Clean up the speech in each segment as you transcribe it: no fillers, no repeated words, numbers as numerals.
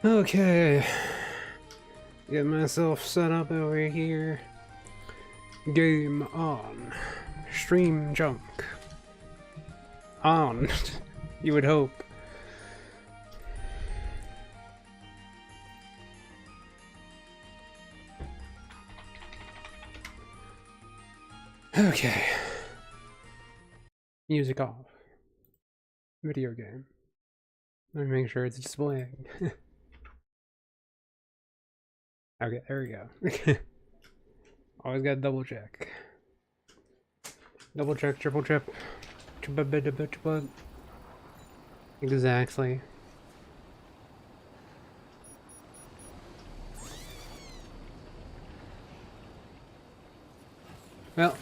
Okay, get myself set up over here. Game on. Stream junk. On. You would hope. Okay. Music off. Video game. Let me make sure it's displaying. Okay, there we go. Always gotta double check. Double check, triple check. Exactly. Well.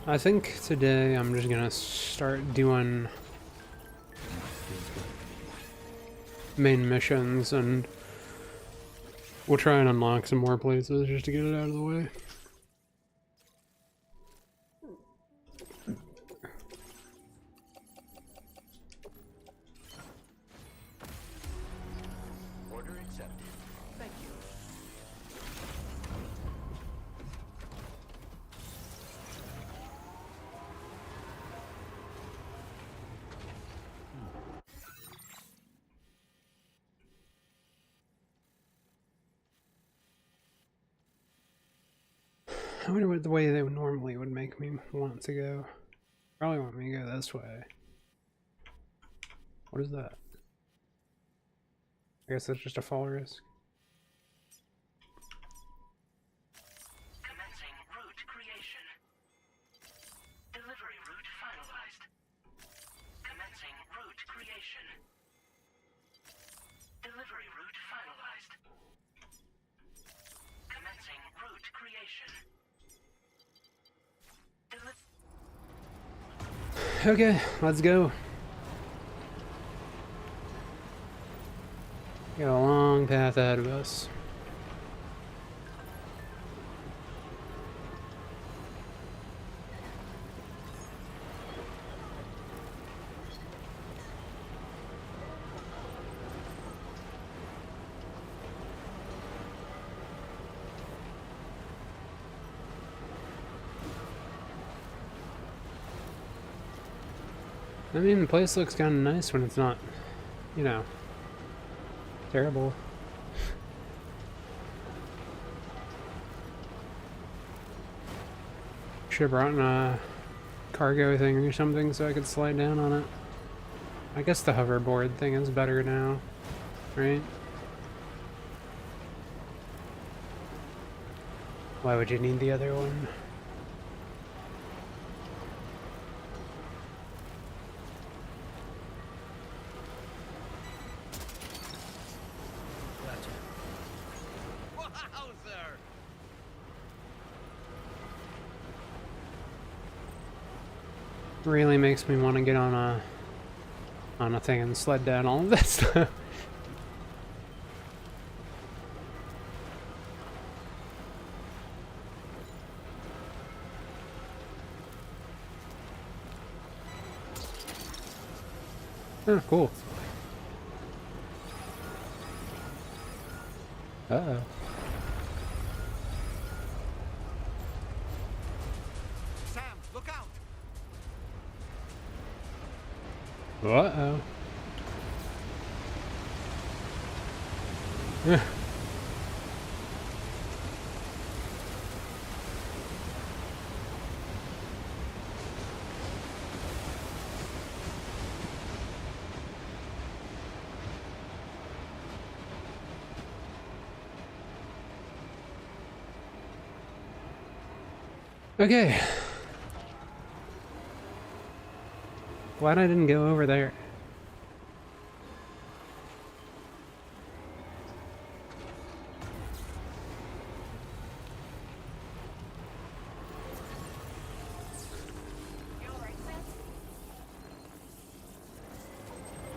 I think today I'm just gonna start doing main missions, and we'll try and unlock some more places just to get it out of the way. Order accepted. Thank you. I wonder what the way they normally would make me want to go. Probably want me to go this way. What is that? I guess that's just a fall risk. Commencing route creation. Delivery route finalized. Commencing route creation. Delivery route finalized. Commencing route creation. Okay, let's go. Got a long path ahead of us. I mean, the place looks kind of nice when it's not, you know, terrible. Should have brought in a cargo thing or something so I could slide down on it. I guess the hoverboard thing is better now, right? Why would you need the other one? Really makes me want to get on a thing and sled down all of that stuff. Oh, cool. Uh-oh. Sam, look out! Uh-oh. Okay. Glad I didn't go over there.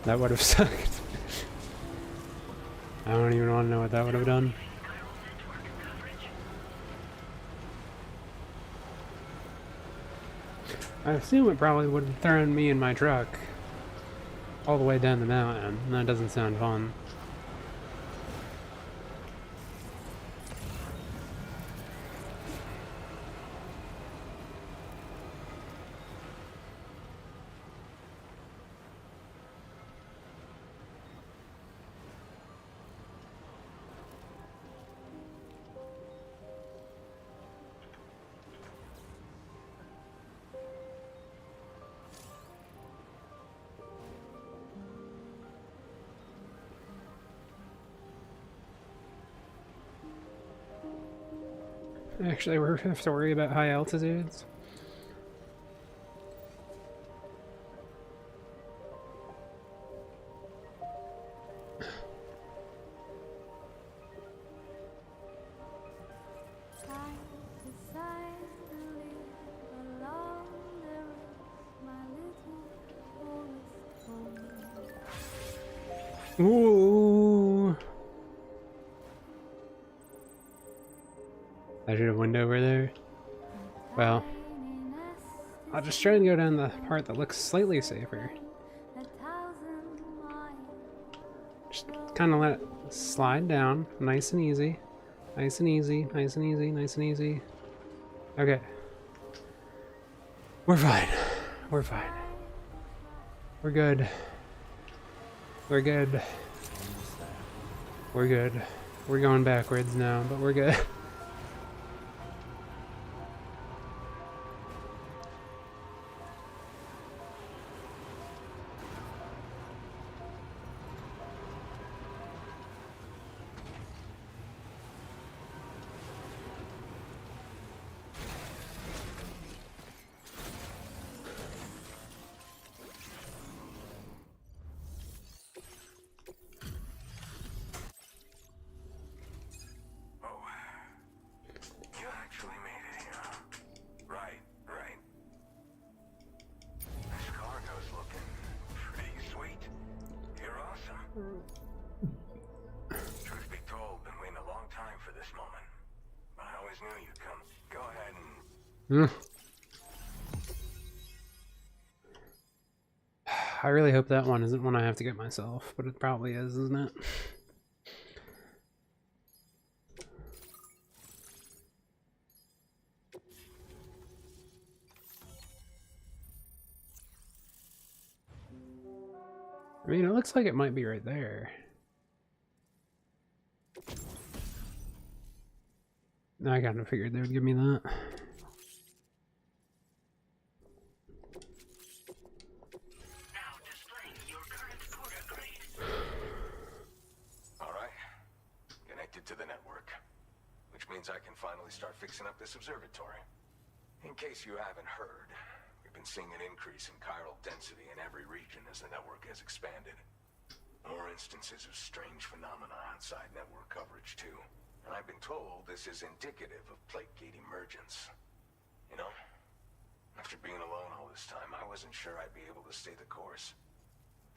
That would have sucked. I don't even want to know what that would have done. I assume it probably would have thrown me and my truck all the way down the mountain, and that doesn't sound fun. Actually, we have to worry about high altitudes. Ooh. I should have went over there. Well, I'll just try and go down the part that looks slightly safer. Just kind of let it slide down, nice and easy. Nice and easy, nice and easy, nice and easy. Okay. We're fine. We're fine. We're good. We're good. We're good. We're going backwards now, but we're good. Truth be told, been waiting a long time for this moment. But I always knew you'd come. Go ahead and... I really hope that one isn't one I have to get myself, but it probably is, isn't it? I mean, it looks like it might be right there. I kind of figured they would give me that. Now displaying your current quarter grade. Alright. Connected to the network. Which means I can finally start fixing up this observatory. In case you haven't heard, we've been seeing an increase in chiral density in every region as the network has expanded. More instances of strange phenomena outside network coverage too. And I've been told this is indicative of plate gate emergence. You know, after being alone all this time, I wasn't sure I'd be able to stay the course.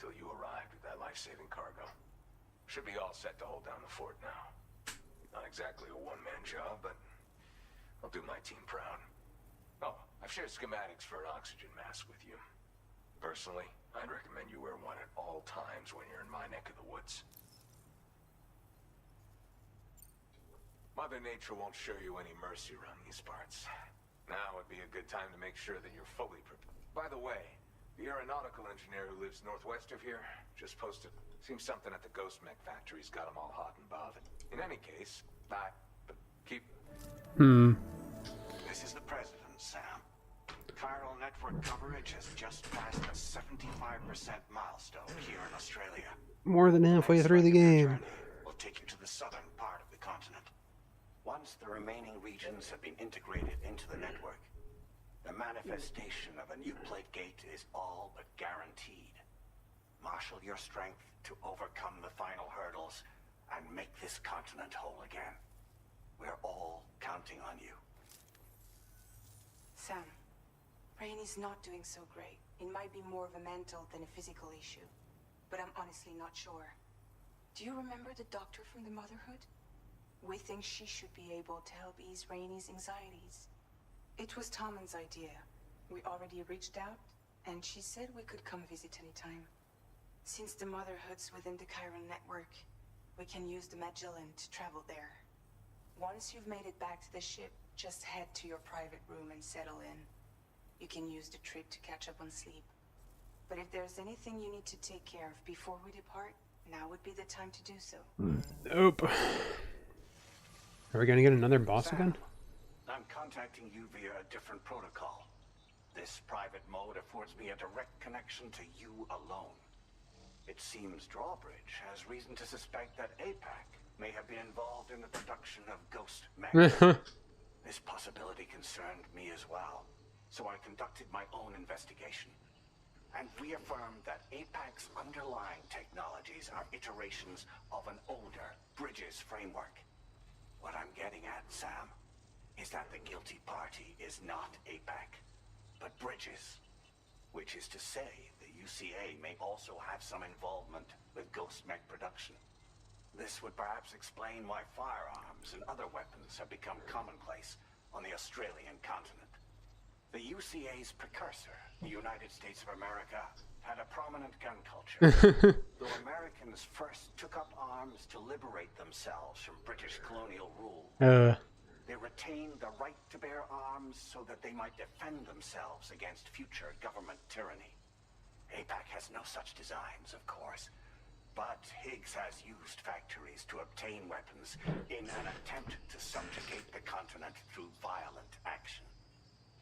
Till you arrived with that life-saving cargo. Should be all set to hold down the fort now. Not exactly a one-man job, but I'll do my team proud. Oh, I've shared schematics for an oxygen mask with you. Personally, I'd recommend you wear one at all times when you're in my neck of the woods. Mother Nature won't show you any mercy around these parts. Now would be a good time to make sure that you're fully prepared. By the way, the aeronautical engineer who lives northwest of here just posted. Seems something at the Ghost Mech factory's got them all hot and bothered. In any case, keep... This is the President, Sam. Chiral network coverage has just passed a 75% milestone here in Australia. More than halfway through the game. Will take you to the southern part of the continent. Once the remaining regions have been integrated into the network, the manifestation of a new plate gate is all but guaranteed. Marshal your strength to overcome the final hurdles and make this continent whole again. We're all counting on you. Sam, Rainey's not doing so great. It might be more of a mental than a physical issue, but I'm honestly not sure. Do you remember the doctor from the Motherhood? We think she should be able to help ease Rainey's anxieties. It was Tommen's idea. We already reached out, and she said we could come visit anytime. Since the Motherhood's within the Chiron network, we can use the Magellan to travel there. Once you've made it back to the ship, just head to your private room and settle in. You can use the trip to catch up on sleep. But if there's anything you need to take care of before we depart, now would be the time to do so. Nope. Are we gonna get another boss again? I'm contacting you via a different protocol. This private mode affords me a direct connection to you alone. It seems Drawbridge has reason to suspect that APAC may have been involved in the production of ghost mechs. This possibility concerned me as well, so I conducted my own investigation and reaffirmed that APAC's underlying technologies are iterations of an older Bridges framework. What I'm getting at, Sam, is that the guilty party is not APAC, but Bridges. Which is to say, the UCA may also have some involvement with ghost mech production. This would perhaps explain why firearms and other weapons have become commonplace on the Australian continent. The UCA's precursor, the United States of America, had a prominent gun culture. Though Americans first took up arms to liberate themselves from British colonial rule, they retained the right to bear arms so that they might defend themselves against future government tyranny. APAC has no such designs, of course, but Higgs has used factories to obtain weapons in an attempt to subjugate the continent through violent action.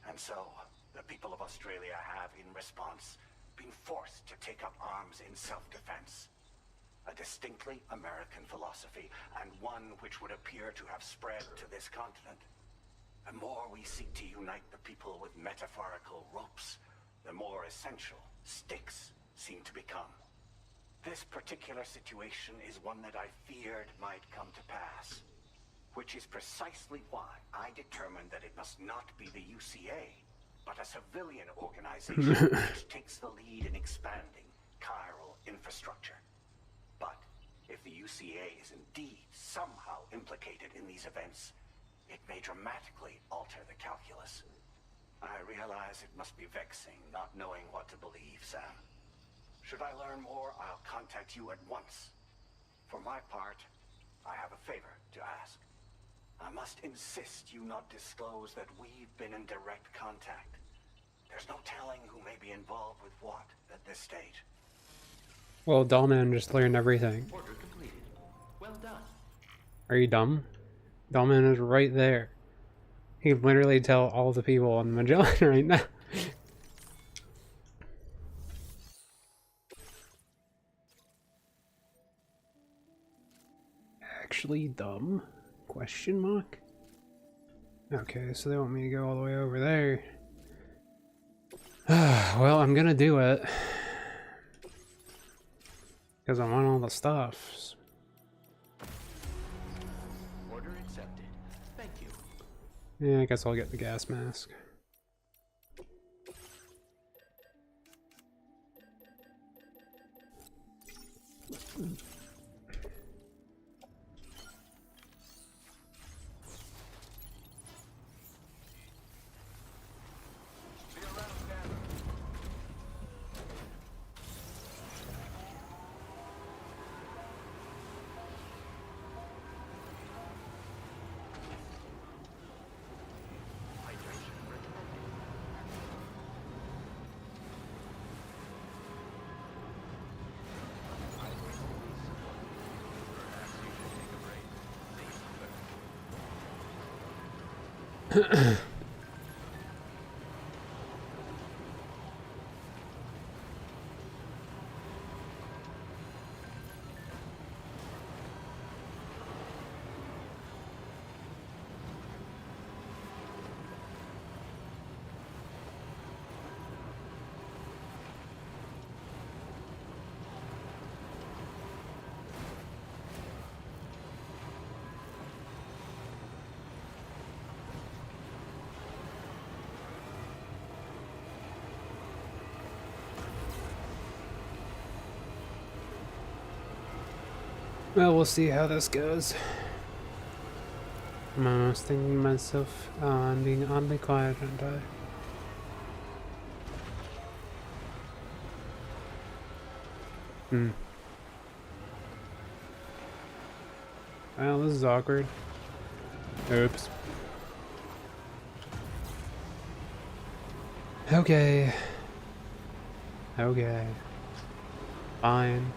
And so, the people of Australia have, in response, been forced to take up arms in self-defense. A distinctly American philosophy, and one which would appear to have spread to this continent. The more we seek to unite the people with metaphorical ropes, the more essential sticks seem to become. This particular situation is one that I feared might come to pass, which is precisely why I determined that it must not be the UCA, but a civilian organization which takes the lead in expanding chiral infrastructure. But if the UCA is indeed somehow implicated in these events, it may dramatically alter the calculus. I realize it must be vexing not knowing what to believe, Sam. Should I learn more, I'll contact you at once. For my part, I have a favor to ask. I must insist you not disclose that we've been in direct contact. There's no telling who may be involved with what at this stage. Well, Dollman just learned everything. Order completed. Well done. Are you dumb? Dollman is right there. He can literally tell all the people on Magellan right now. Actually dumb? Question mark? Okay, so they want me to go all the way over there. Well, I'm gonna do it. Because I want all the stuff. Order accepted. Thank you. Yeah, I guess I'll get the gas mask. Well, we'll see how this goes. I'm almost thinking to myself, oh, I'm being oddly quiet, aren't I? Hmm. Well, this is awkward. Oops. Okay. Okay. Fine.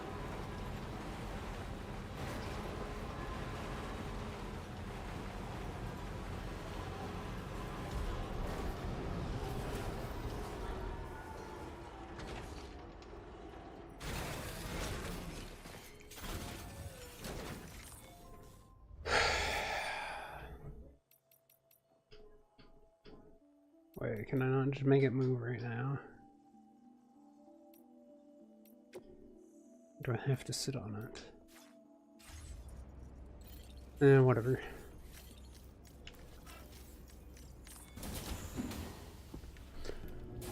Wait, can I not just make it move right now? Do I have to sit on it? Whatever.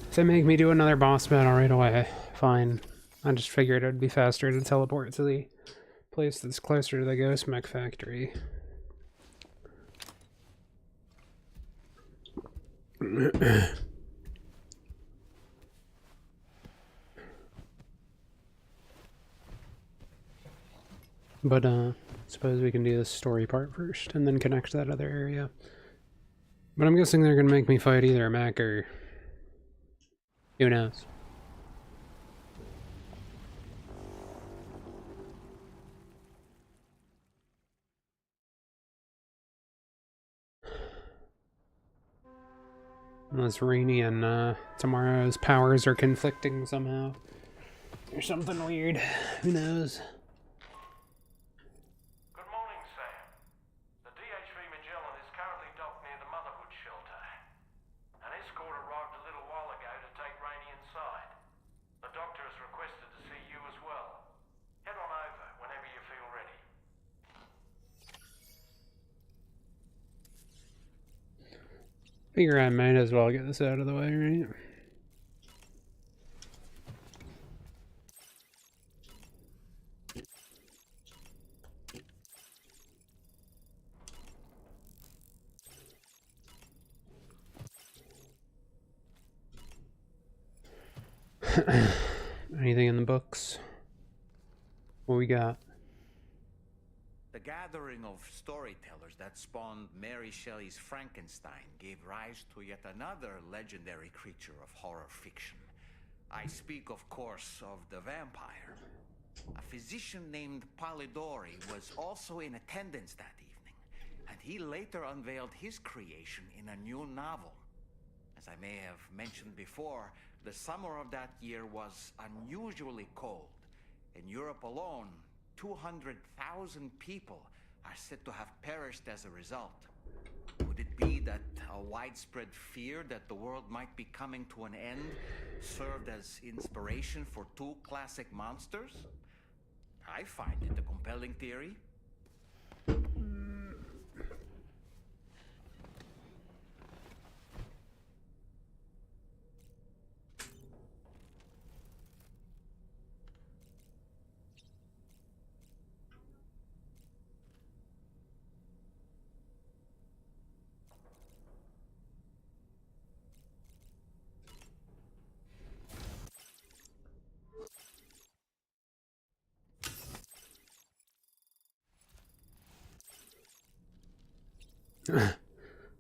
If they make me do another boss battle right away, fine. I just figured it'd be faster to teleport to the place that's closer to the Ghost Mech factory. But, suppose we can do the story part first, and then connect to that other area. But I'm guessing they're gonna make me fight either a mech or... who knows? Unless Rainy and, tomorrow's powers are conflicting somehow. Or something weird. Who knows? Good morning, Sam. The DH3 Magellan is currently docked near the Motherhood shelter. An escort arrived a little while ago to take Rainey inside. The doctor has requested to see you as well. Head on over whenever you feel ready. Figure I might as well get this out of the way, right? Anything in the books? What we got? The gathering of storytellers that spawned Mary Shelley's Frankenstein gave rise to yet another legendary creature of horror fiction. I speak, of course, of the vampire. A physician named Polidori was also in attendance that evening, and he later unveiled his creation in a new novel. As I may have mentioned before, the summer of that year was unusually cold. In Europe alone, 200,000 people are said to have perished as a result. Would it be that a widespread fear that the world might be coming to an end served as inspiration for two classic monsters? I find it a compelling theory.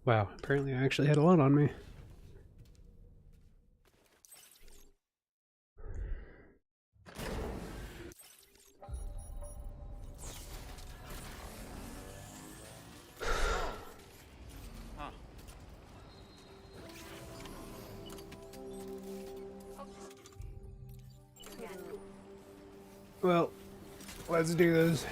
Wow, apparently I actually had a lot on me. Well, let's do this.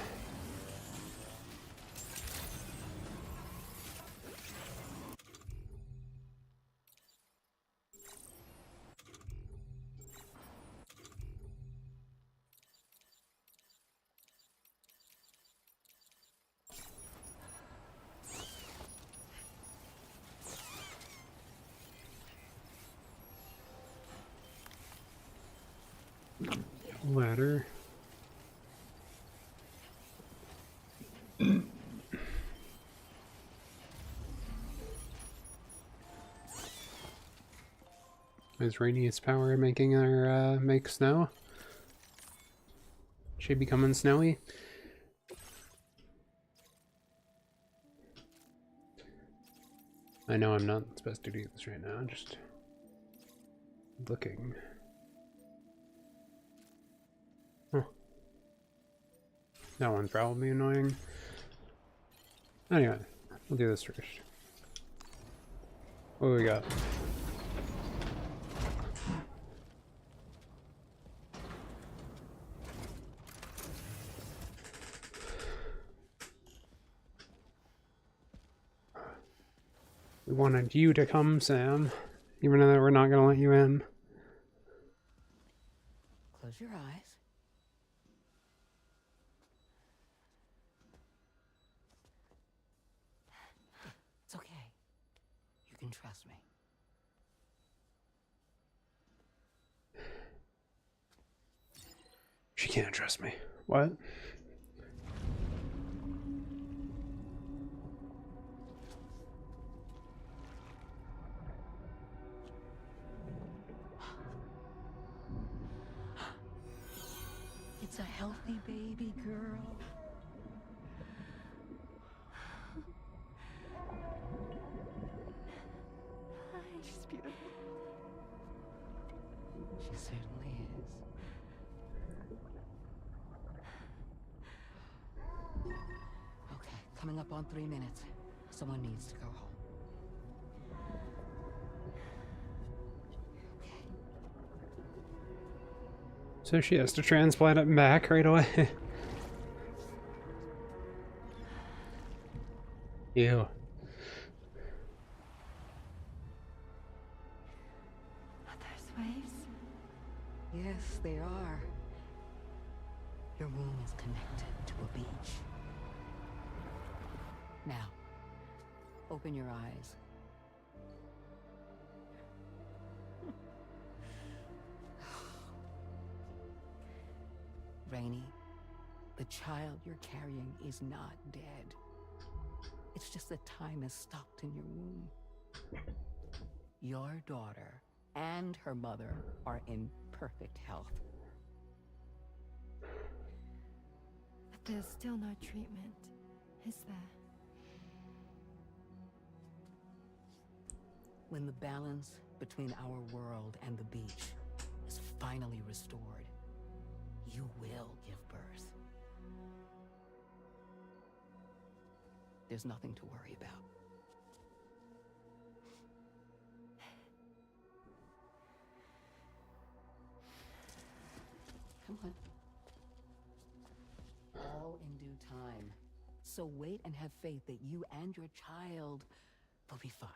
Ladder. Is Raini's power making her make snow? She becoming snowy? I know I'm not supposed to do this right now, just looking. Huh. That one's probably annoying. Anyway, we'll do this first. What do we got? We wanted you to come, Sam, even though we're not going to let you in. Close your eyes. It's okay. You can trust me. She can't trust me. What? It's a healthy baby girl. She's beautiful. She certainly is. Okay, coming up on 3 minutes. Someone needs to go home. So she has to transplant it back right away. Ew. There's waves. Yes, they are. Your womb is connected to a beach. Now, open your eyes. Rainy, the child you're carrying is not dead. It's just that time has stopped in your womb. Your daughter and her mother are in perfect health. But there's still no treatment, is there? When the balance between our world and the beach is finally restored, you will give birth. There's nothing to worry about. Come on. All in due time. So wait and have faith that you and your child will be fine.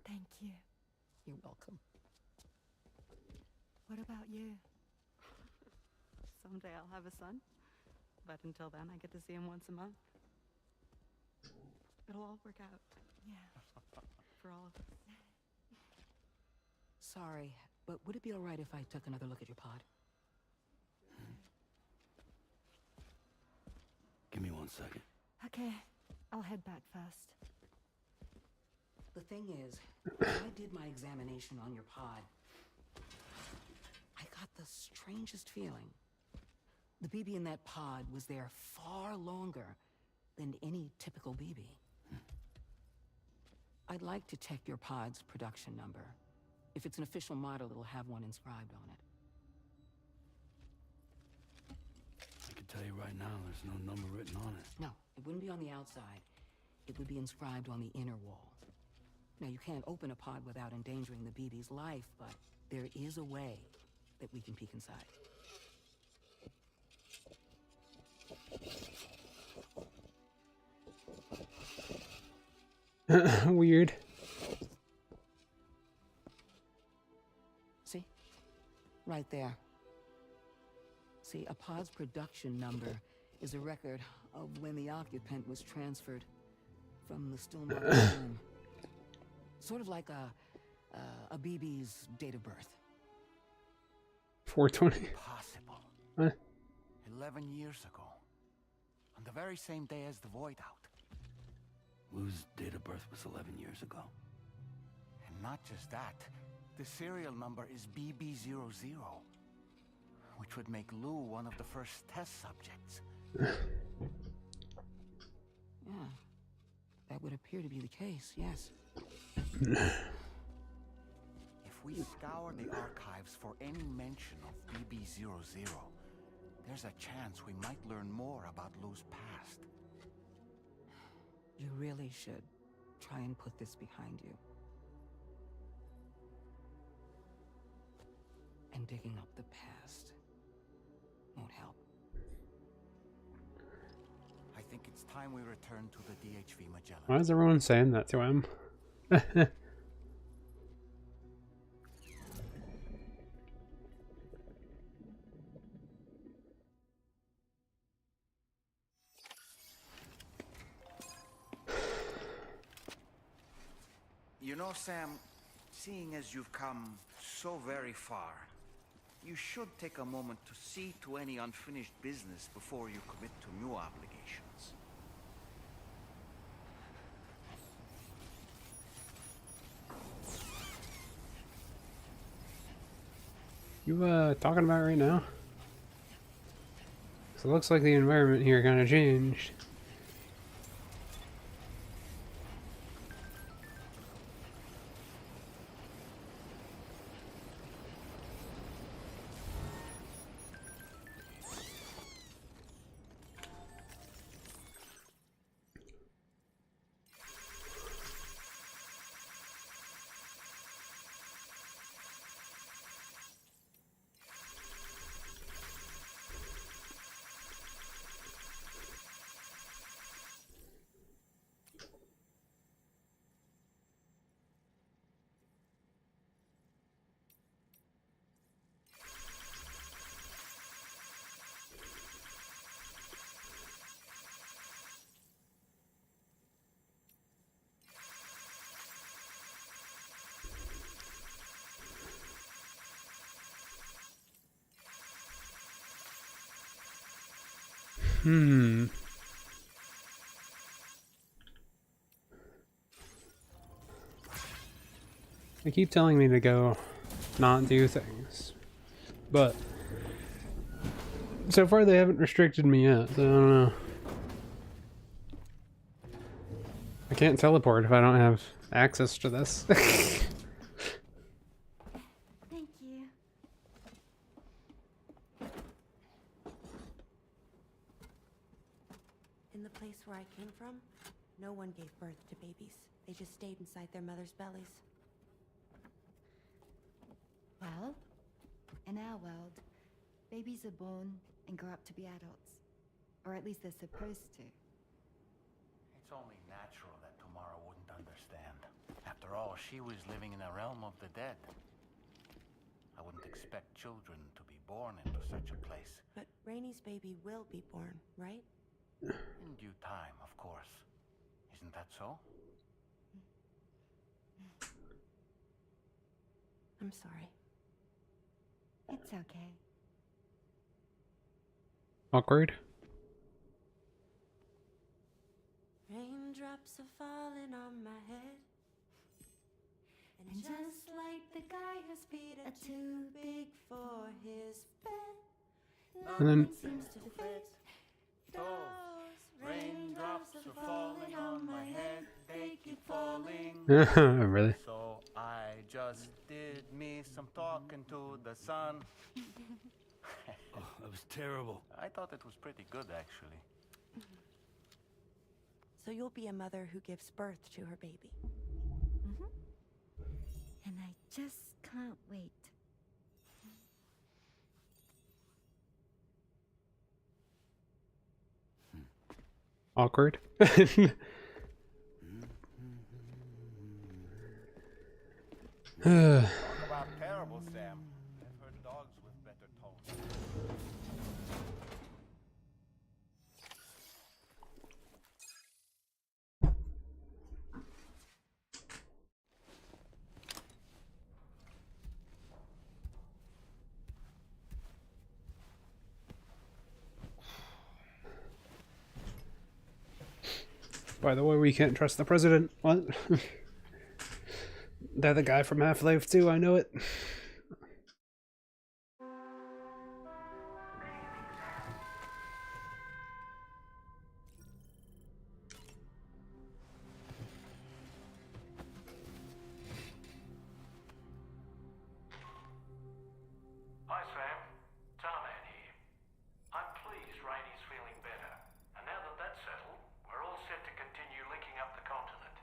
Thank you. You're welcome. What about you? Someday I'll have a son, but until then I get to see him once a month. It'll all work out. Yeah. For all of us. Sorry, but would it be all right if I took another look at your pod? Give me 1 second. Okay, I'll head back first. The thing is, when I did my examination on your pod, I got the strangest feeling. The BB in that pod was there far longer than any typical BB. I'd like to check your pod's production number. If it's an official model, it'll have one inscribed on it. I can tell you right now, there's no number written on it. No, it wouldn't be on the outside. It would be inscribed on the inner wall. Now, you can't open a pod without endangering the BB's life, but there is a way that we can peek inside. Weird. See? Right there. See, a pod's production number is a record of when the occupant was transferred from the still mother womb. Sort of like a BB's date of birth. 420. Possible. What? 11 years ago. on the very same day as the Void Out. Lou's date of birth was 11 years ago. And not just that, the serial number is BB00, which would make Lou one of the first test subjects. Yeah, that would appear to be the case, yes. If we scour the archives for any mention of BB00, there's a chance we might learn more about Lou's past. You really should try and put this behind you. And digging up the past won't help. I think it's time we return to the DHV Magellan. Why is everyone saying that to him? You know, Sam, seeing as you've come so very far, you should take a moment to see to any unfinished business before you commit to new obligations. You talking about right now? 'Cause it looks like the environment here kind of changed. They keep telling me to go not do things, but so far they haven't restricted me yet, so I don't know. I can't teleport if I don't have access to this. Thank you. In the place where I came from, no one gave birth to babies. They just stayed inside their mother's bellies. Well, in our world, babies are born and grow up to be adults. Or at least they're supposed to. It's only natural that Tomorrow wouldn't understand. After all, she was living in a realm of the dead. I wouldn't expect children to be born into such a place. But Rainey's baby will be born, right? In due time, of course. Isn't that so? I'm sorry. It's okay. Awkward. Raindrops are falling on my head. And just like the guy whose feet are too big for his bed, And then nothing seems to fit. Those raindrops are falling on my head. They keep falling. really? So I just did me some talking to the sun. Oh, that was terrible. I thought it was pretty good, actually. So you'll be a mother who gives birth to her baby. And I just can't wait. Awkward. Talk about terrible, Sam. I've heard dogs with better tone. By the way, we can't trust the president. What? They're the guy from Half-Life 2, I know it. Hi, Sam. Tarman here. I'm pleased Rainey's feeling better. And now that that's settled, we're all set to continue linking up the continent.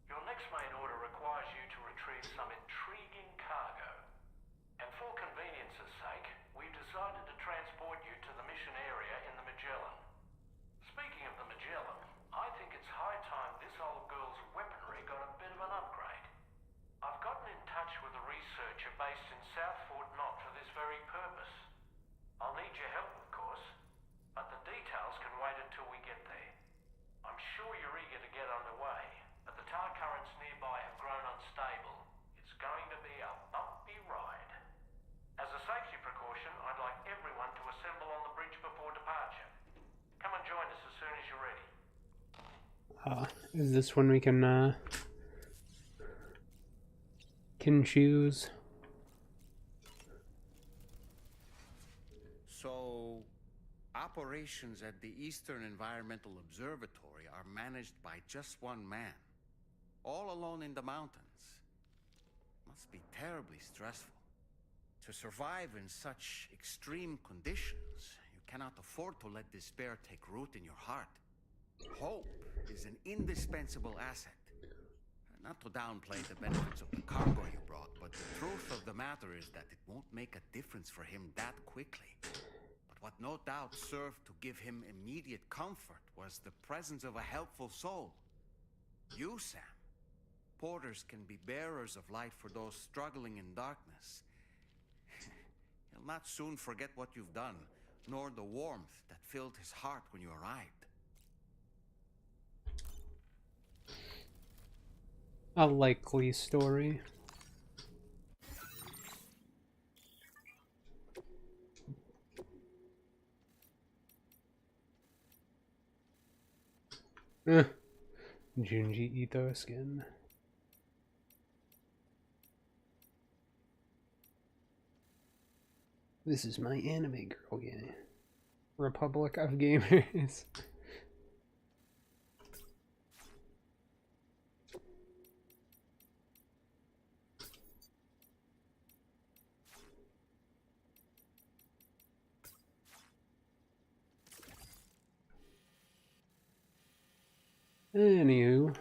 Your next main order requires you to retrieve some intriguing cargo. And for convenience's sake, we've decided to transport you to the mission area in the Magellan. Speaking of the Magellan, I think it's high time this old girl's weaponry got a bit of an upgrade. I've gotten in touch with a researcher based in South Fort Knott for this very purpose. I'll need your help, of course, but the details can wait until we get there. I'm sure you're eager to get underway, but the tar currents nearby have grown unstable. It's going to be a bumpy ride. As a safety precaution, I'd like everyone to assemble on the bridge before departure. Come and join us as soon as you're ready. Is this when we can choose? So, operations at the Eastern Environmental Observatory are managed by just one man, all alone in the mountains. Must be terribly stressful. To survive in such extreme conditions, you cannot afford to let despair take root in your heart. Hope is an indispensable asset. Not to downplay the benefits of the cargo you brought, but the truth of the matter is that it won't make a difference for him that quickly. But what no doubt served to give him immediate comfort was the presence of a helpful soul. You, Sam. Porters can be bearers of light for those struggling in darkness. He'll not soon forget what you've done, nor the warmth that filled his heart when you arrived. A likely story. Junji Ito skin. This is my anime girl game. Republic of Gamers. Anywho.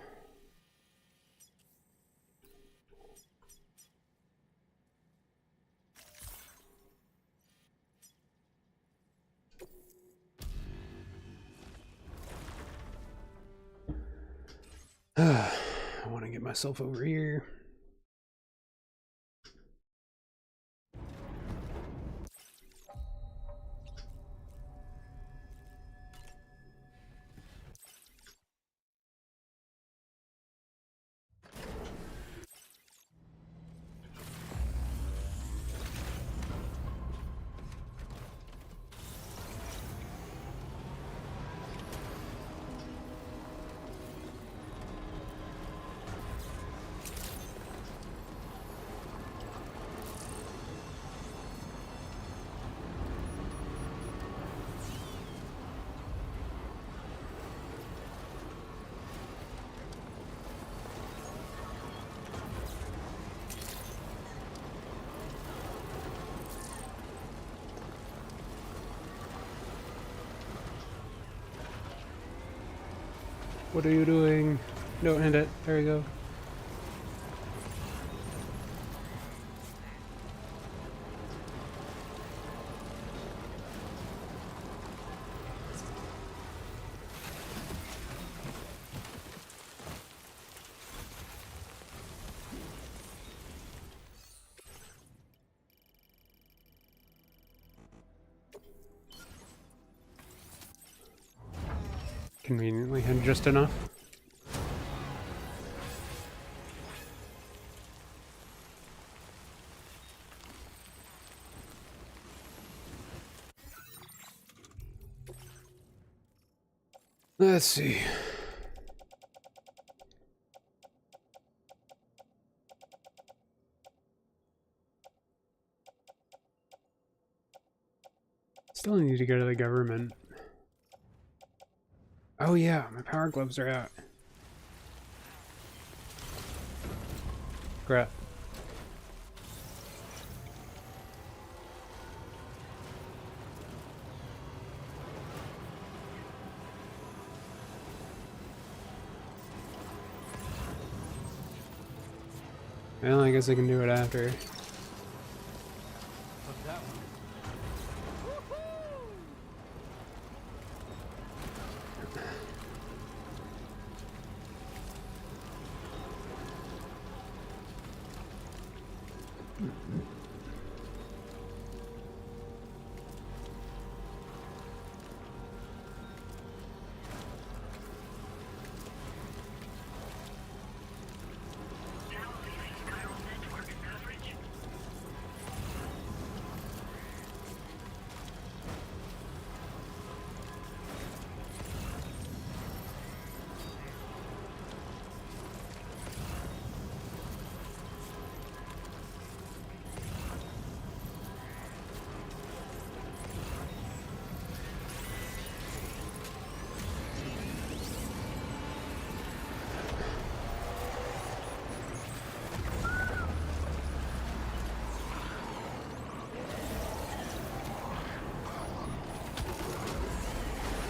I want to get myself over here. What are you doing? Don't hit it. There you go. Conveniently had just enough. Let's see. Still need to go to the government. Oh yeah, my power gloves are out. Crap. Well, I guess I can do it after.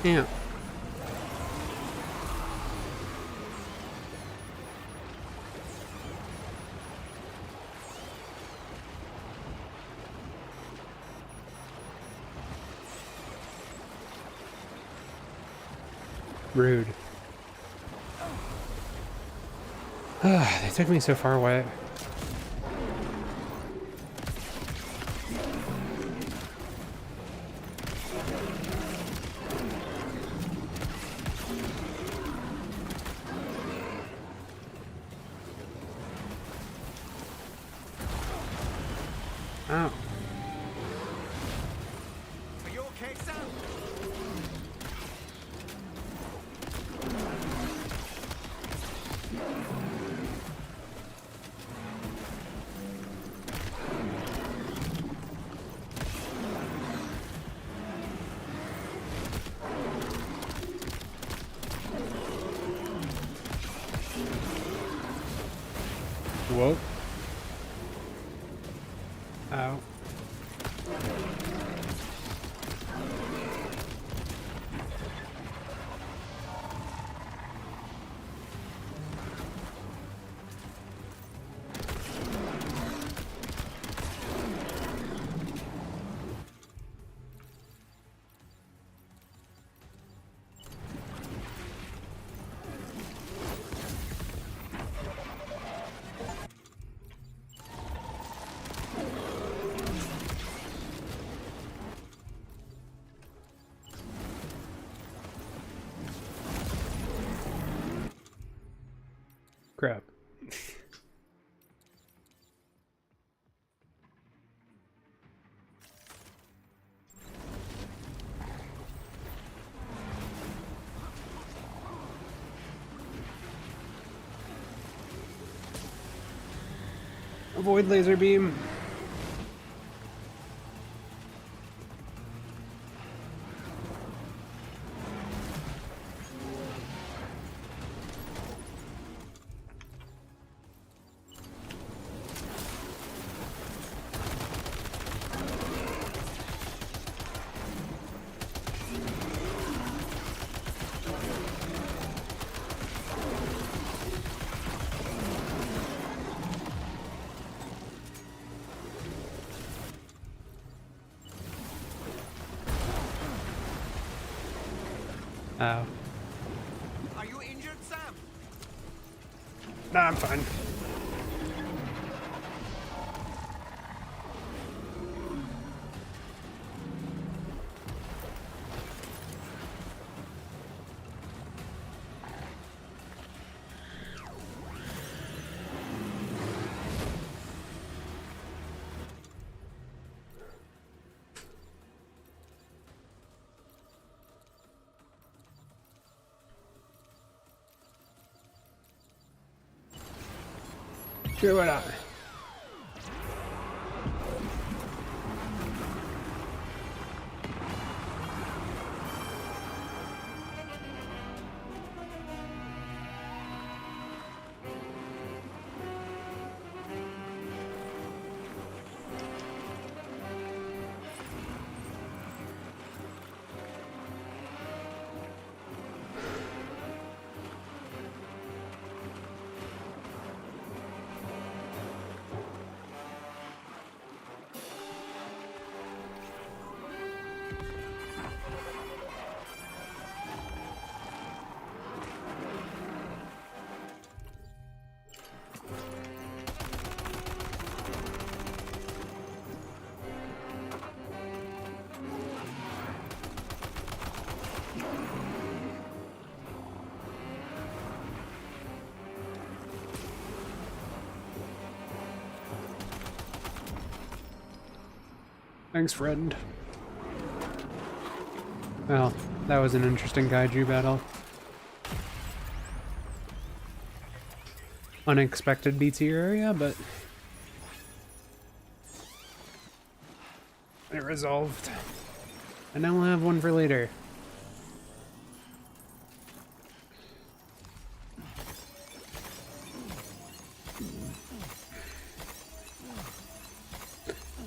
Yeah. Rude. They took me so far away. Ow. Are you okay, Sam? Whoa. Ow. Crap. Avoid laser beam. Ow. Are you injured, Sam? Nah, I'm fine. Sure, why not? Thanks, friend. Well, that was an interesting kaiju battle. Unexpected BT area, but it resolved. And now we'll have one for later.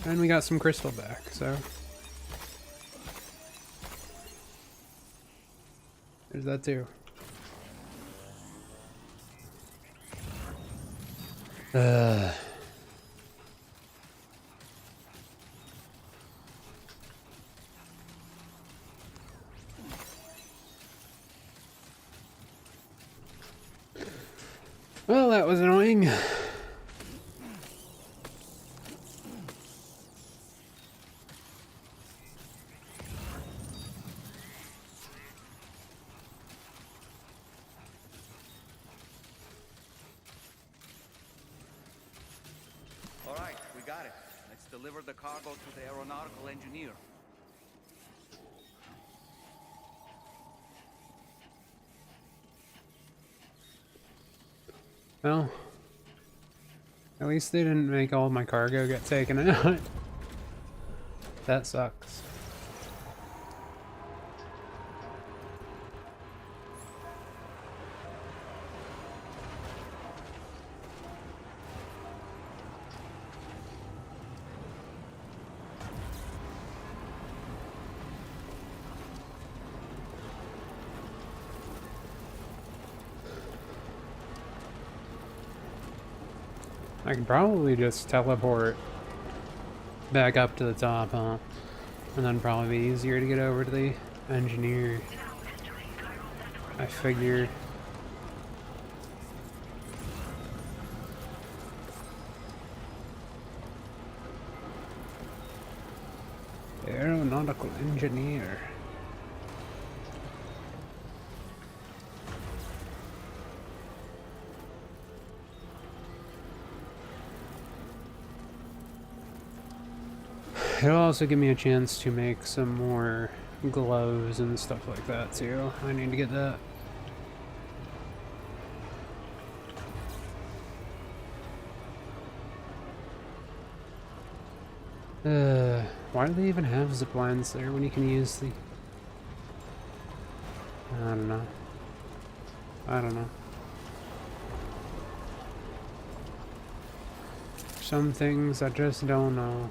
And we got some crystal back, so there's that too. Well, that was annoying. All right, we got it. Let's deliver the cargo to the aeronautical engineer. Well, at least they didn't make all my cargo get taken out. That sucks. I can probably just teleport back up to the top, huh? And then probably be easier to get over to the engineer. I figured. Aeronautical engineer. It'll also give me a chance to make some more gloves and stuff like that too. I need to get that. Why do they even have zip lines there when you can use the... I don't know. I don't know. Some things I just don't know.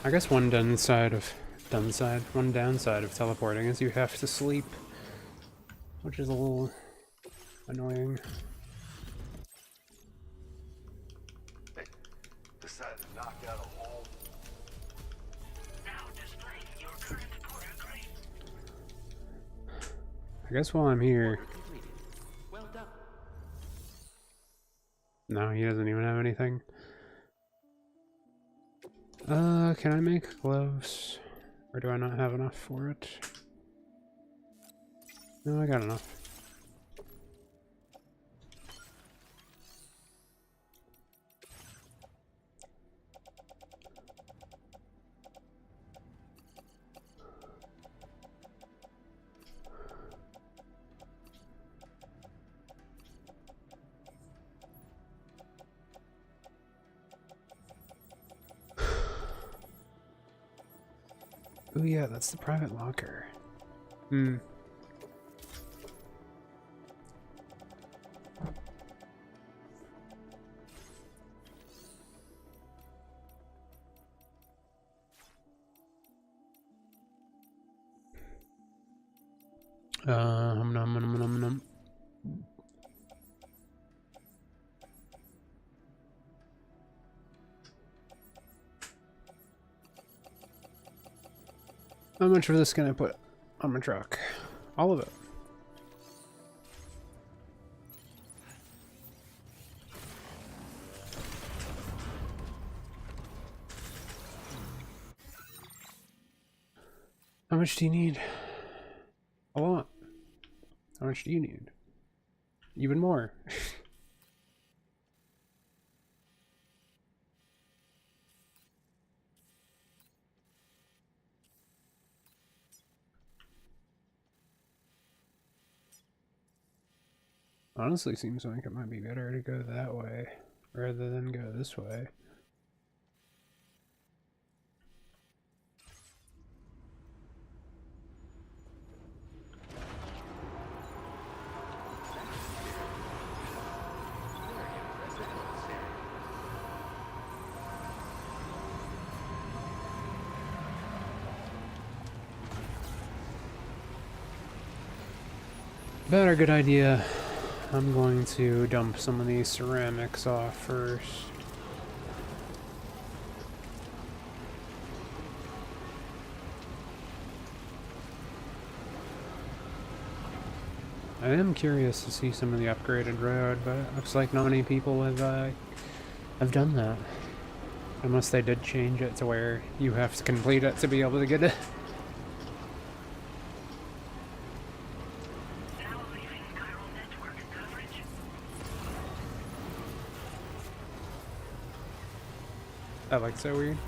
I guess one downside of teleporting is you have to sleep, which is a little annoying. Hey, decided to knock out a wall. Now displaying your current quarter grade. I guess while I'm here... Well done. No, he doesn't even have anything. Can I make gloves? Or do I not have enough for it? No, I got enough. Oh yeah, that's the private locker. Hmm. Num. How much of this can I put on my truck? All of it. How much do you need? A lot. How much do you need? Even more. Honestly, seems like it might be better to go that way rather than go this way. Better good idea. I'm going to dump some of these ceramics off first. I am curious to see some of the upgraded road, but it looks like not many people have done that. Unless they did change it to where you have to complete it to be able to get it. That like so weird.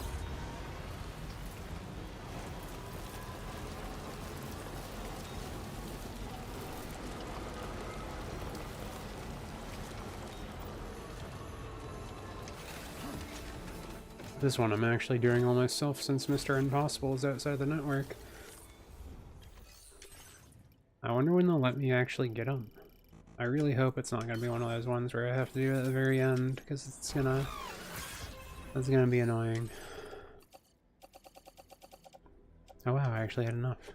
This one I'm actually doing all myself since Mr. Impossible is outside the network. I wonder when they'll let me actually get them. I really hope it's not gonna be one of those ones where I have to do it at the very end, because that's gonna be annoying. Oh wow, I actually had enough.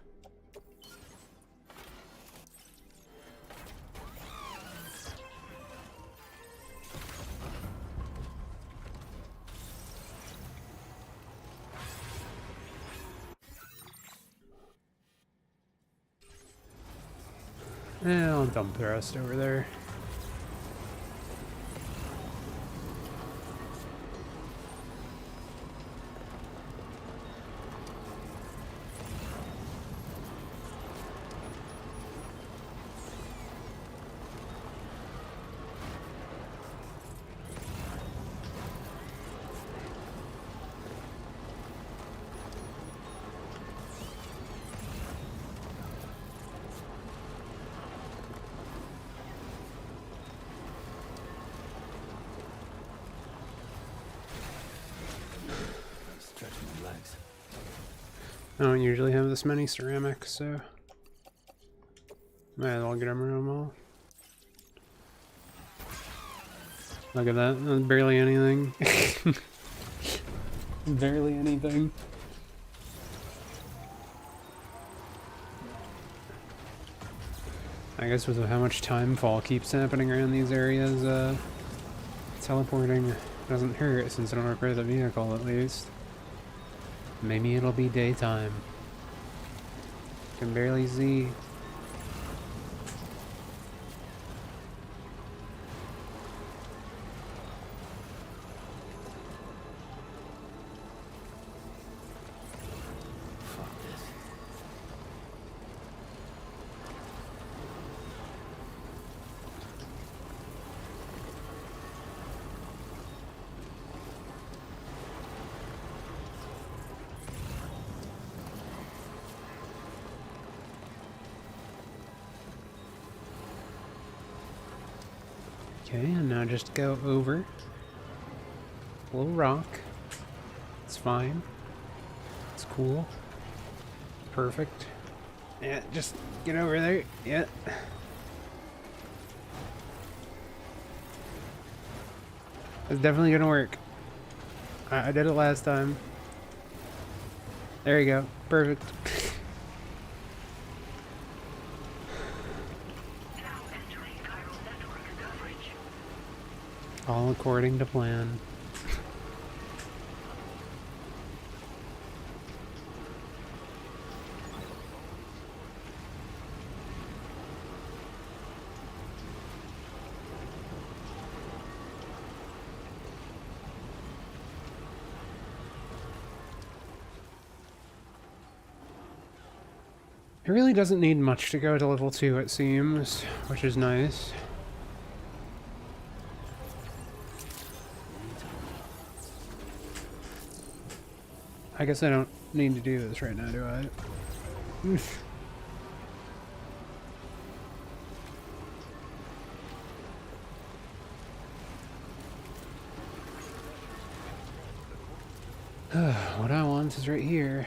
I'll dump the rest over there. I don't usually have this many ceramics, so might as well get them all. Look at that, that's barely anything. Barely anything. I guess with how much time fall keeps happening around these areas, teleporting doesn't hurt since I don't repair the vehicle at least. Maybe it'll be daytime. Can barely see. Okay, and now just go over. A little rock. It's fine. It's cool. Perfect. Yeah, just get over there. Yeah. It's definitely gonna work. I did it last time. There you go. Perfect. All according to plan. It really doesn't need much to go to level 2, it seems, which is nice. I guess I don't need to do this right now, do I? What I want is right here.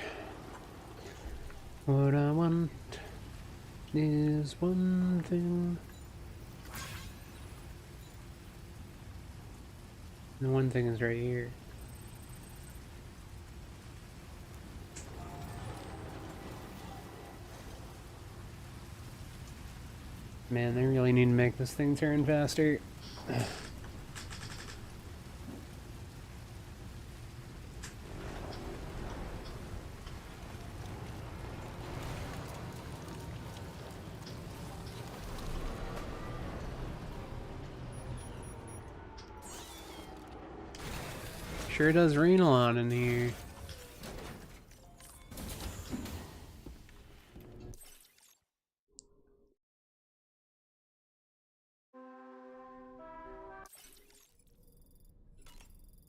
What I want is one thing. And one thing is right here. Man, they really need to make this thing turn faster. Sure does rain a lot in here.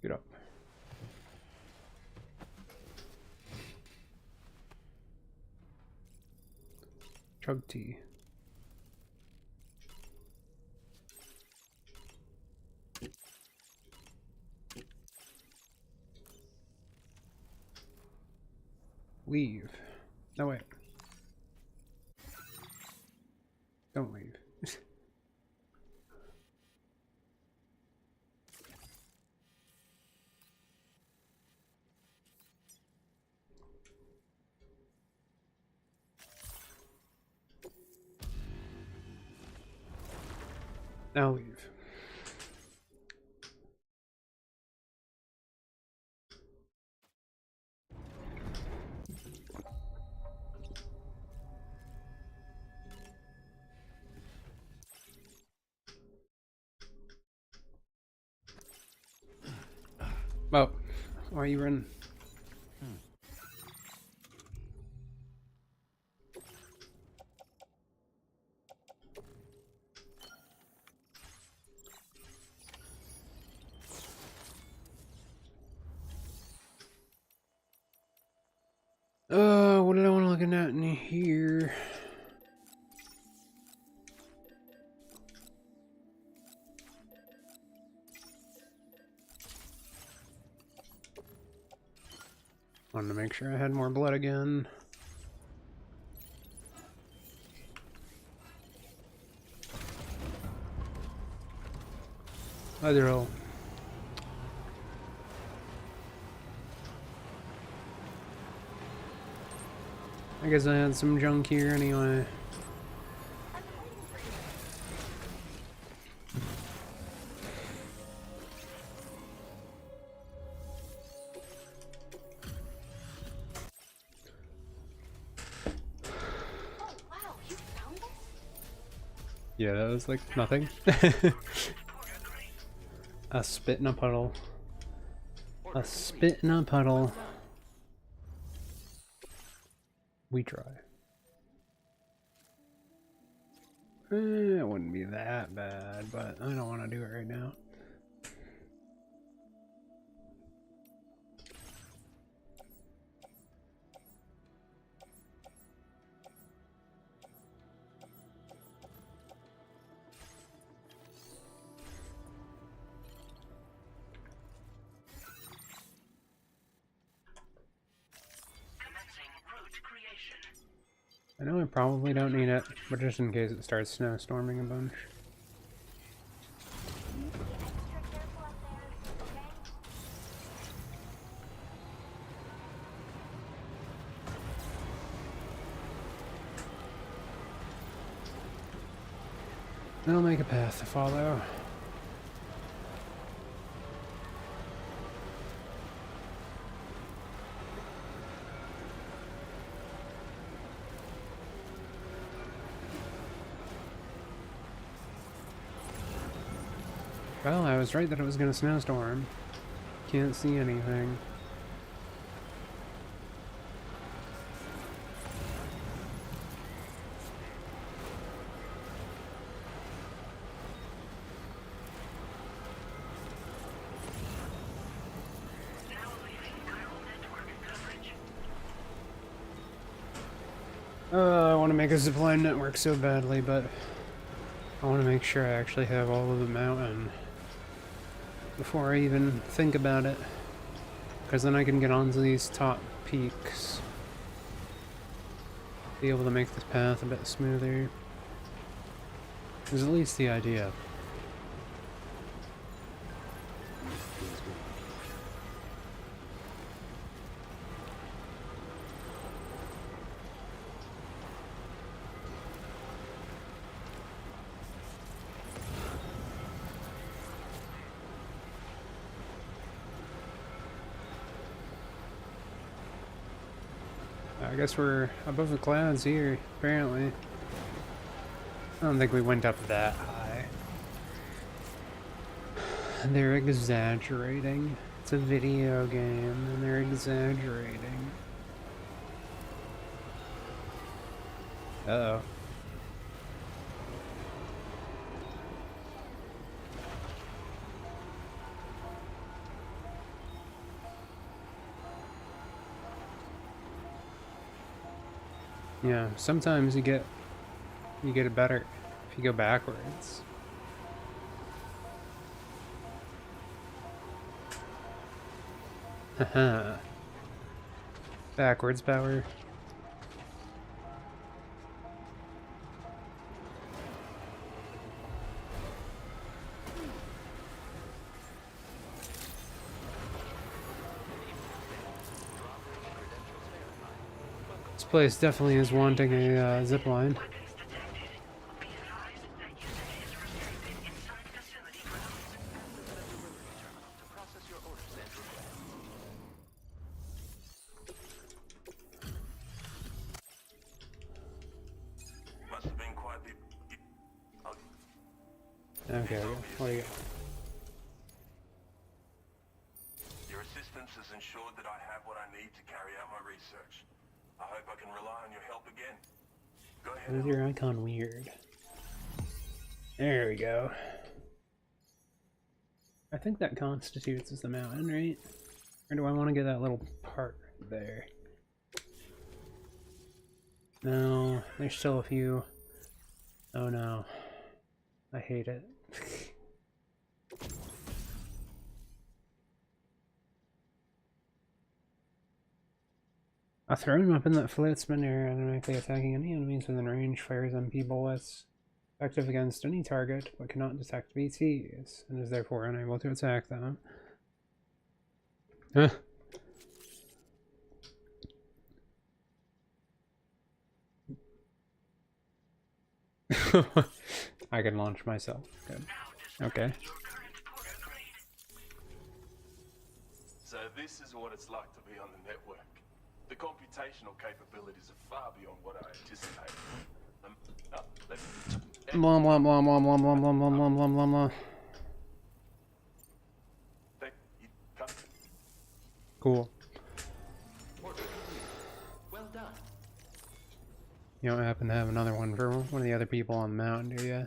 Get up. Chug tea. Leave. No, wait. Don't leave. Now leave. Oh, why are you running? What did I want to look at in here? Wanted to make sure I had more blood again. Either roll. I guess I had some junk here anyway. Yeah, that was like nothing. A spit in a puddle. A spit in a puddle. We try. It wouldn't be that bad, but I don't want to do it right now. I know I probably don't need it, but just in case it starts snowstorming a bunch. I'll make a path to follow. Well, I was right that it was going to snowstorm. Can't see anything. I want to make a zipline network so badly, but I want to make sure I actually have all of the mountain before I even think about it. Because then I can get onto these top peaks. Be able to make this path a bit smoother. There's at least the idea. I guess we're above the clouds here, apparently. I don't think we went up that high. They're exaggerating. It's a video game, and they're exaggerating. Uh-oh. Yeah, sometimes you get it better if you go backwards. Haha. Backwards power. This place definitely is wanting a zip line. Okay, what do you got? Your assistance has ensured that I have what I need to carry out my research. I hope I can rely on your help again. Go ahead. Why is your icon weird? There we go. I think that constitutes as the mountain, right? Or do I want to get that little part there? No, there's still a few. Oh no. I hate it. A thrown weapon that floats mid-air, automatically attacking any enemies within range, fires on people bullets, effective against any target, but cannot detect BTs, and is therefore unable to attack them. Huh. I can launch myself. Good. Okay. So this is what it's like to be on the network. The computational capabilities are far beyond what I anticipated. Blah blah blah blah blah blah blah blah blah blah blah blah. Cool. Well done. You don't happen to have another one for one of the other people on the mountain, do you?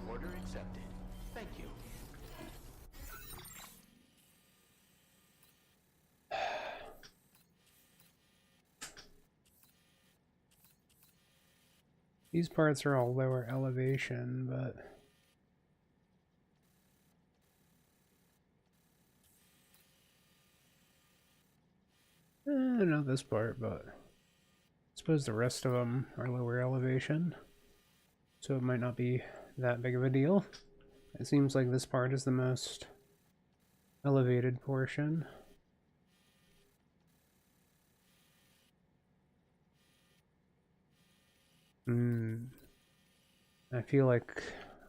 Order accepted. Thank you. These parts are all lower elevation, but not this part, but I suppose the rest of them are lower elevation, so it might not be that big of a deal. It seems like this part is the most elevated portion. I feel like,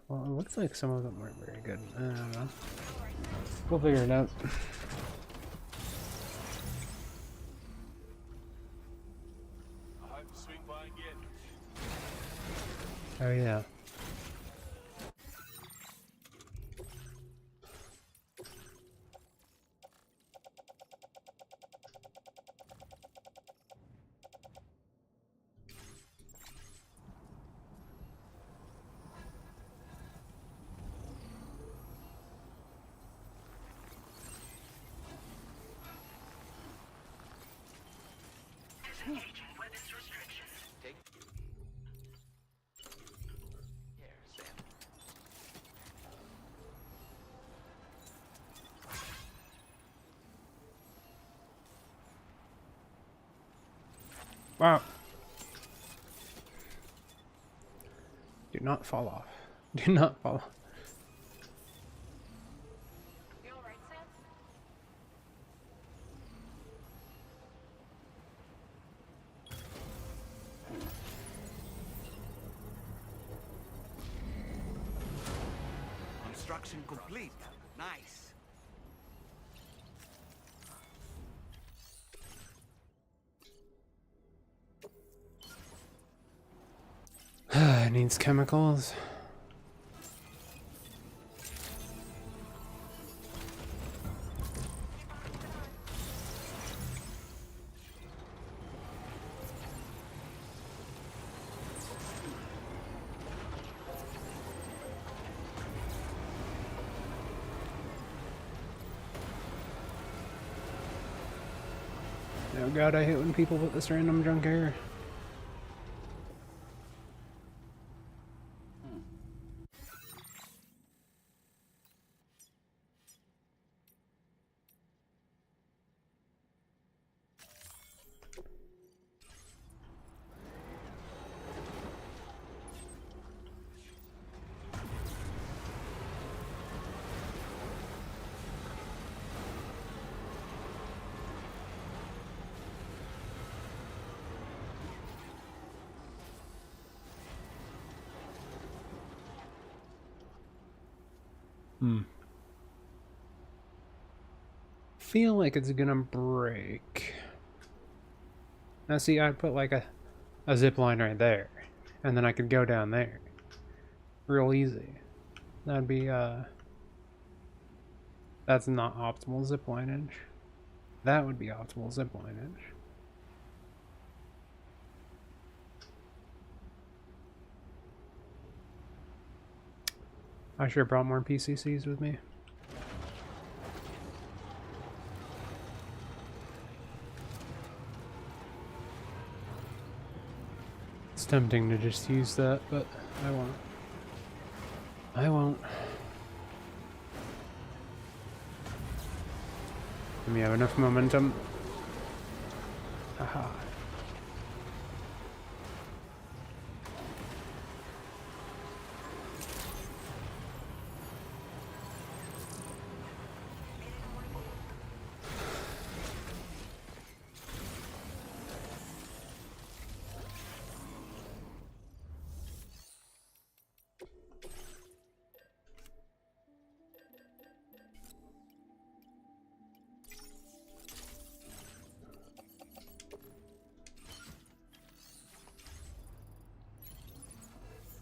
well, it looks like some of them weren't very good. I don't know. We'll figure it out. I hope to swing by again. Oh yeah. Disengaging weapons restrictions. Take care, Sam. Wow. Do not fall off. Do not fall off. You alright, Sam? Construction complete. Nice. It needs chemicals. Oh god, I hate when people put this random junk here. Feel like it's gonna break. Now see, I'd put like a zip line right there, and then I could go down there. Real easy. That'd be, that's not optimal zip lineage. That would be optimal zip lineage. I should have brought more PCCs with me. It's tempting to just use that, but I won't. I won't. Let me have enough momentum. Haha.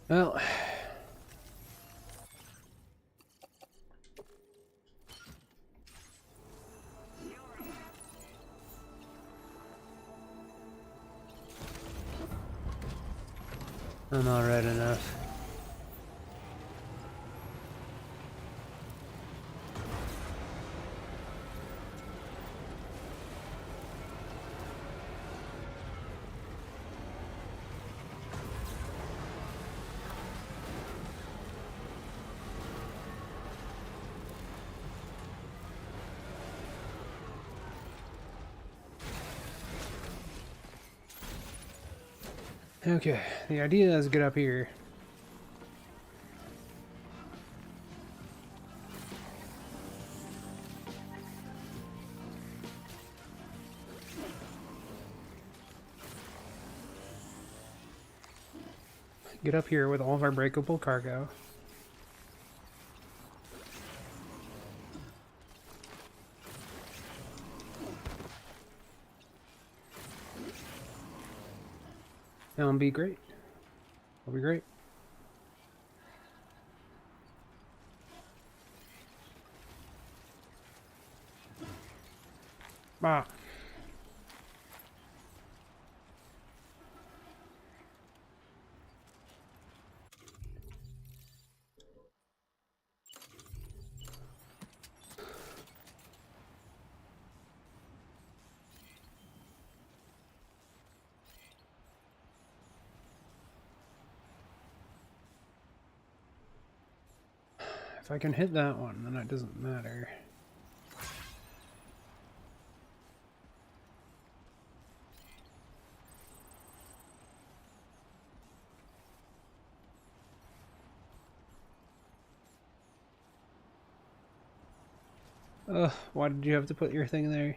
Well, I'm not red enough. Okay, the idea is get up here. Get up here with all of our breakable cargo. That'll be great. That'll be great. Ah. If I can hit that one, then it doesn't matter. Ugh, why did you have to put your thing there?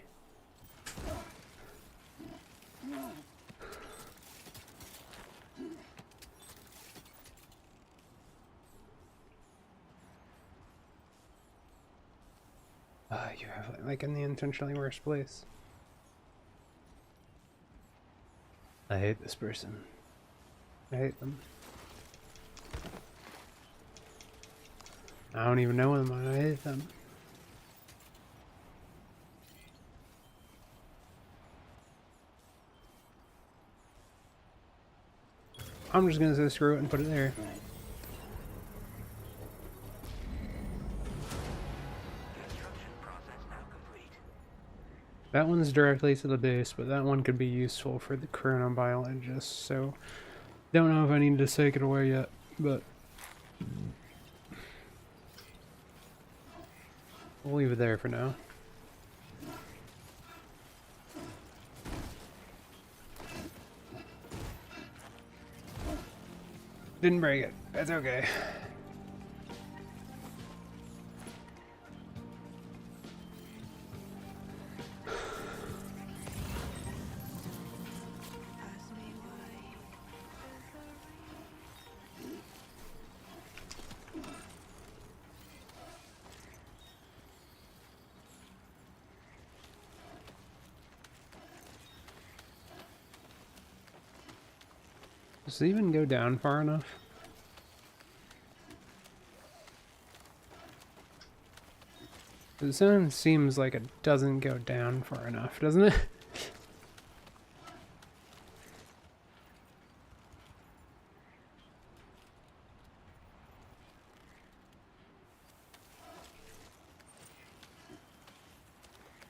You have it like in the intentionally worst place. I hate this person. I hate them. I don't even know them, I hate them. I'm just gonna say screw it and put it there. That one's directly to the base, but that one could be useful for the chronobiologist, so don't know if I need to take it away yet, but we'll leave it there for now. Didn't break it. That's okay. Does it even go down far enough? The sound seems like it doesn't go down far enough, doesn't it?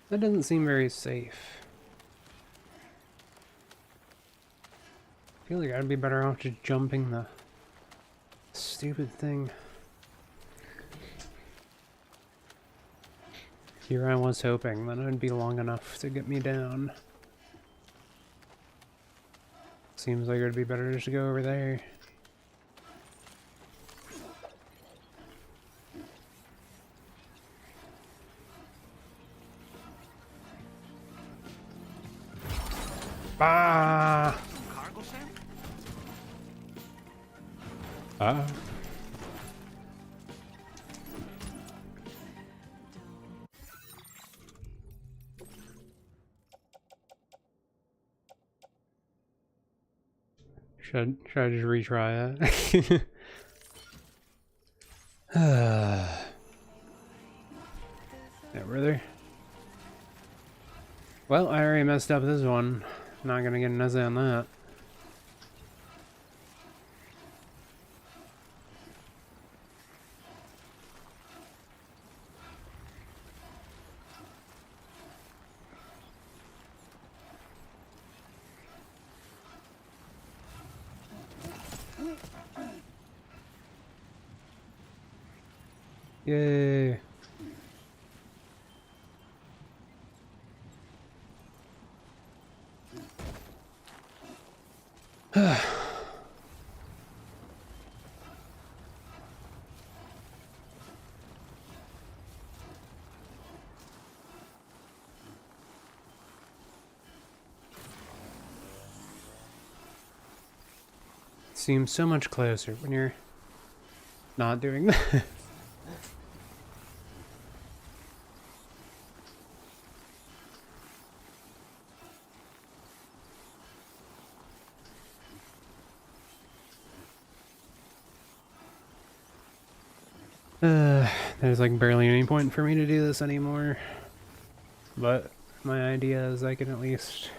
That doesn't seem very safe. I feel like I'd be better off just jumping the stupid thing. Here I was hoping that it'd be long enough to get me down. Seems like it'd be better just to go over there. Ah! Cargo sent? Ah. Should I just retry that? Yeah, brother. Well, I already messed up this one. Not gonna get an essay on that. Yay. Seems so much closer when you're not doing that. There's like barely any point for me to do this anymore. But my idea is I can at least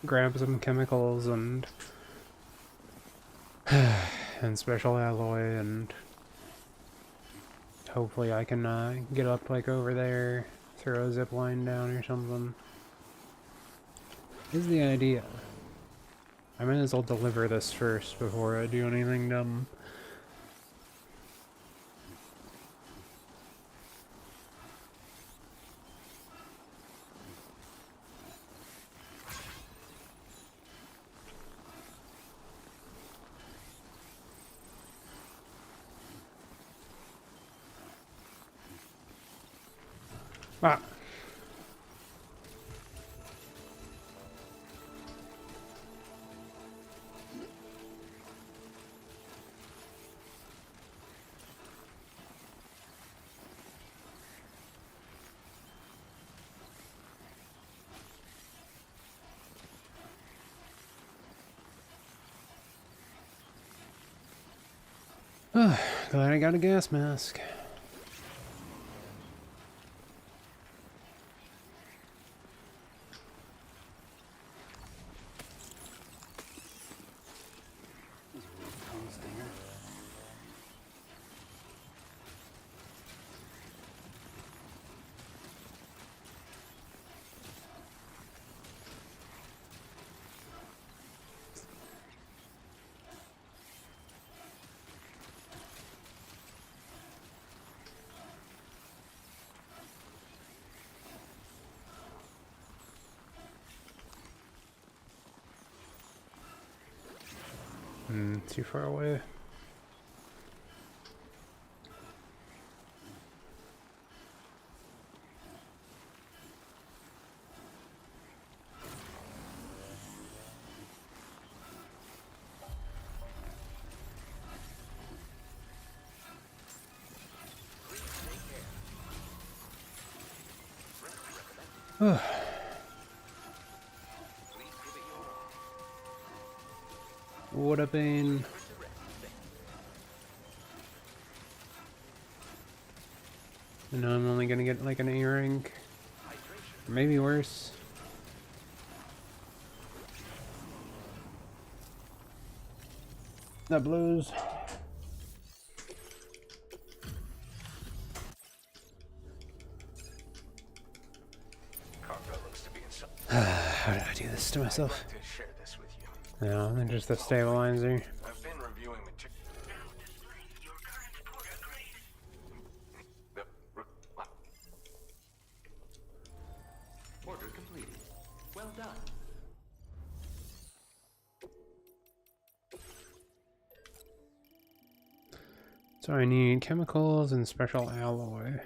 grab some chemicals and special alloy, and hopefully I can get up like over there, throw a zip line down or something. Is the idea. I might as well deliver this first before I do anything dumb. Ah. Glad I got a gas mask. Too far away. What a pain. I know I'm only gonna get like an A rank. Or maybe worse. That blows. How did I do this to myself? No, they're just the stabilizer. I've been reviewing material. Order completed. Well done. So I need chemicals and special alloy.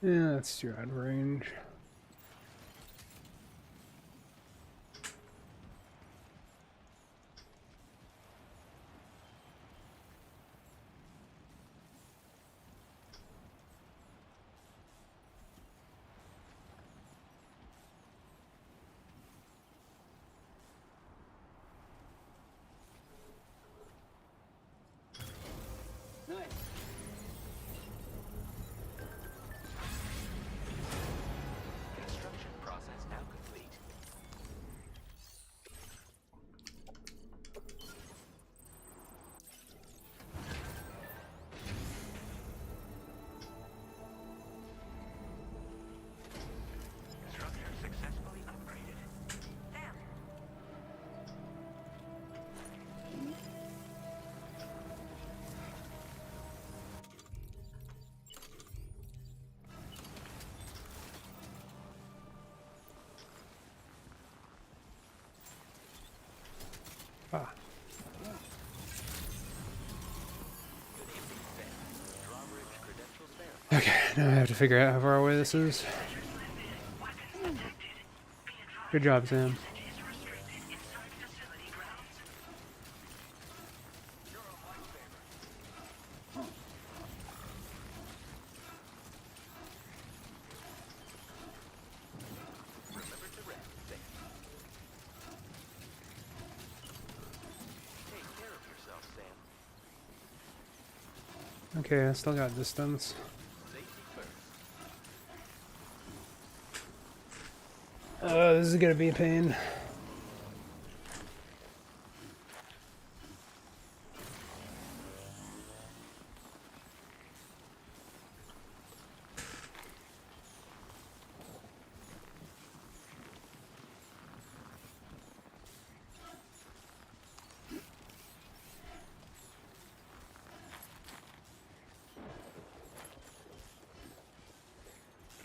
Yeah, that's too out of range. Okay, now I have to figure out how far away this is. Good job, Sam. Remember to rest. Take care of yourself, Sam. Okay, I still got distance. Safety first. This is gonna be a pain.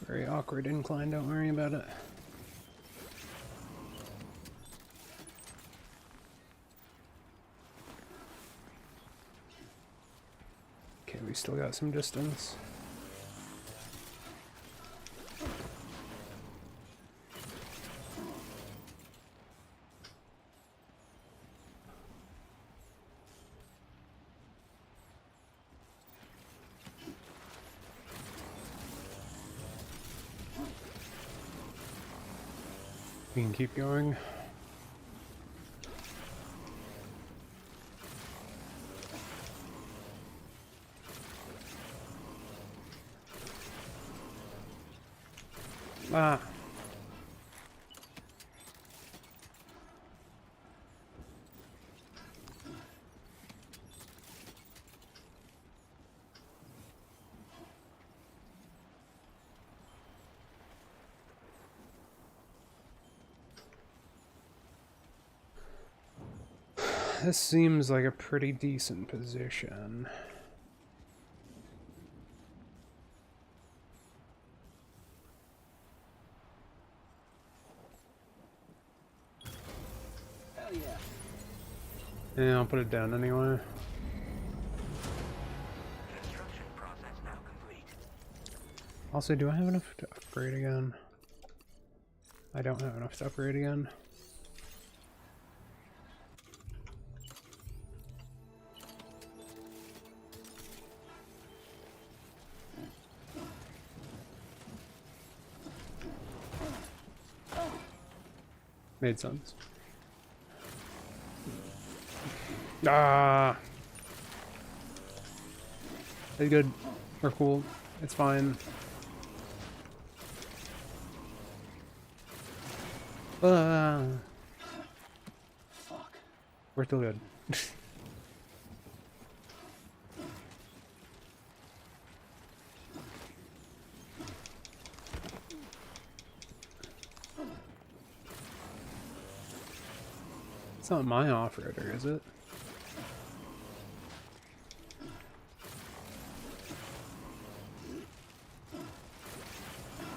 Very awkward incline, don't worry about it. Okay, we still got some distance. We can keep going. Ah. This seems like a pretty decent position. Hell yeah. Yeah, I'll put it down anyway. Construction process now complete. Also, do I have enough to upgrade again? I don't have enough to upgrade again. Made sense. Ah! It's good. We're cool. It's fine. Fuck. We're still good. It's not my off-roader, is it?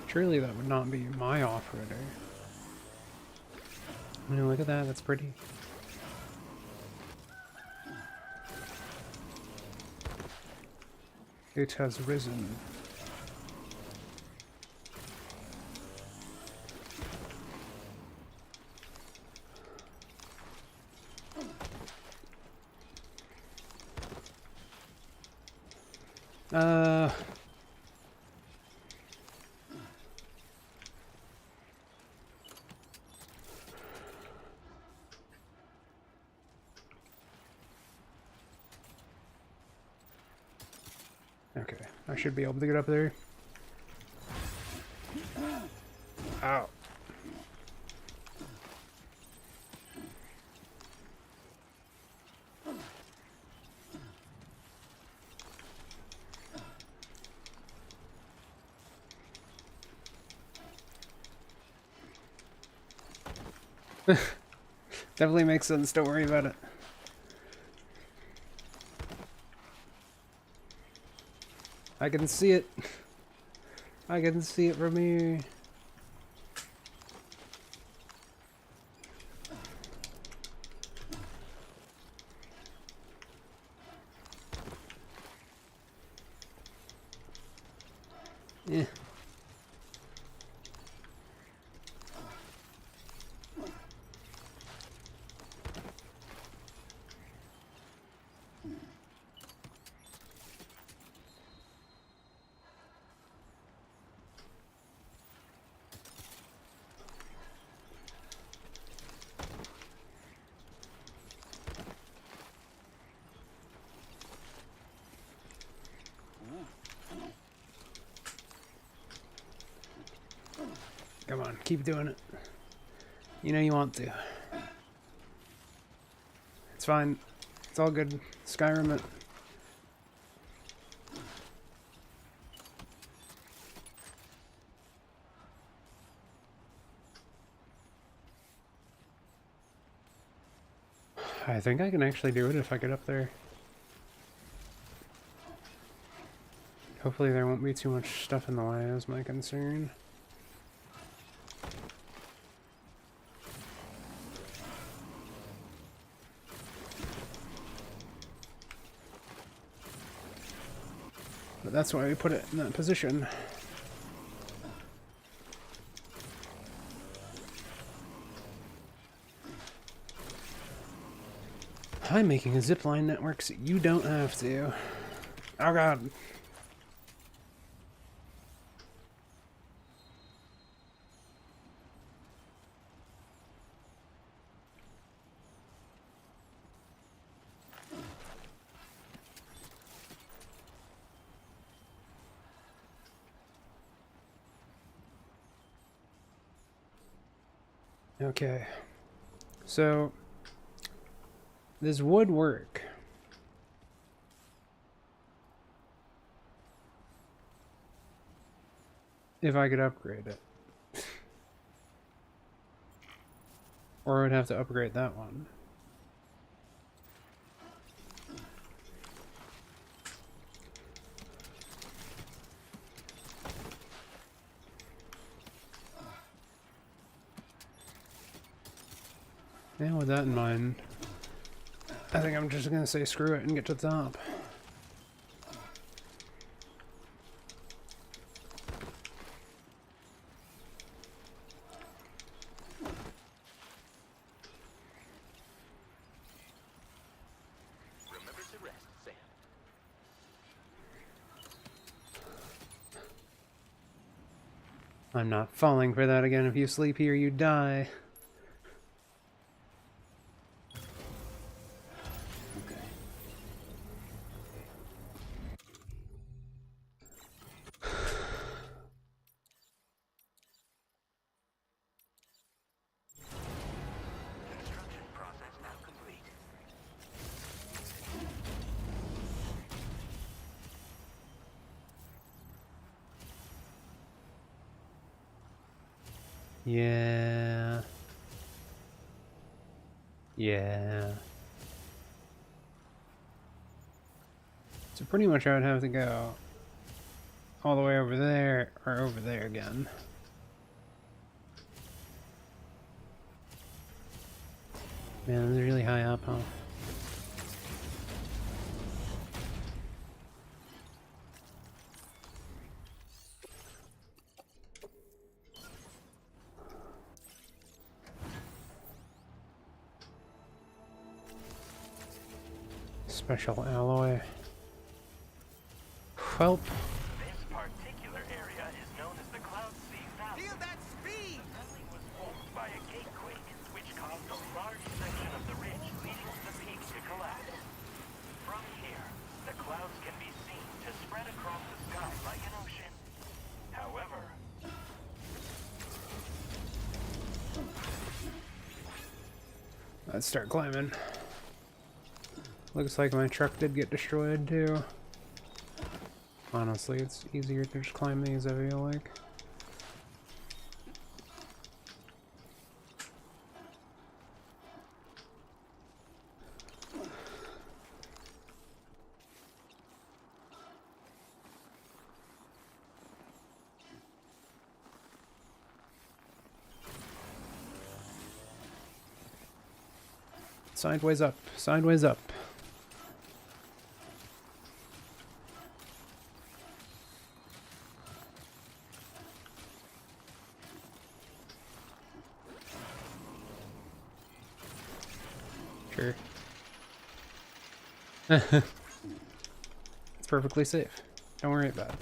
Surely that would not be my off-roader. I mean, look at that, that's pretty. It has risen. Okay, I should be able to get up there. Ow. Definitely makes sense, don't worry about it. I can see it. I can see it from here. Eh. Come on, keep doing it. You know you want to. It's fine. It's all good. Skyrim it. I think I can actually do it if I get up there. Hopefully there won't be too much stuff in the way is my concern. But that's why we put it in that position. I'm making a zipline network so you don't have to. Oh god. Okay. So this would work. If I could upgrade it. Or I would have to upgrade that one. Yeah, with that in mind, I think I'm just gonna say screw it and get to the top. Remember to rest, Sam. I'm not falling for that again. If you sleep here, you die. Construction process now complete. Yeah. Yeah. So pretty much I would have to go all the way over there or over there again. Man, this is really high up, huh? Special alloy. Welp. This particular area is known as the Cloud Sea Valley. Feel that speed! The valley was formed by a gatequake, which caused a large section of the ridge leading to the peak to collapse. From here, the clouds can be seen to spread across the sky like an ocean. However, Let's start climbing. Looks like my truck did get destroyed too. Honestly, it's easier to just climb these, I feel like. Sideways up, sideways up. It's perfectly safe. Don't worry about it.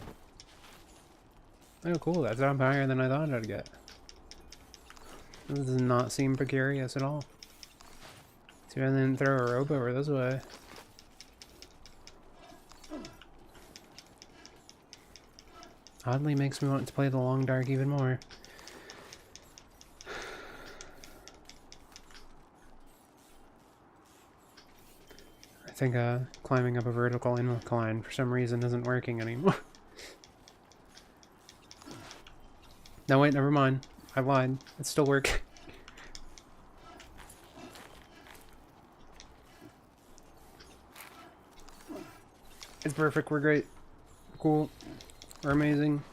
Oh, cool. That's up higher than I thought I'd get. This does not seem precarious at all. Too bad they didn't throw a rope over this way. Oddly makes me want to play the Long Dark even more. I think climbing up a vertical incline for some reason isn't working anymore. No, wait, never mind. I lied. It's still working. It's perfect. We're great. Cool. We're amazing.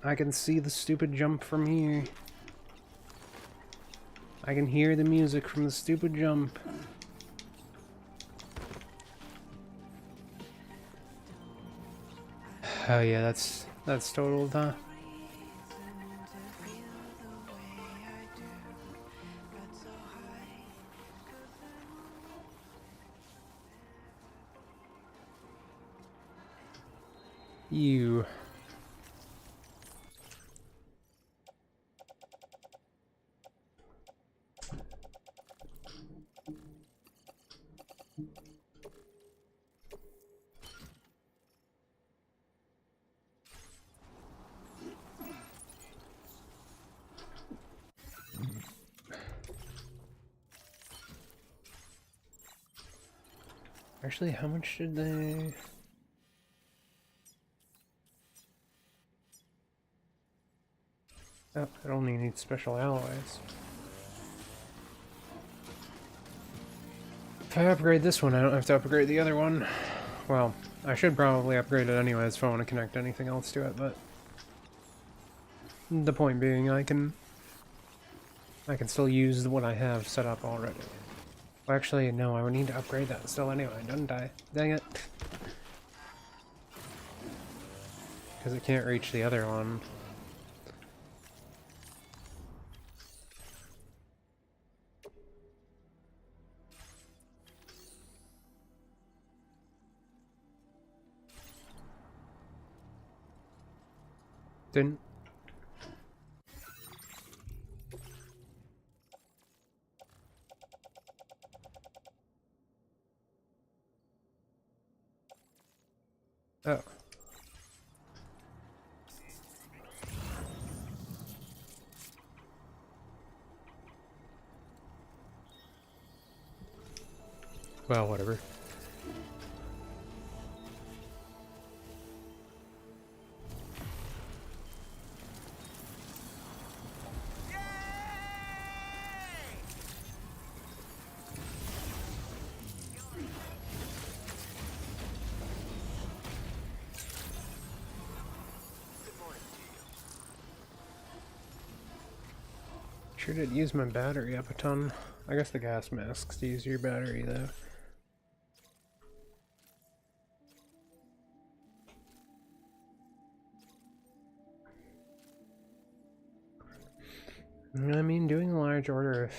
I can see the stupid jump from here. I can hear the music from the stupid jump. Oh yeah, that's total, huh? You. Actually, how much did they... Oh, it only needs special alloys. If I upgrade this one, I don't have to upgrade the other one. Well, I should probably upgrade it anyways if I want to connect anything else to it, but... The point being, I can still use what I have set up already. Well, actually, no, I would need to upgrade that still anyway, don't I? Dang it. Because it can't reach the other one. Didn't. Oh. Well, whatever. Sure did use my battery up a ton. I guess the gas masks use your battery though. I mean, doing a large order of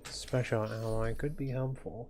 special alloy could be helpful.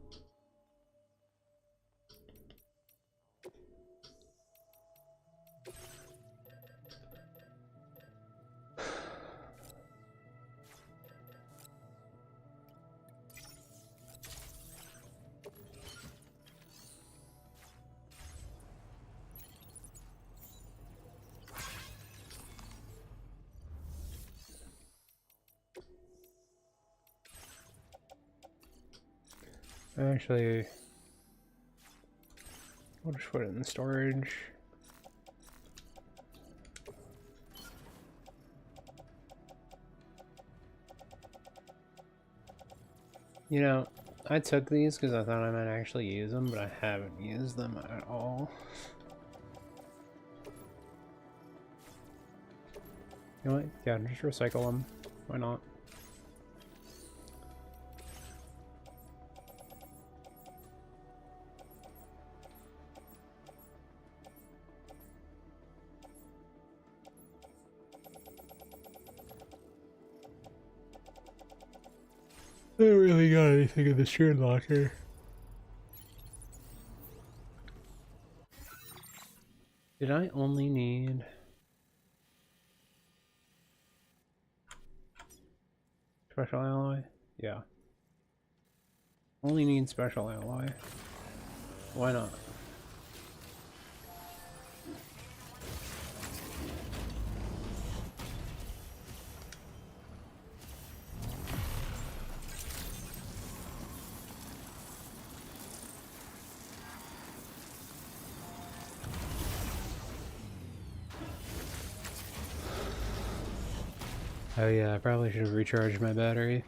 Actually, I'll just put it in storage. You know, I took these because I thought I might actually use them, but I haven't used them at all. You know what? Yeah, just recycle them. Why not? I don't really got anything in the shirt locker. Did I only need special alloy? Yeah. Only need special alloy. Why not? Oh yeah, I probably should have recharged my battery.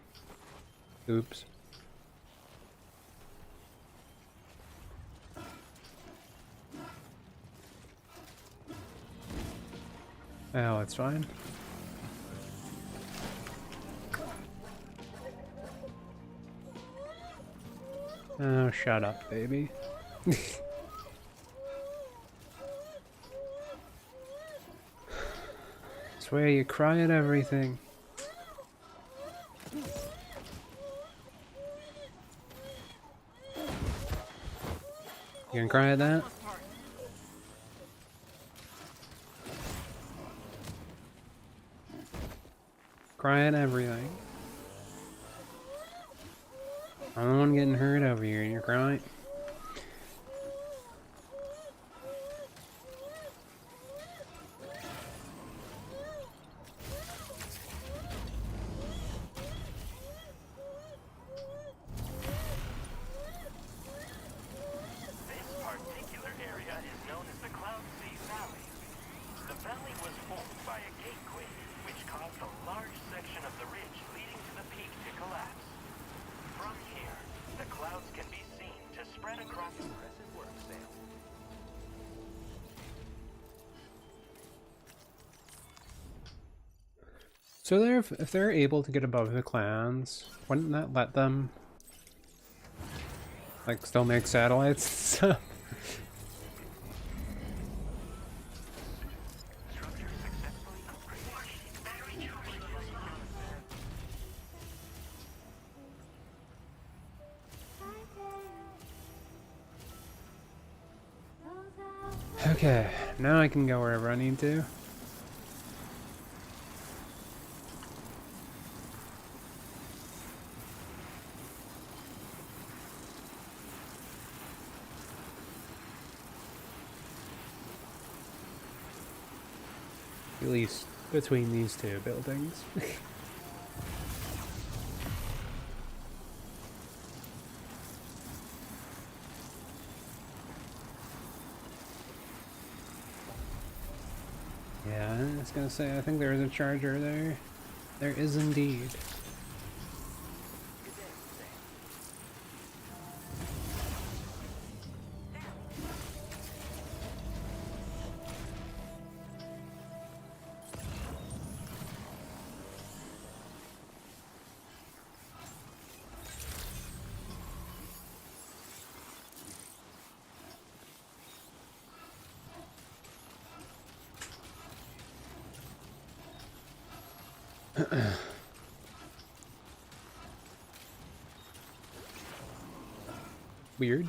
Oops. Oh, it's fine. Oh, shut up, baby. Swear you cry at everything. You gonna cry at that? Cry at everything. I'm the one getting hurt over here and you're crying. This particular area is known as the Cloud Sea Valley. The valley was formed by a gate quake, which caused a large section of the ridge leading to the peak to collapse. From here, the clouds can be seen to spread across impressive work, Sam. So if they're able to get above the clans, wouldn't that let them like still make satellites and stuff? Okay, now I can go wherever I need to. At least between these two buildings. Yeah, I was gonna say, I think there is a charger there. There is indeed. Weird.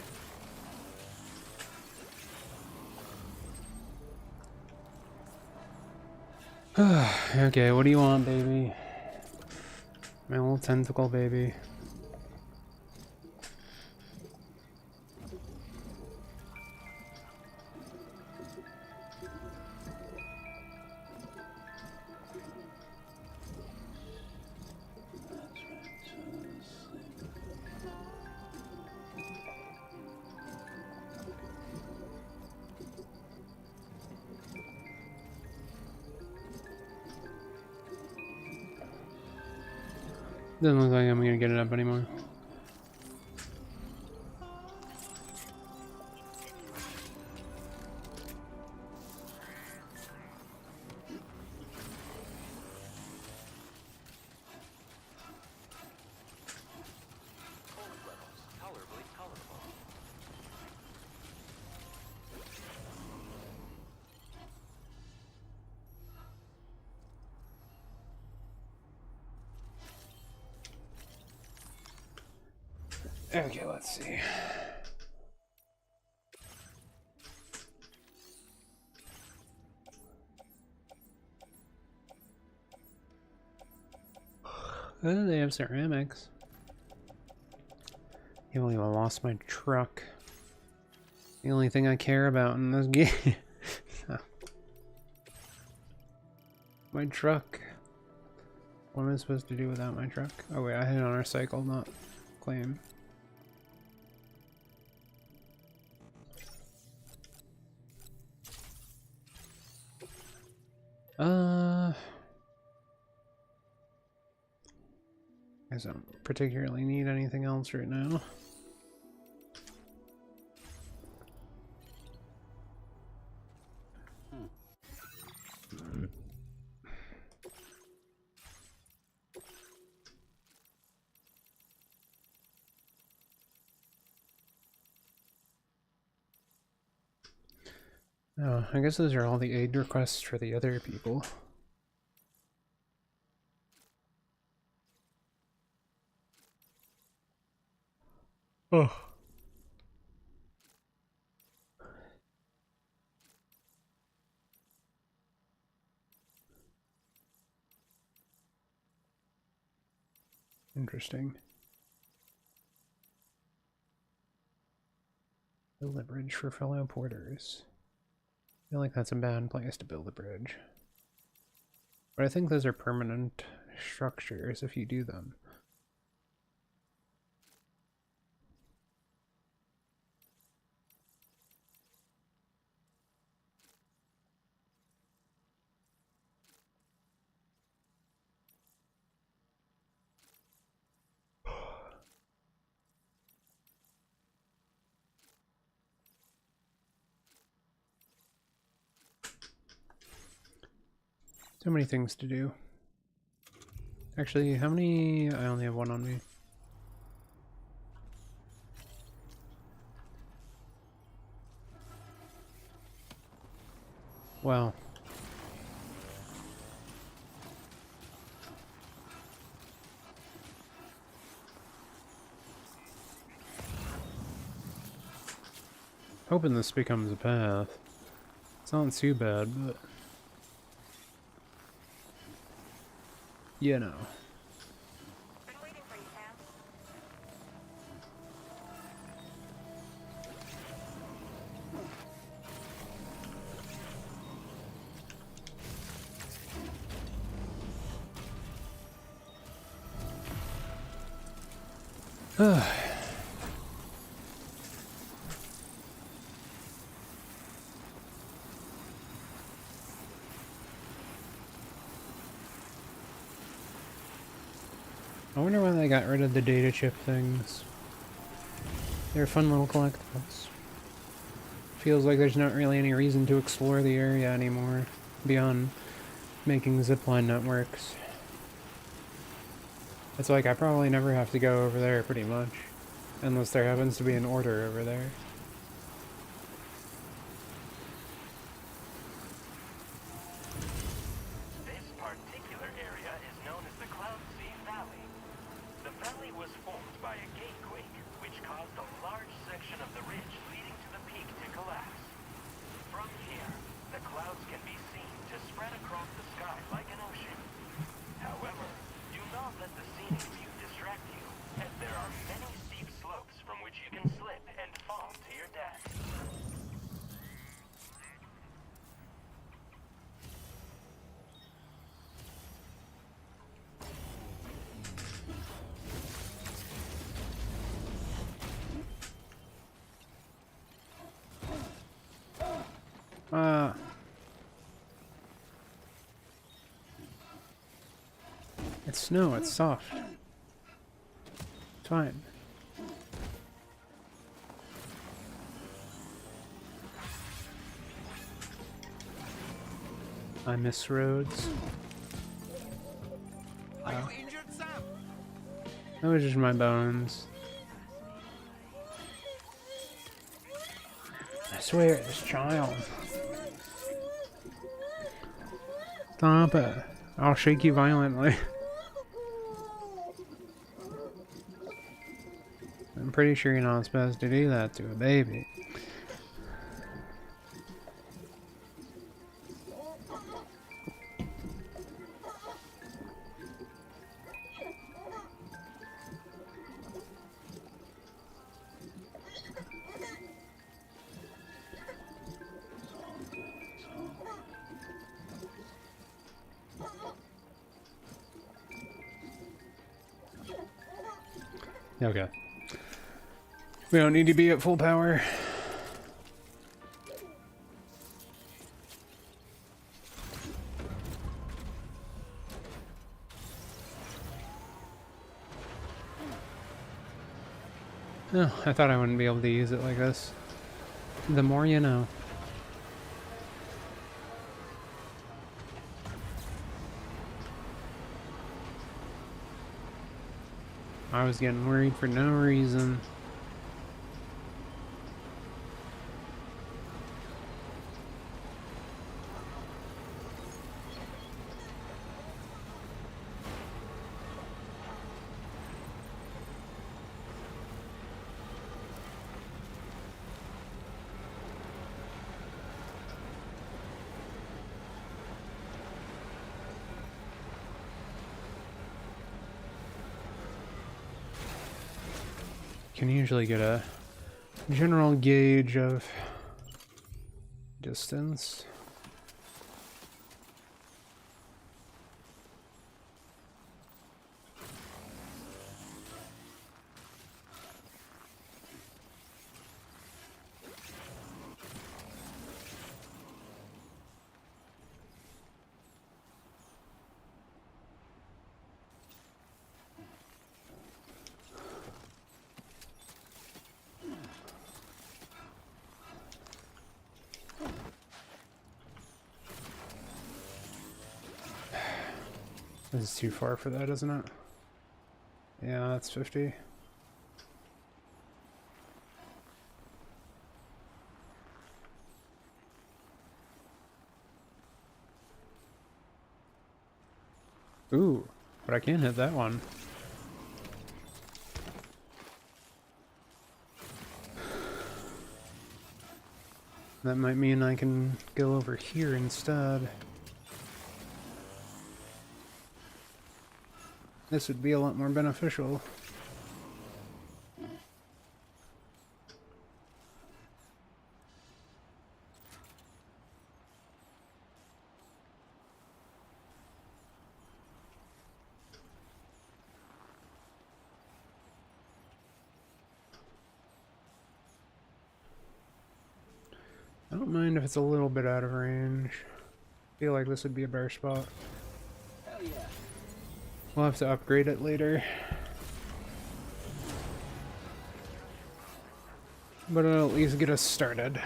Okay, what do you want, baby? My little tentacle baby. Doesn't look like I'm gonna get it up anymore. Tolerably colorful. Okay, let's see. Oh, they have ceramics. I only lost my truck. The only thing I care about in this game. My truck. What am I supposed to do without my truck? Oh wait, I had it on our cycle, not claim. I don't particularly need anything else right now. Oh, I guess those are all the aid requests for the other people. Oh. Interesting. Build a bridge for fellow porters. I feel like that's a bad place to build a bridge. But I think those are permanent structures if you do them. So many things to do. Actually, how many? I only have one on me. Wow. Hoping this becomes a path. It's not too bad, but you know. Been waiting for you, Ugh. I wonder why they got rid of the data chip things. They're fun little collectibles. Feels like there's not really any reason to explore the area anymore, beyond making zipline networks. It's like I probably never have to go over there pretty much, unless there happens to be an order over there. This particular area is known as the Cloud Sea Valley. The valley was formed by a gate quake, which caused a large section of the ridge leading to the peak to collapse. From here, the clouds can be seen to spread across the sky like an ocean. However, do not let the scenic view distract you, as there are many steep slopes from which you can slip and fall to your death. It's snow, it's soft. It's fine. I miss roads. Are you injured, Sam? That was just my bones. I swear, this child. Stop it. I'll shake you violently. I'm pretty sure you're not supposed to do that to a baby. Okay. We don't need to be at full power. Oh, I thought I wouldn't be able to use it like this. The more you know. I was getting worried for no reason. Can usually get a general gauge of distance. This is too far for that, isn't it? Yeah, that's 50. Ooh, but I can hit that one. That might mean I can go over here instead. This would be a lot more beneficial. I don't mind if it's a little bit out of range. I feel like this would be a better spot. Hell yeah. We'll have to upgrade it later. But it'll at least get us started.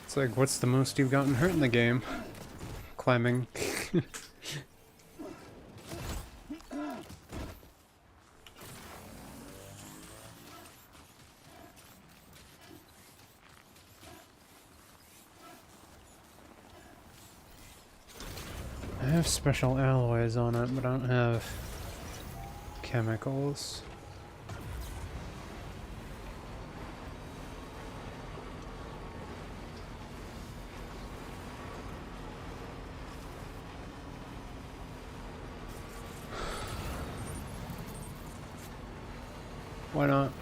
It's like, what's the most you've gotten hurt in the game? Climbing. I have special alloys on it, but I don't have chemicals. Why not?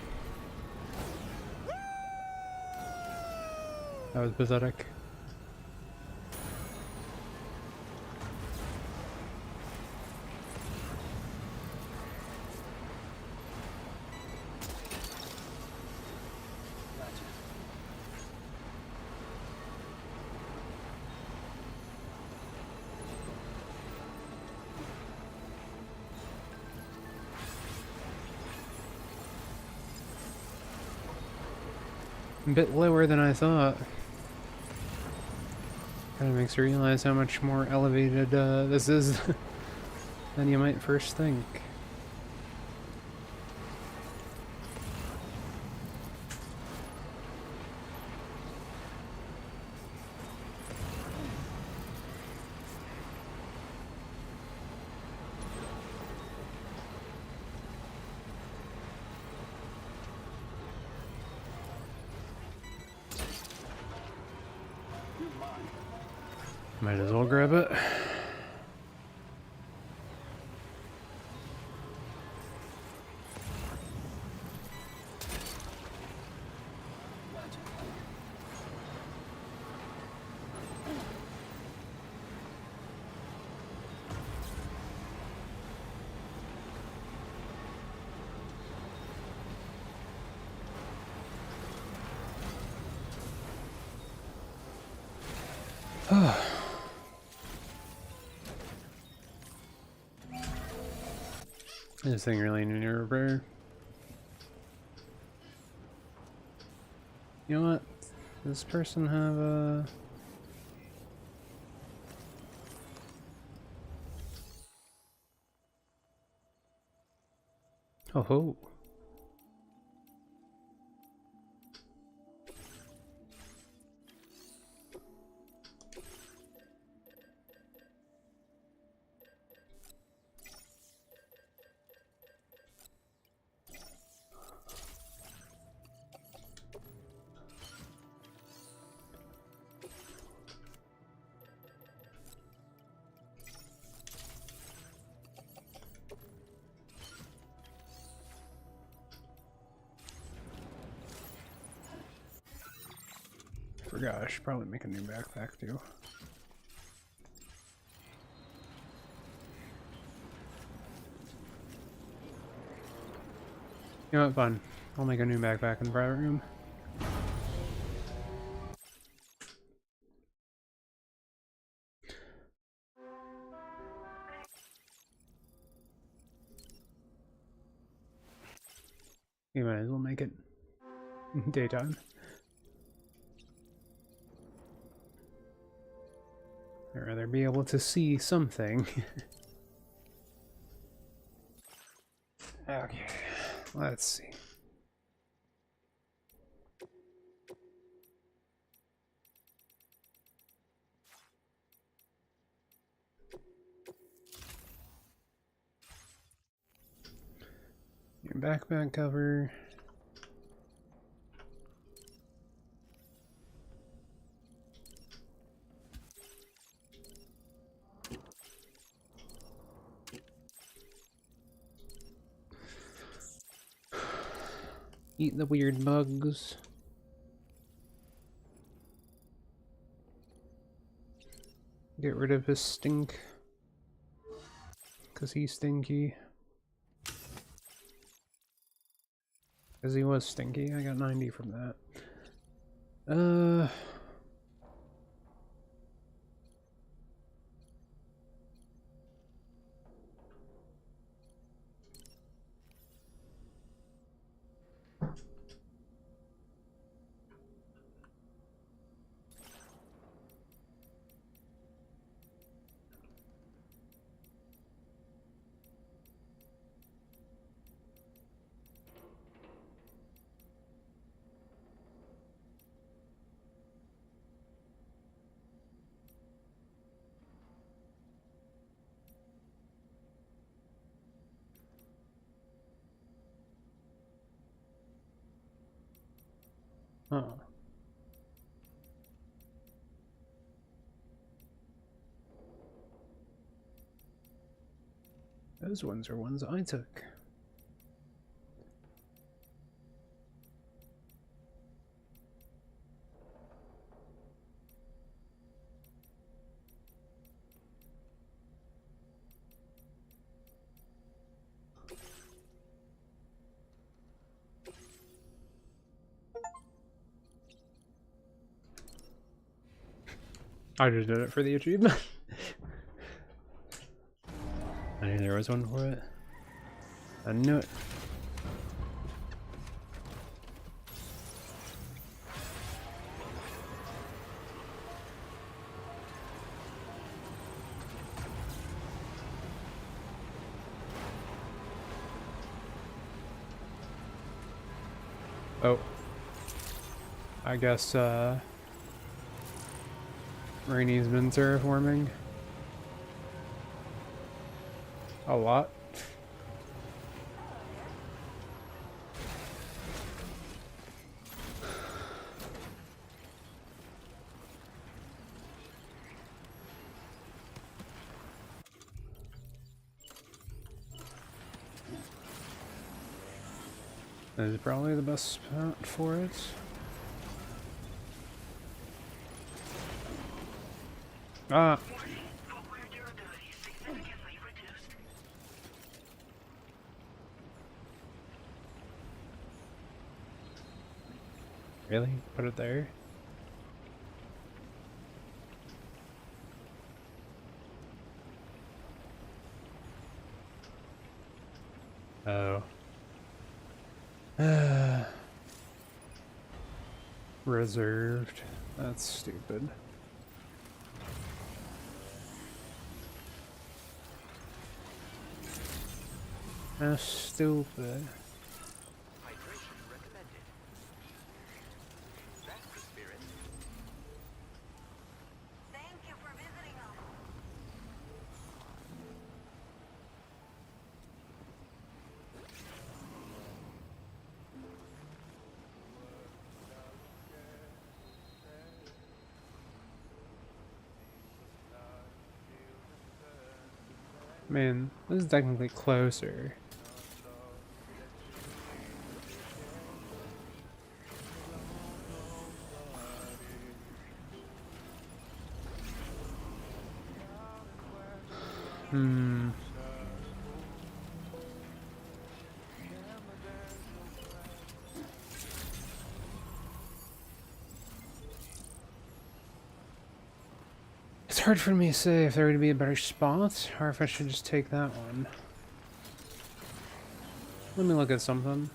That was pathetic. A bit lower than I thought. Kind of makes you realize how much more elevated this is than you might first think. Might as well grab it. This thing really needs a repair. You know what? Does this person have a... Oh ho. Forgot, I should probably make a new backpack too. You know what, fun. I'll make a new backpack in the private room. You might as well make it daytime. I'd rather be able to see something. Okay, let's see. Your backpack cover. Eat the weird bugs. Get rid of his stink. 'Cause he's stinky. 'Cause he was stinky. I got 90 from that. Huh. Those ones are ones I took. I just did it for the achievement. I knew there was one for it. I knew it. Oh. I guess, Rainy's been terraforming. A lot. is probably the best spot for it. Ah! Really? Put it there? Oh. Reserved. That's stupid. That's stupid. Man, this is technically closer. It's hard for me to say if there would be a better spot, or if I should just take that one. Let me look at something.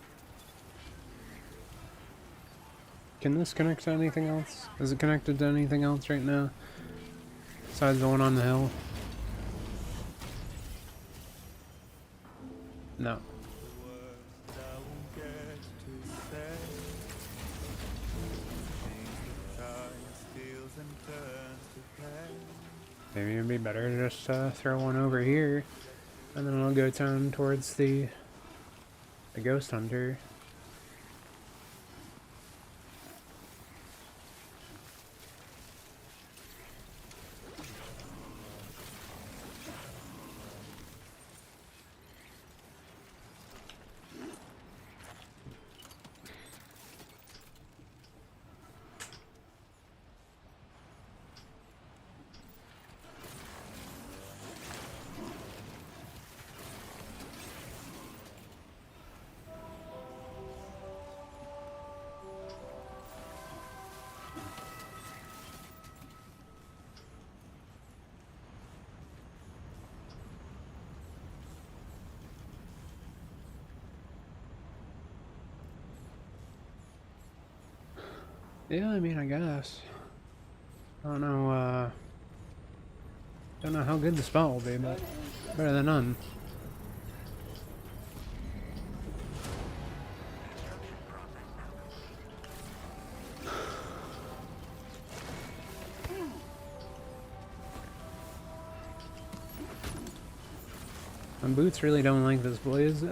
Can this connect to anything else? Is it connected to anything else right now? Besides the one on the hill? No. Maybe it'd be better to just throw one over here, and then I'll go down towards the ghost hunter. Yeah, I mean, I guess. I don't know how good the spell will be, but better than none. My boots really don't like this blaze.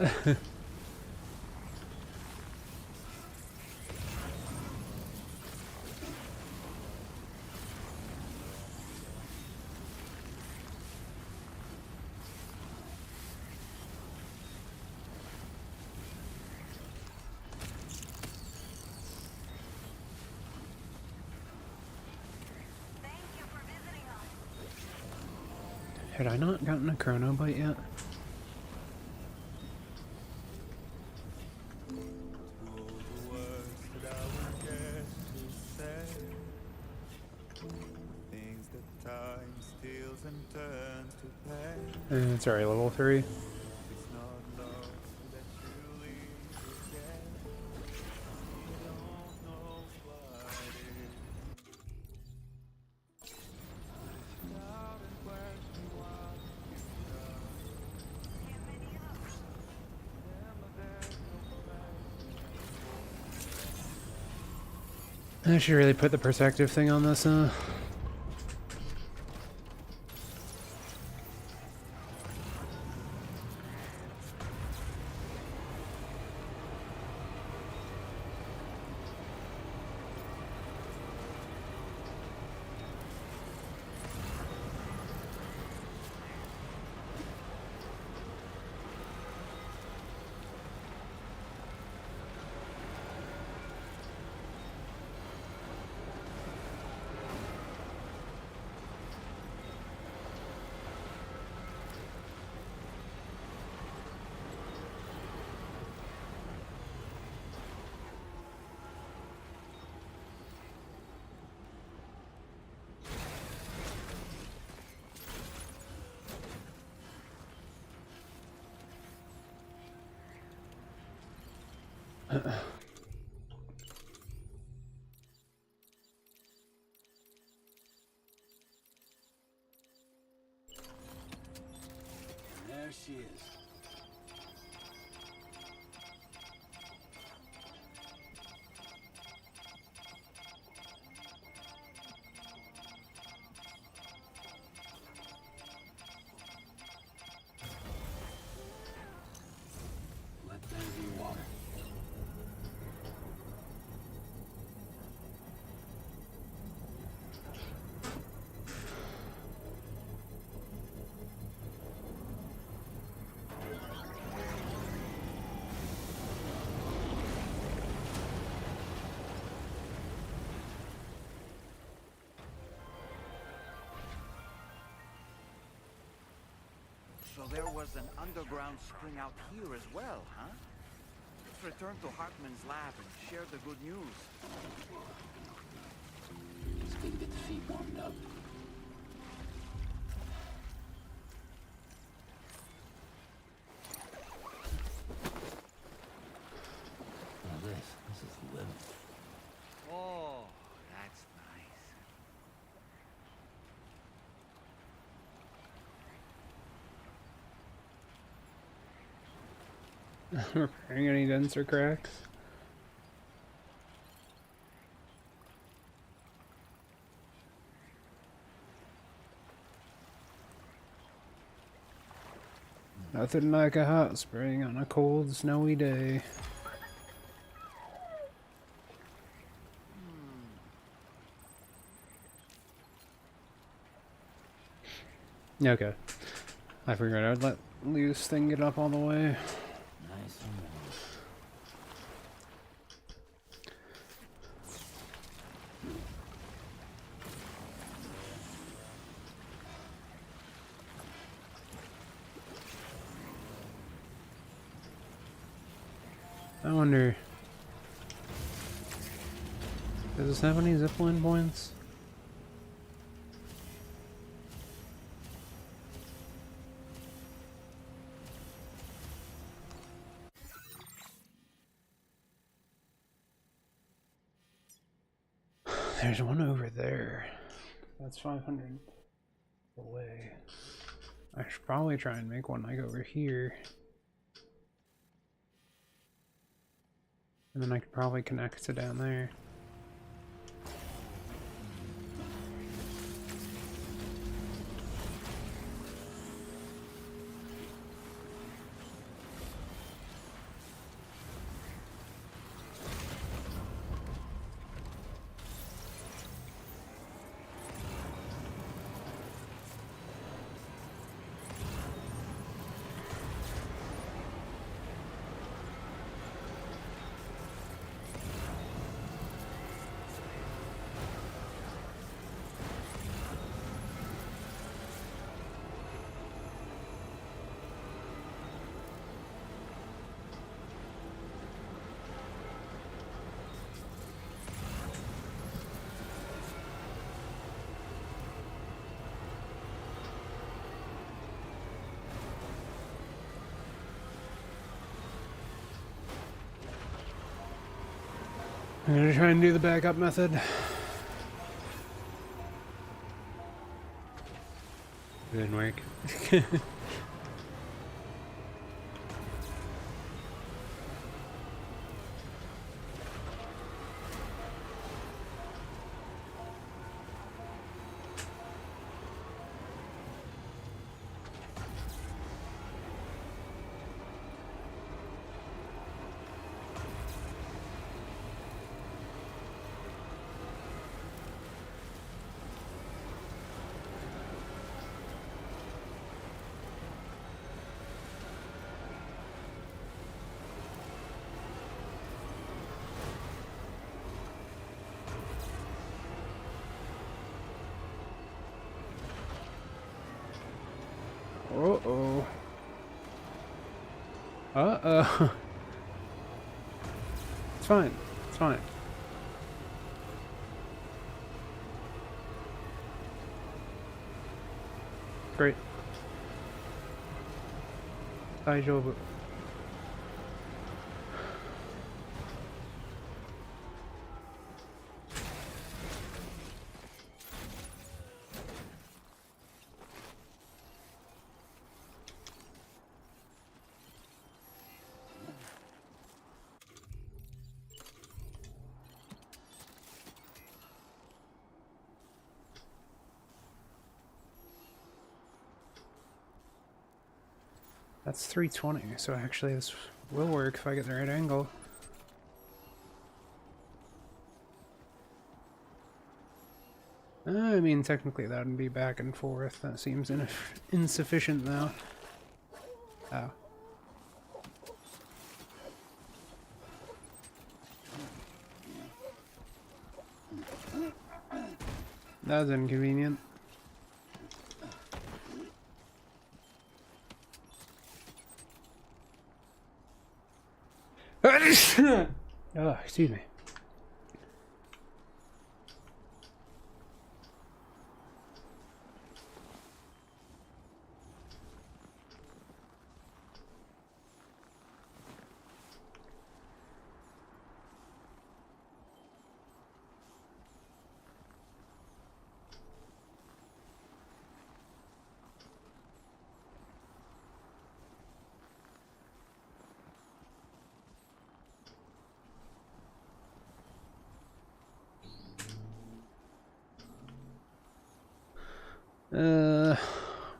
Had I not gotten a chrono bite yet? It's already level 3. I should really put the protective thing on this, There she is. Let there be water. So there was an underground spring out here as well, huh? Let's return to Hartman's lab and share the good news. It's good to get the feet warmed up. Now this is living. Oh, that's nice. Repairing any dents or cracks? Nothing like a hot spring on a cold, snowy day. Okay. I figured I'd let this thing get up all the way. Nice and warm. I wonder, does this have any zipline points? There's one over there. That's 500 away. I should probably try and make one like over here. And then I could probably connect to down there. I'm gonna try and do the backup method. It didn't work. Uh-oh. Uh-oh. It's fine. It's fine. Great. 大丈夫. That's 320, so actually this will work if I get the right angle. I mean, technically that would be back and forth. That seems insufficient, though. Oh. That was inconvenient. Oh, excuse me.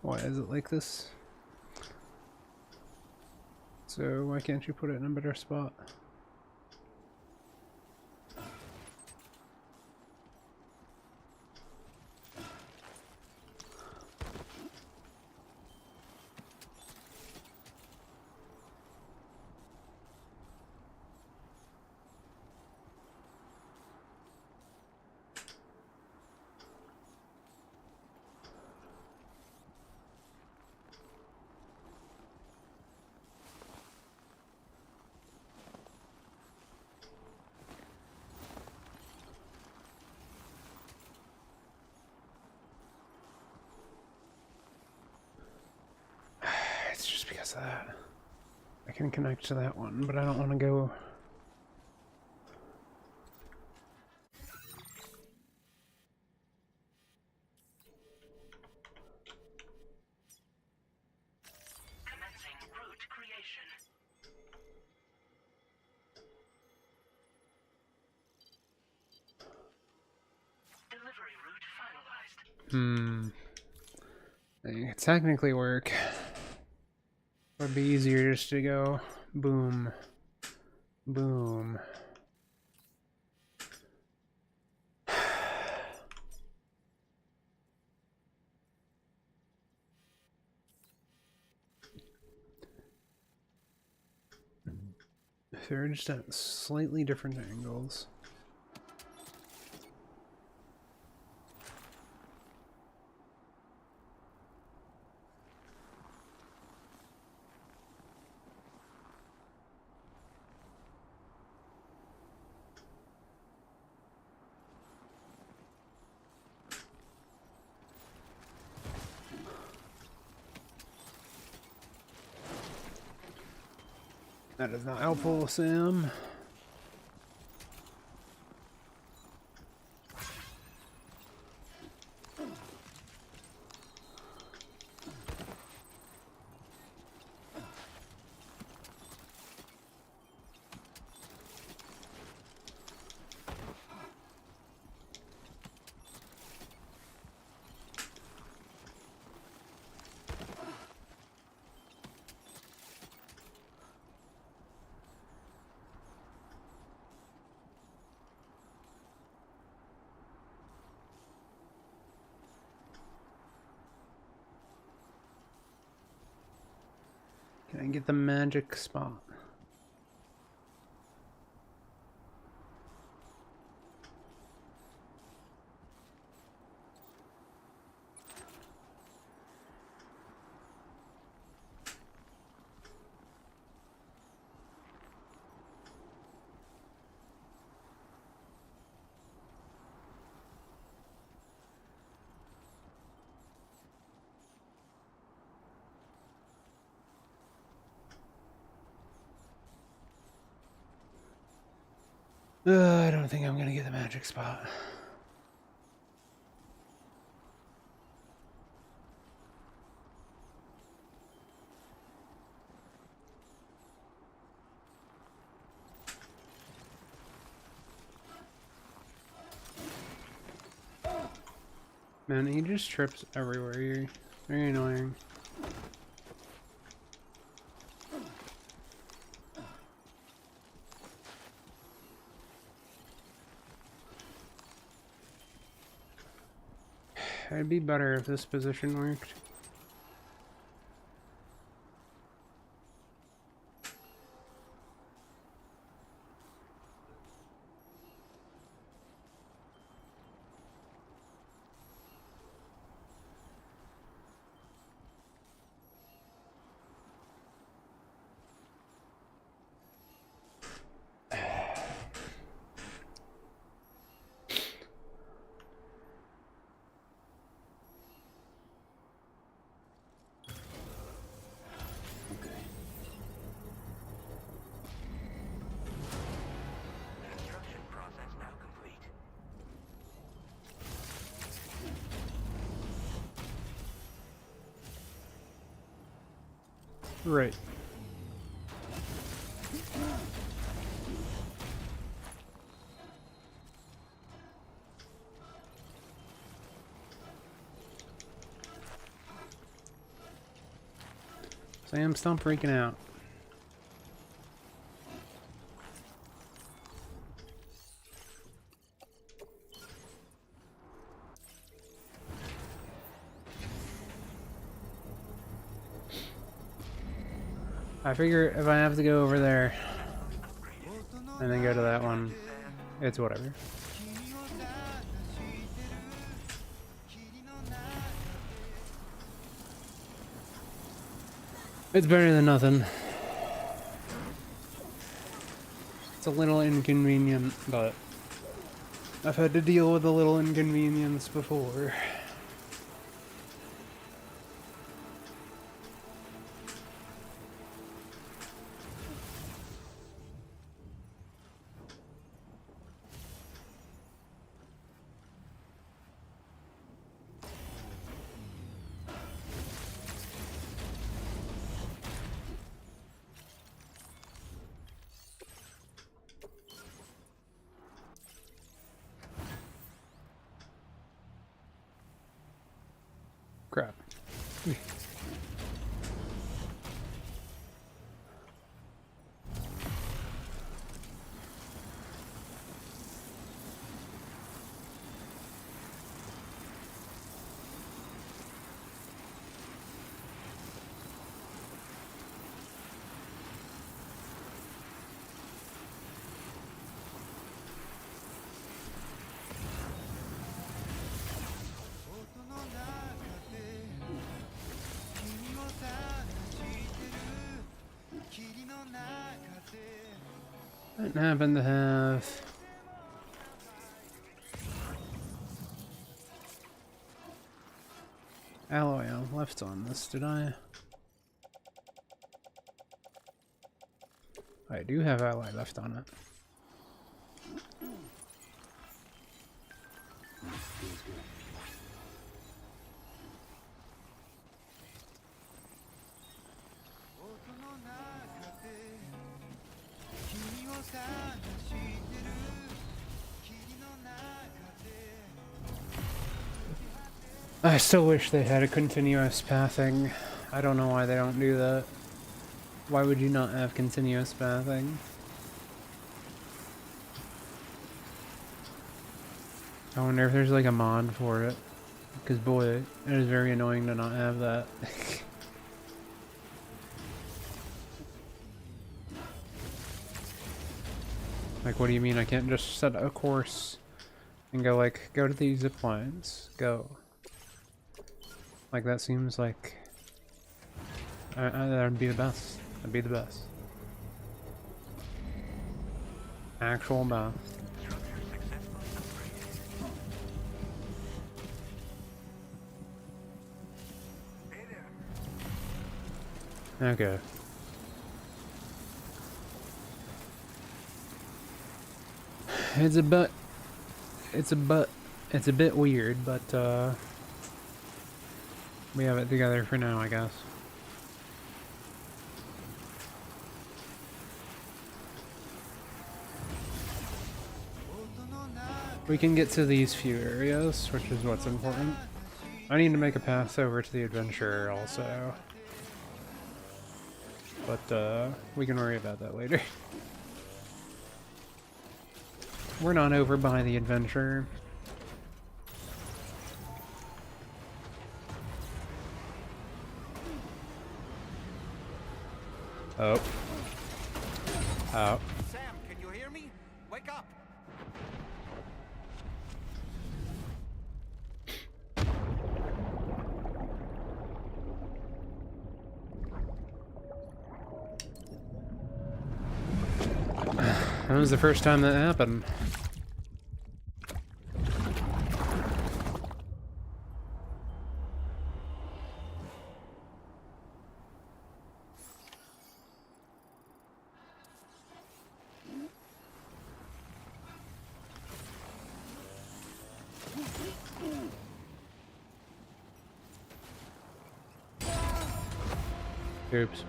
Why is it like this? So why can't you put it in a better spot? It's just because of that. I can connect to that one, but I don't want to go... Commencing route creation. Delivery route finalized. It could technically work. It would be easier just to go boom, boom. If they're just at slightly different angles. That is not helpful, Sam. Can I get the magic spot? I don't think I'm gonna get the magic spot. Man, he just trips everywhere. You're very annoying. It'd be better if this position worked. Construction process now complete. Right. Sam, stop freaking out. I figure if I have to go over there and then go to that one, it's whatever. It's better than nothing. It's a little inconvenient, but I've had to deal with a little inconvenience before. Crap. I happen to have alloy left on this, did I? I do have alloy left on it. I still wish they had a continuous pathing. I don't know why they don't do that. Why would you not have continuous pathing? I wonder if there's like a mod for it. Because boy, it is very annoying to not have that. Like, what do you mean I can't just set a course and go like, go to these zip lines, go. Like, that seems like that would be the best. That'd be the best. Actual best. Okay. It's a bit weird, but we have it together for now, I guess. We can get to these few areas, which is what's important. I need to make a path over to the adventure also. But we can worry about that later. We're not over by the adventure. Oh. Oh. Sam, can you hear me? Wake up! That was the first time that happened. Oops.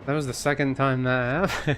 That was the second time that happened.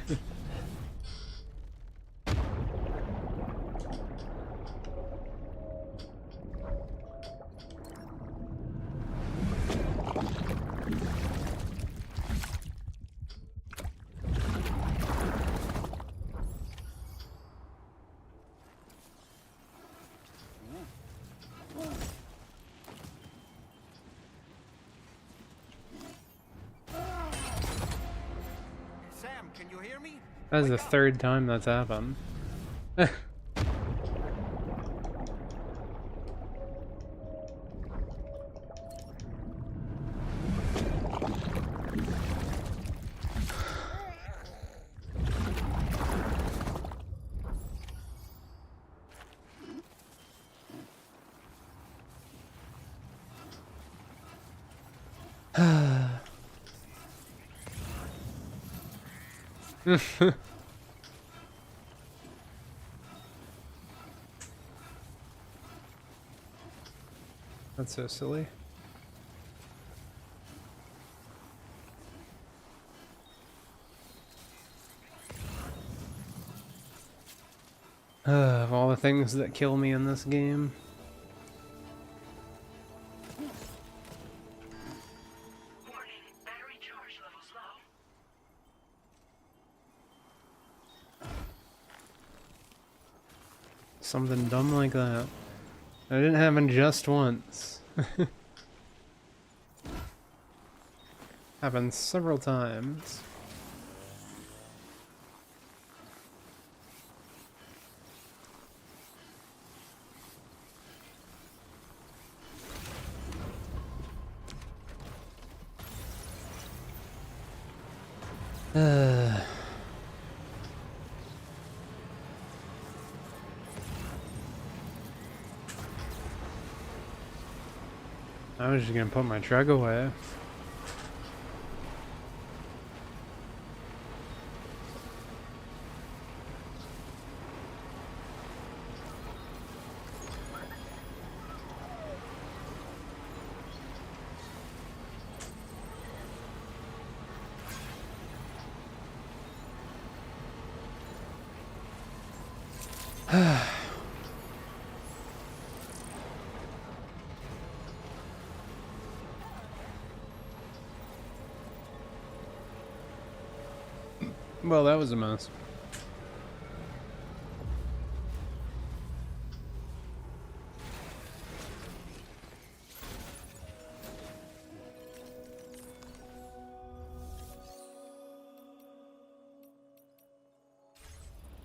Sam, can you hear me? That is the third time that's happened. That's so silly. Of all the things that kill me in this game. Warning, battery charge levels low. Something dumb like that. That didn't happen just once. Happened several times. I was just gonna put my truck away. Well, that was a mess.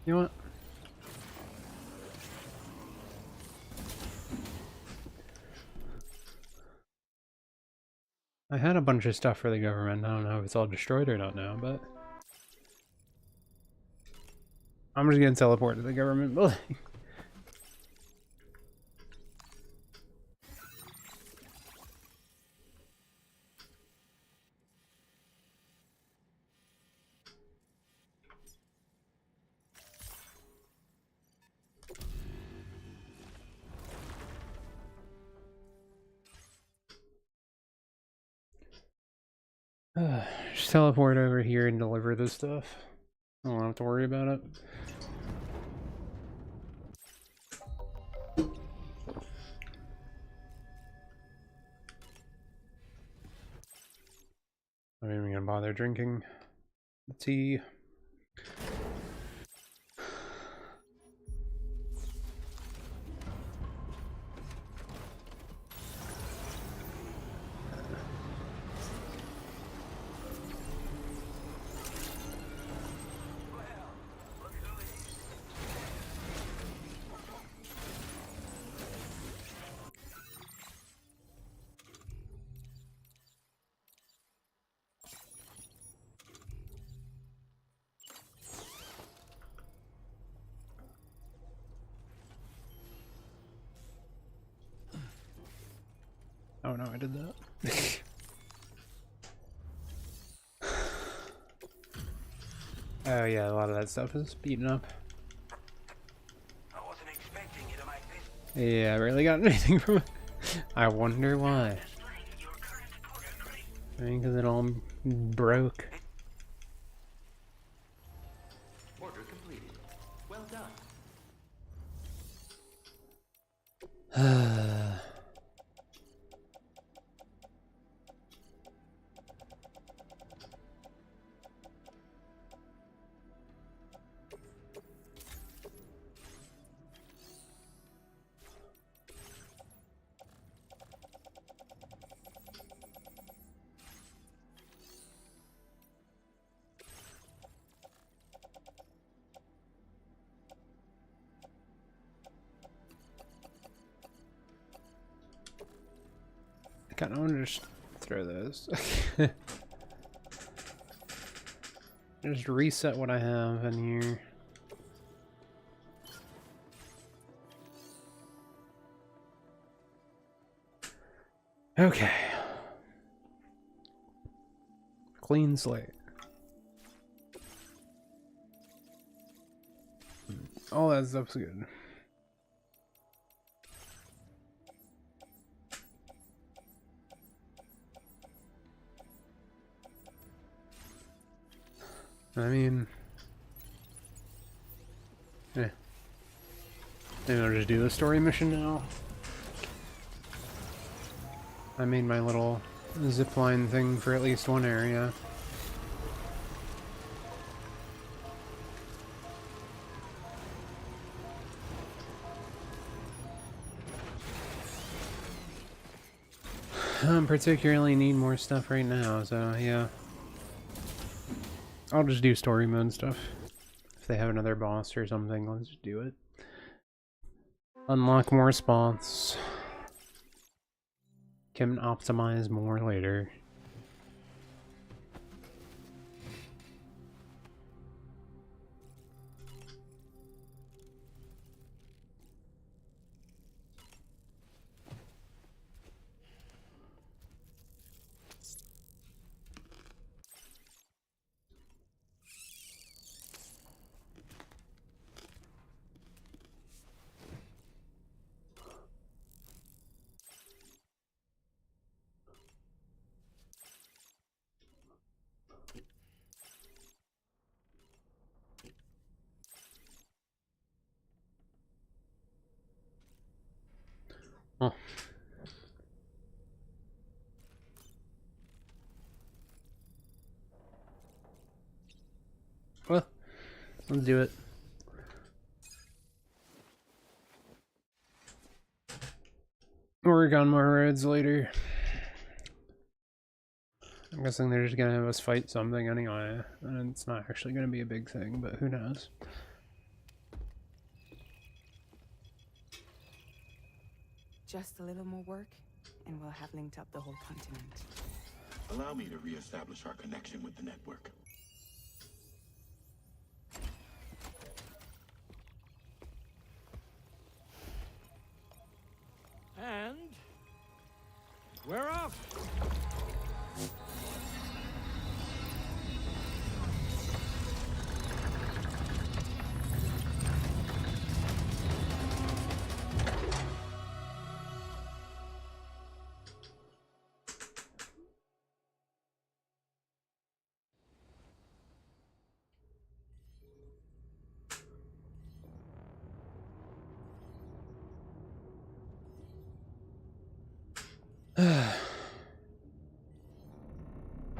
You know what? I had a bunch of stuff for the government. I don't know if it's all destroyed or not now, but I'm just gonna teleport to the government building. Just teleport over here and deliver this stuff. I don't have to worry about it. I'm not even gonna bother drinking the tea. Oh no, I did that. Oh yeah, a lot of that stuff is beaten up. I wasn't expecting you to make this. Yeah, I barely got anything from it. I wonder why. I think because it all broke. Order completed. Well done. I kind of want to just throw those. Just reset what I have in here. Okay. Clean slate. All that stuff's good. I mean, yeah. Maybe I'll just do the story mission now. I made my little zipline thing for at least one area. I don't particularly need more stuff right now, so yeah. I'll just do story mode stuff. If they have another boss or something, let's just do it. Unlock more spots. Can optimize more later. Oh. Well, let's do it. Work on more roads later. I'm guessing they're just gonna have us fight something anyway, and it's not actually gonna be a big thing, but who knows. Just a little more work, and we'll have linked up the whole continent. Allow me to reestablish our connection with the network. And we're off.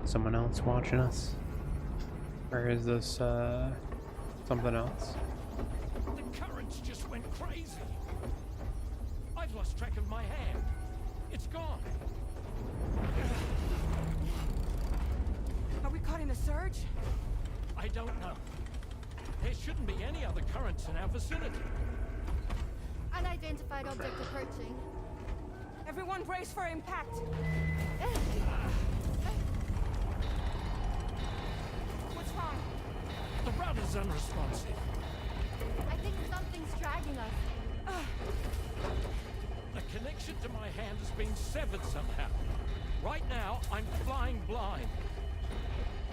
Someone else watching us? Or is this, something else? The currents just went crazy. I've lost track of my hand. It's gone. Are we caught in a surge? I don't know. There shouldn't be any other currents in our vicinity. Unidentified object approaching. Everyone brace for impact. What's wrong? The rudder's unresponsive. I think something's dragging us. The connection connection to my hand has been severed somehow. Right now, I'm flying blind.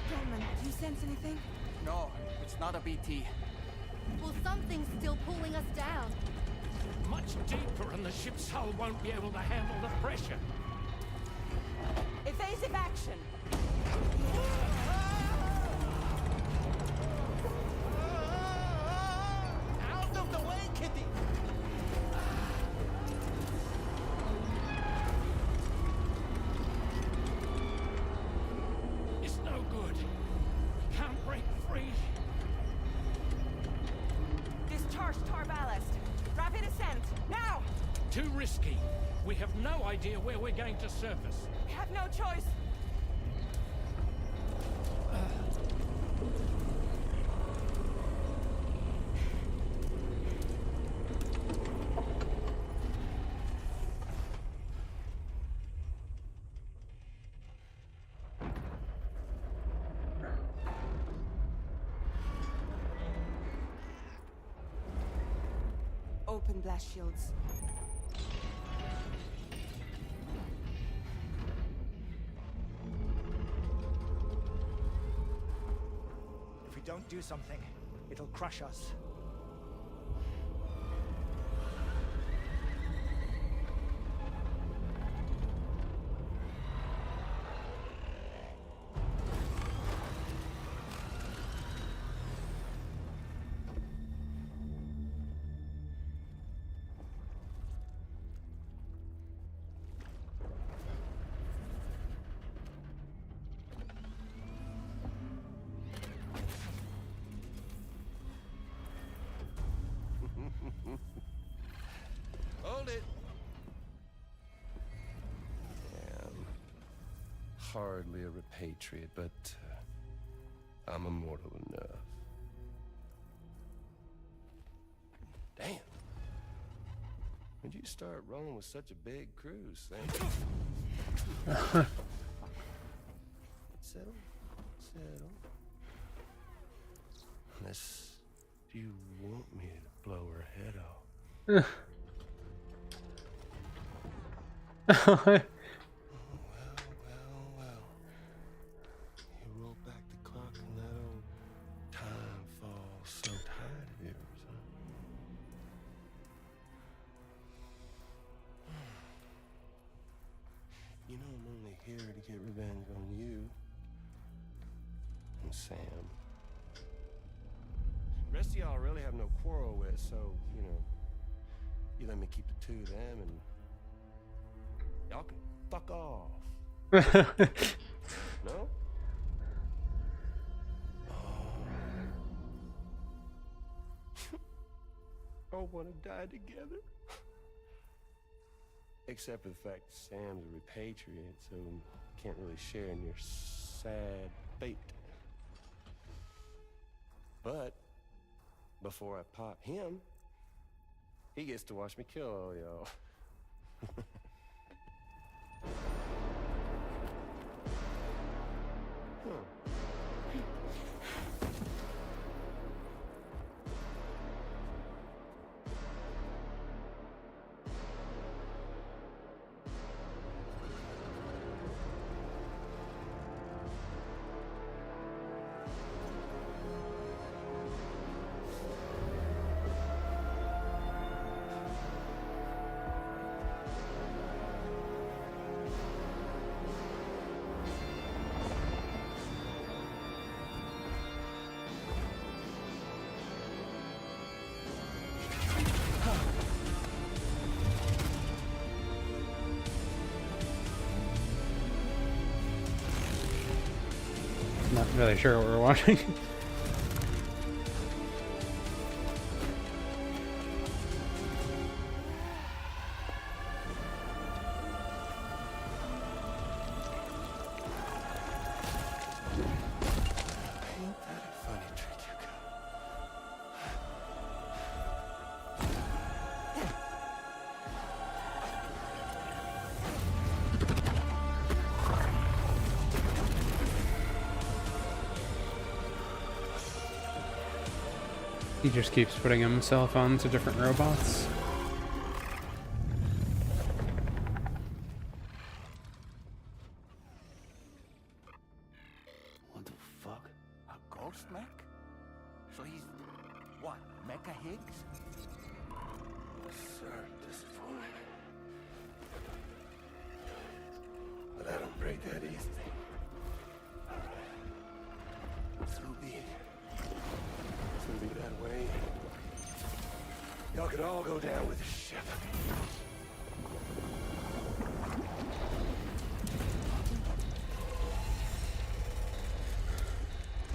Gentlemen, do you sense anything? No, it's not a BT. Well, something's still pulling us down. Much deeper, and the ship's hull won't be able to handle the pressure. Evasive action! Out of the way, Kitty! It's no good. Can't break free. Discharge tar ballast. Rapid ascent, now! Too risky. We have no idea where we're going to surface. We have no choice. Open blast shields. If we don't do something, it'll crush us. Hold it. I'm hardly a repatriate, but I'm immortal enough. Damn. When'd you start rolling with such a big crew, Sam? Settle. Unless you want me to blow her head off. Well. You roll back the clock and that old time falls so tired of yours, huh? You know I'm only here to get revenge on you and Sam. The rest of y'all really have no quarrel with, so, you know, you let me keep the two of them and y'all can fuck off. No? Oh, want to die together? Except for the fact that Sam's a repatriate, so can't really share in your sad fate. But before I pop him, he gets to watch me kill all y'all. Not really sure what we're watching. He just keeps putting himself onto different robots. So he's what? Mecha Higgs? Sir, disappointed. But I don't break that easy. So be it. It's gonna be that way. Y'all could all go down with the ship.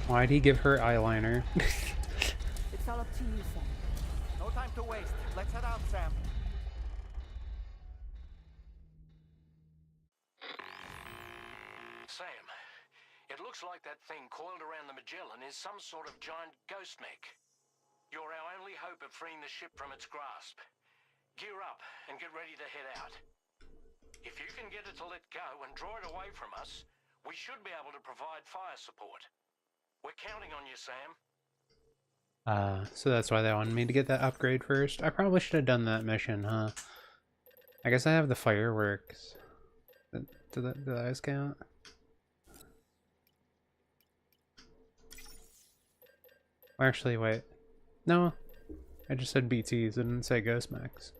Why'd he give her eyeliner? It's all up to you, Sam. No time to waste. Let's head out, Sam. Sam, it looks like that thing coiled around the Magellan is some sort of giant ghost mech. You're our only hope of freeing the ship from its grasp. Gear up and get ready to head out. If you can get it to let go and draw it away from us, we should be able to provide fire support. We're counting on you, Sam. So that's why they wanted me to get that upgrade first. I probably should have done that mission, huh? I guess I have the fireworks. Do those count? Actually, wait. No. I just said BTs, I didn't say Ghost Max.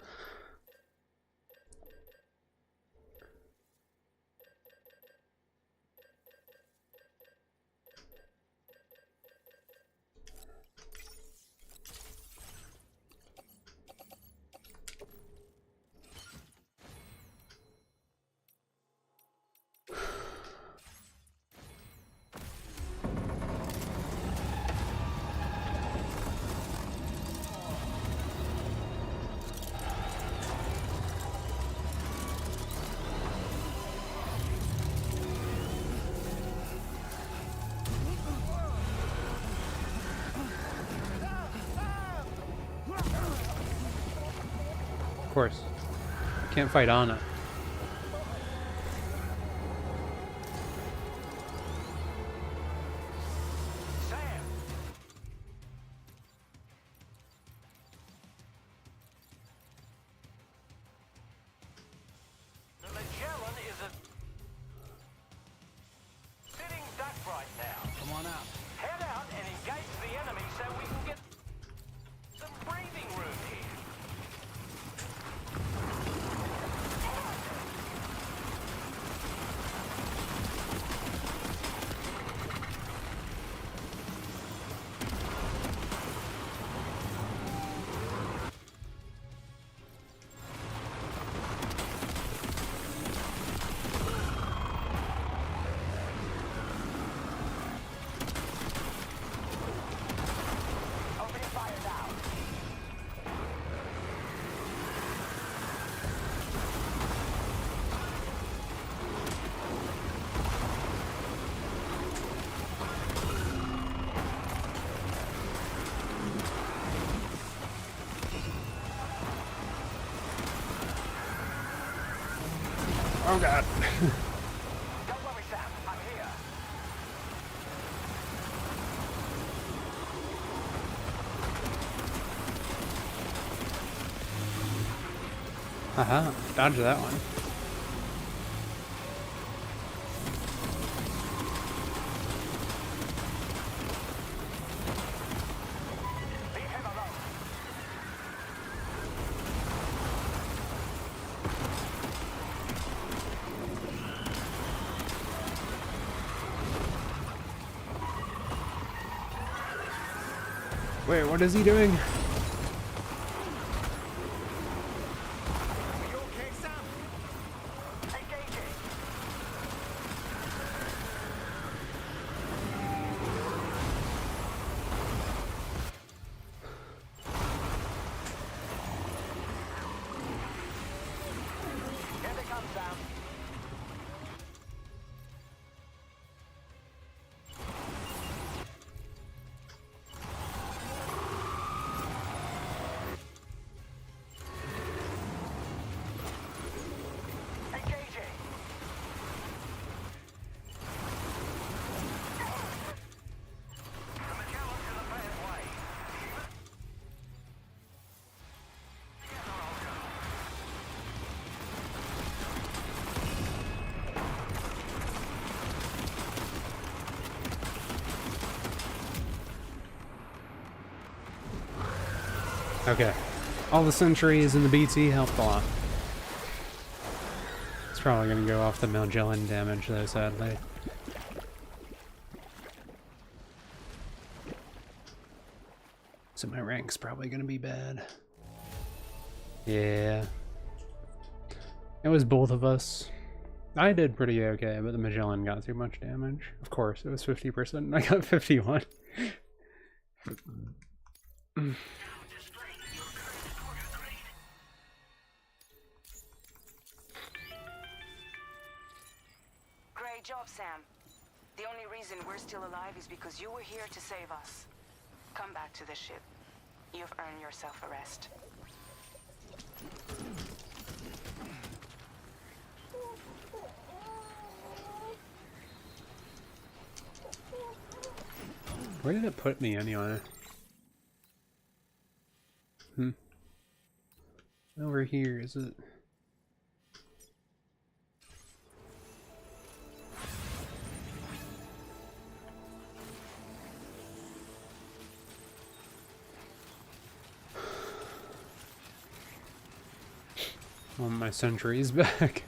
Of course. Can't fight on it. Sam! The Magellan is a sitting duck right now. Come on out. Head out and engage the enemy so we can get some breathing room here. Opening fire now. Oh god. Don't worry, Sam. I'm here. Haha, dodge that one. Leave him alone. Wait, what is he doing? Are you okay, Sam? Engaging. Here they come, Sam. Okay. All the sentries and the BT helped a lot. It's probably gonna go off the Magellan damage though, sadly. So my rank's probably gonna be bad. Yeah. It was both of us. I did pretty okay, but the Magellan got too much damage. Of course, it was 50% and I got 51. Great job, Sam. The only reason we're still alive is because you were here to save us. Come back to the ship. You've earned yourself a rest. Where did it put me anyway? Over here, is it? Oh, my sentry's back.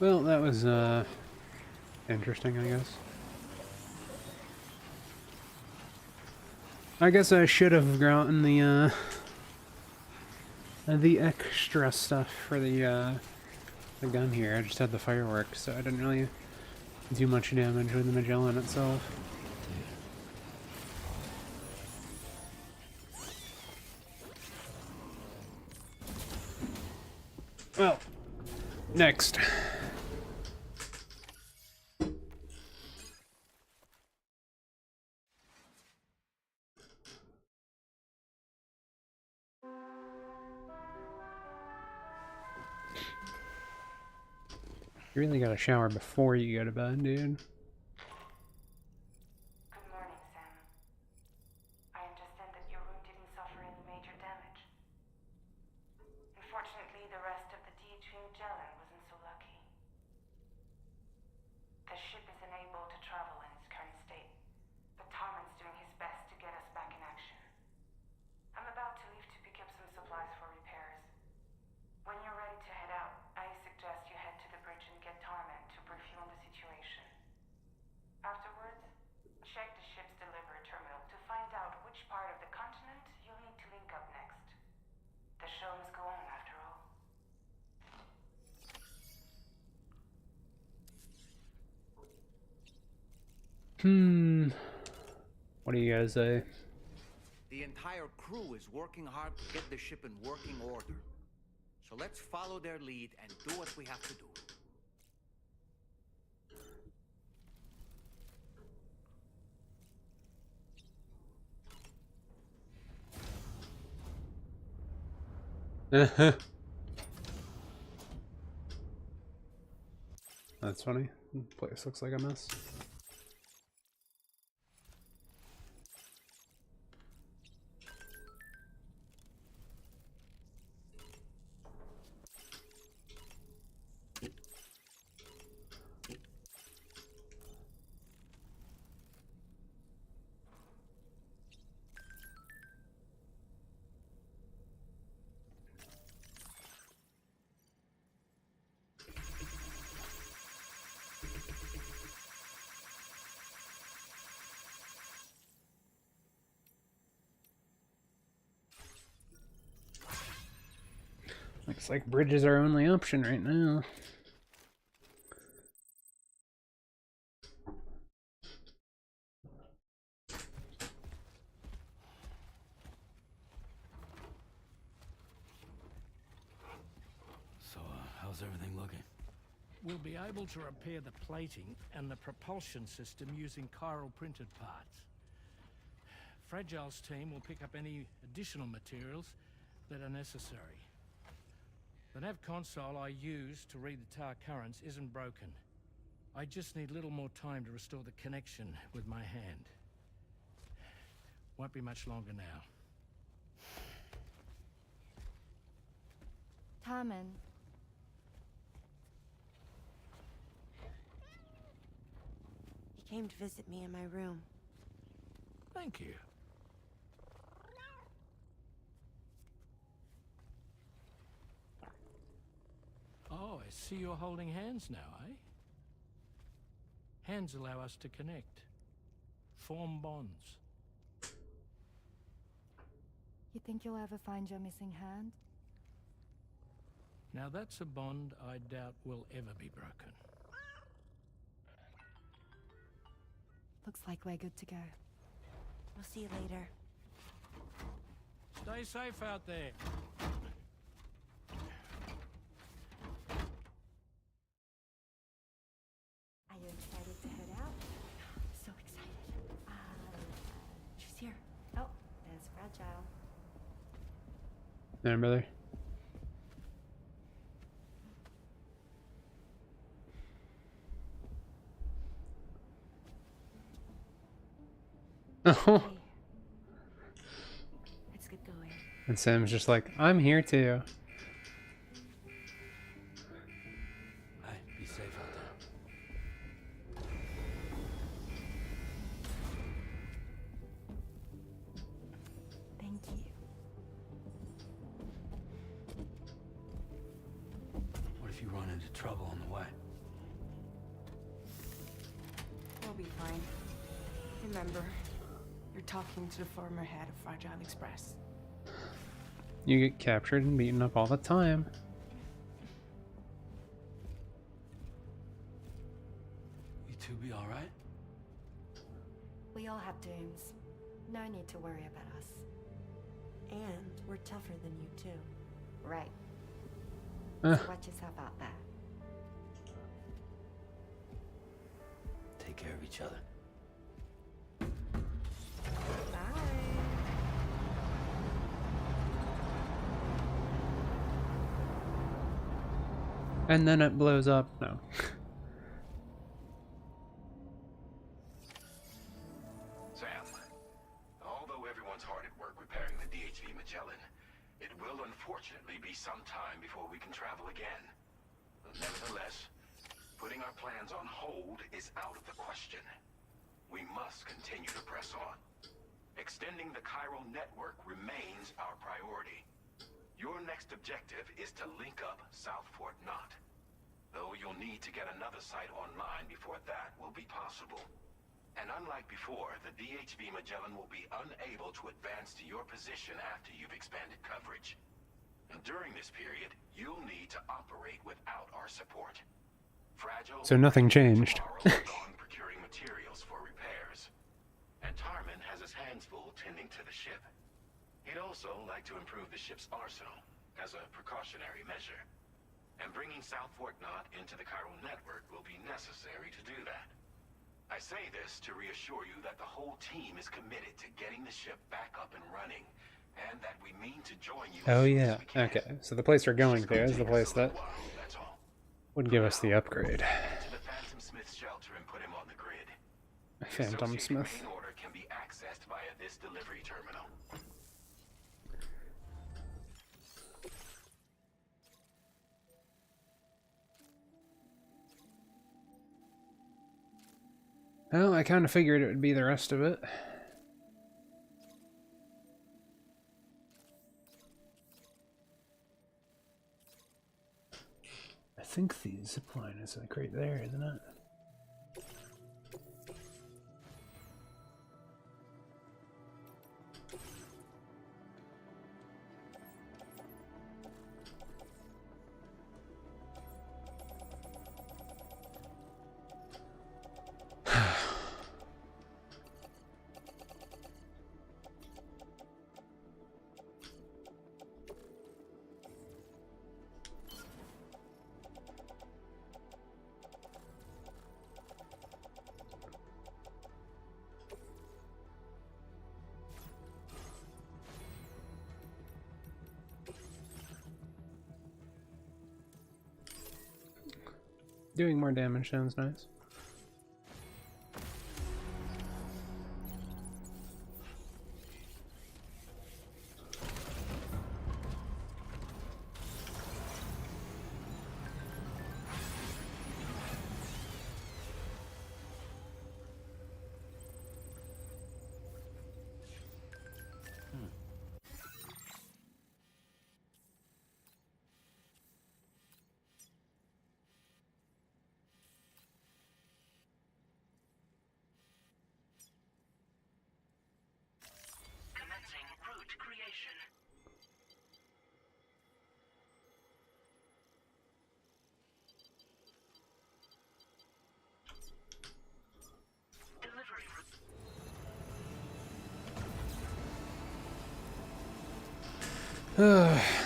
Well, that was interesting, I guess. I guess I should have gotten the extra stuff for the gun here. I just had the fireworks, so I didn't really do much damage with the Magellan itself. Well, next. You really gotta shower before you go to bed, dude. Good morning, Sam. I understand that your room didn't suffer any major damage. Unfortunately, the rest of the DHV Magellan wasn't so lucky. The ship is unable to travel in its current state, but Tarman's doing his best to get us back in action. I'm about to leave to pick up some supplies for repairs. When you're ready to head out, I suggest you head to the bridge and get Tarman to brief you on the situation. Afterwards, check the ship's delivery terminal to find out which part of the continent you'll need to link up next. The show must go on, after all. What do you guys say? The entire crew is working hard to get the ship in working order. So let's follow their lead and do what we have to do. That's funny. Place looks like a mess. Looks like bridge is our only option right now. So, how's everything looking? We'll be able to repair the plating and the propulsion system using chiral printed parts. Fragile's team will pick up any additional materials that are necessary. The nav console I use to read the tower currents isn't broken. I just need a little more time to restore the connection with my hand. Won't be much longer now. Tarman. He came to visit me in my room. Thank you. Oh, I see you're holding hands now, eh? Hands allow us to connect, form bonds. You think you'll ever find your missing hand? Now that's a bond I doubt will ever be broken. Looks like we're good to go. We'll see you later. Stay safe out there. Are you excited to head out? So excited. She's here. Oh, there's Fragile. Yeah, brother. Oh. Let's get going. And Sam's just like, I'm here too. Hey, be safe out there. Thank you. What if you run into trouble on the way? We'll be fine. Remember, you're talking to the former head of Fragile Express. You get captured and beaten up all the time. You two be alright? We all have dooms. No need to worry about us. And we're tougher than you, too. Right. Uh. So watch yourself out there. Take care of each other. And then it blows up. No. Sam, although everyone's hard at work repairing the DHV Magellan, it will unfortunately be some time before we can travel again. Nevertheless, putting our plans on hold is out of the question. We must continue to press on. Extending the chiral network remains our priority. Your next objective is to link up South Fort Knot. Though you'll need to get another site online before that will be possible. And unlike before, the DHV Magellan will be unable to advance to your position after you've expanded coverage. And during this period, you'll need to operate without our support. Fragile So nothing changed. on procuring materials for repairs. And Tarman has his hands full tending to the ship. He'd also like to improve the ship's arsenal as a precautionary measure. And bringing South Fort Knot into the chiral network will be necessary to do that. I say this to reassure you that the whole team is committed to getting the ship back up and running, and that we mean to join you. Oh yeah. Okay. So the place we're going to is the place that would give us the upgrade. To the Phantom Smith shelter and put him on the grid. Phantom Smith. Main order can be accessed via this delivery terminal. Well, I kind of figured it would be the rest of it. I think the zipline is like right there, isn't it? Doing more damage sounds nice. Commencing route creation. Delivery route.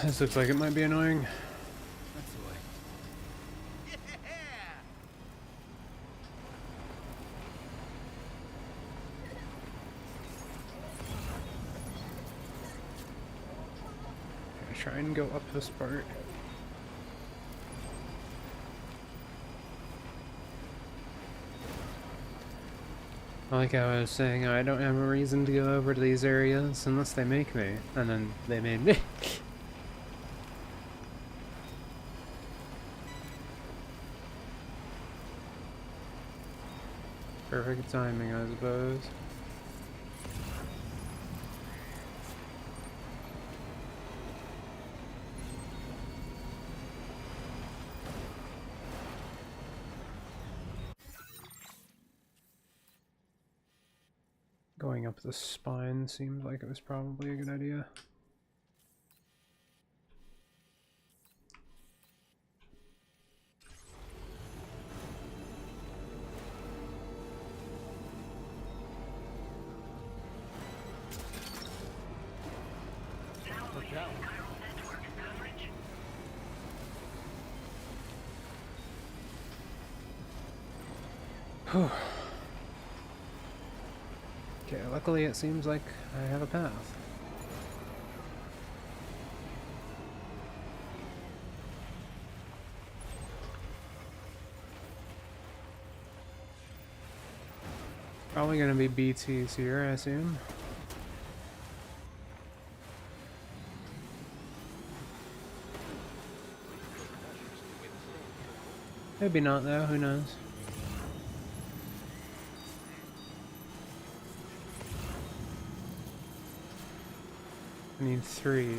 This looks like it might be annoying. That's the way. Gonna try and go up this part. Like I was saying, I don't have a reason to go over to these areas unless they make me. And then they made me. Perfect timing, I suppose. Going up the spine seemed like it was probably a good idea. Look out. Whew. Okay, luckily it seems like I have a path. Probably gonna be BTs here, I assume. Maybe not though, who knows? I need 3.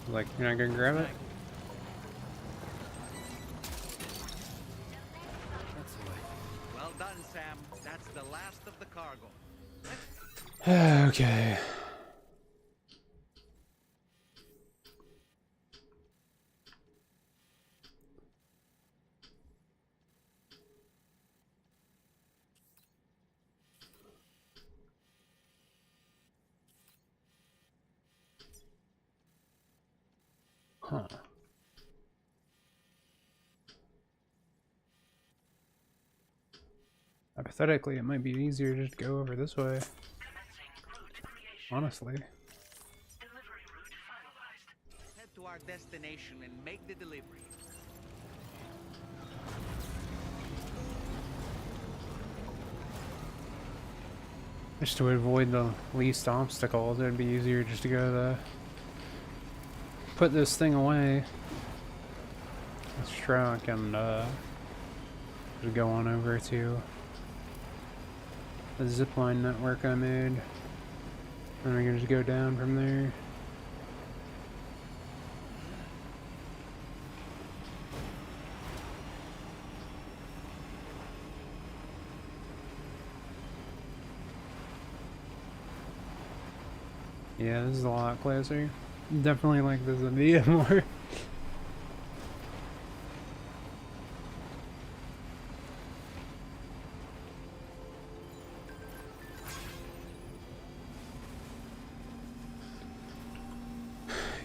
Like, you're not gonna grab it? That's the way. Well done, Sam. That's the last of the cargo. Okay. Huh. Hypothetically, it might be easier to just go over this way. Honestly. Head to our destination and make the delivery. Just to avoid the least obstacles, it'd be easier just to go the... put this thing away. This truck and just go on over to the zipline network I made. And we can just go down from there. Yeah, this is a lot closer. Definitely like this idea more.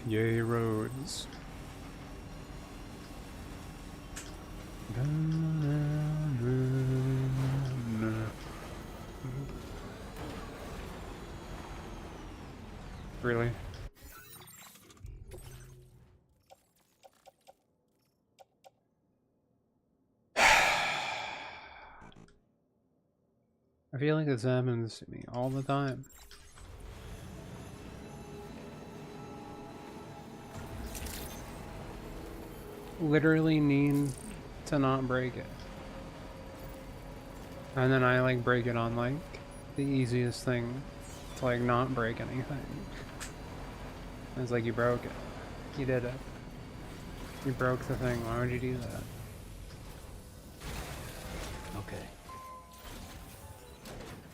Yay, roads. Really? I feel like this happens to me all the time. Literally need to not break it. And then I like break it on like the easiest thing to like not break anything. It's like you broke it. You did it. You broke the thing. Why would you do that? Okay.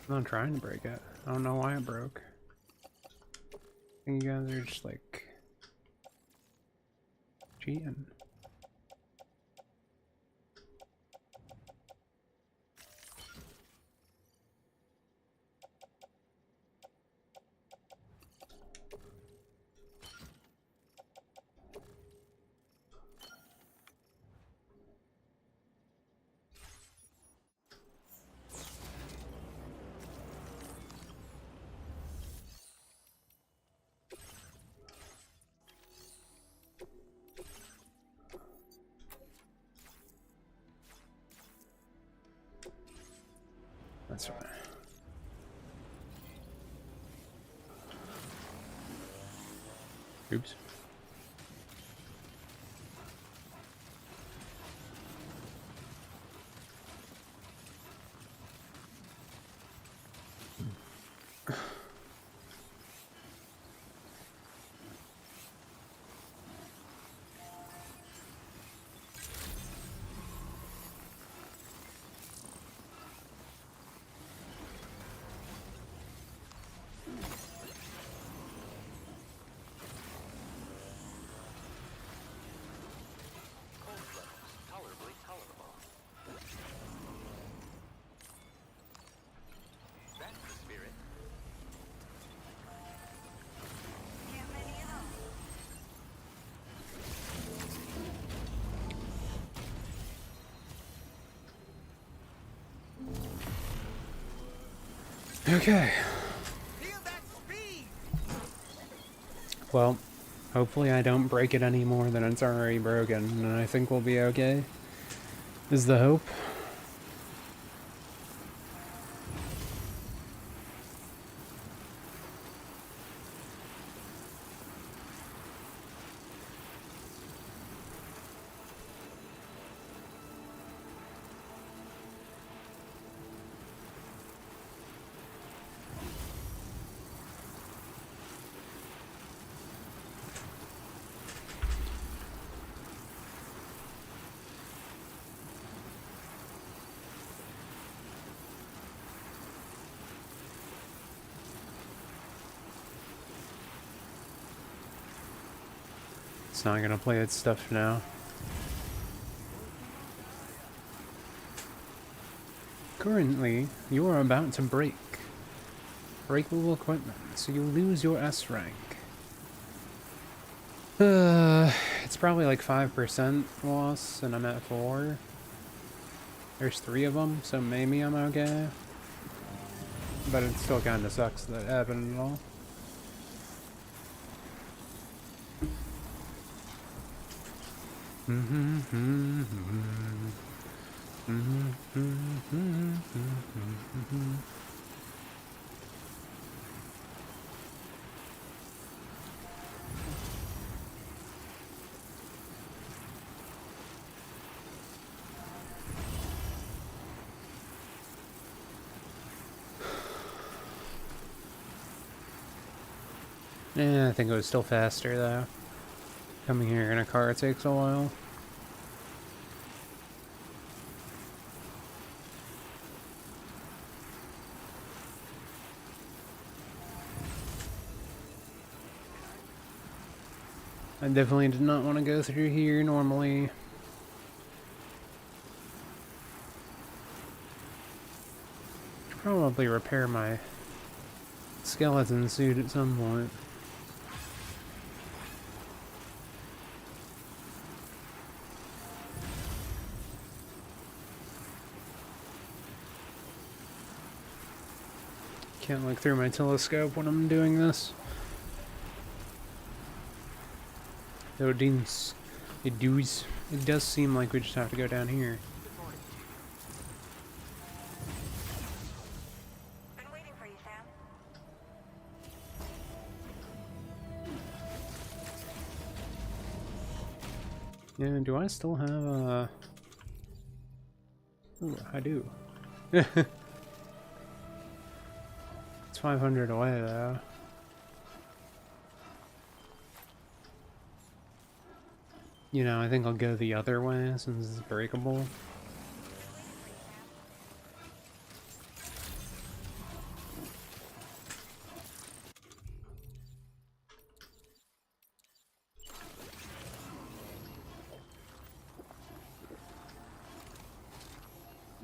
I'm not trying to break it. I don't know why it broke. I think you guys are just like cheating. That's fine. Oops. Tolerably tolerable. That's the spirit. Okay. Well, hopefully I don't break it any more than it's already broken, and I think we'll be okay. Is the hope. It's not gonna play its stuff now. Currently, you are about to break breakable equipment, so you lose your S rank. It's probably like 5% loss, and I'm at 4. There's 3 of them, so maybe I'm okay. But it still kind of sucks that it happened at all. Yeah, I think it was still faster though. Coming here in a car takes a while. I definitely did not want to go through here normally. Should probably repair my skeleton suit at some point. Can't look through my telescope when I'm doing this. Though it does seem like we just have to go down here. Been waiting for you, Sam. Yeah, do I still have a... Ooh, I do. It's 500 away though. You know, I think I'll go the other way since it's breakable.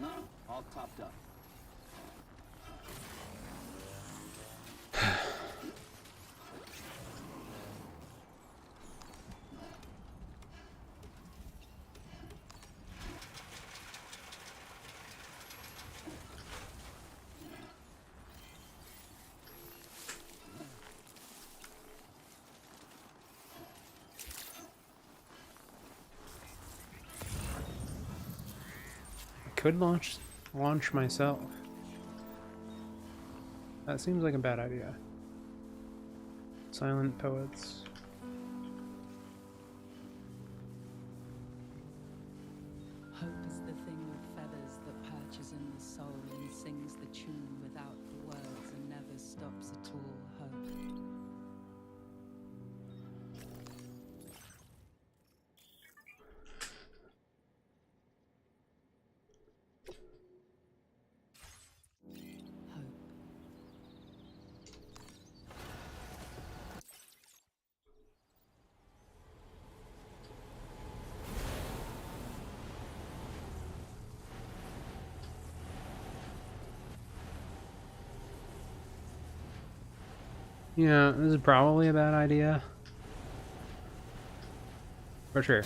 No, all topped up. Could launch myself. That seems like a bad idea. Silent poets. Hope is the thing with feathers that perches in the soul and sings the tune without the words and never stops at all. Hope. Yeah, this is probably a bad idea. For sure.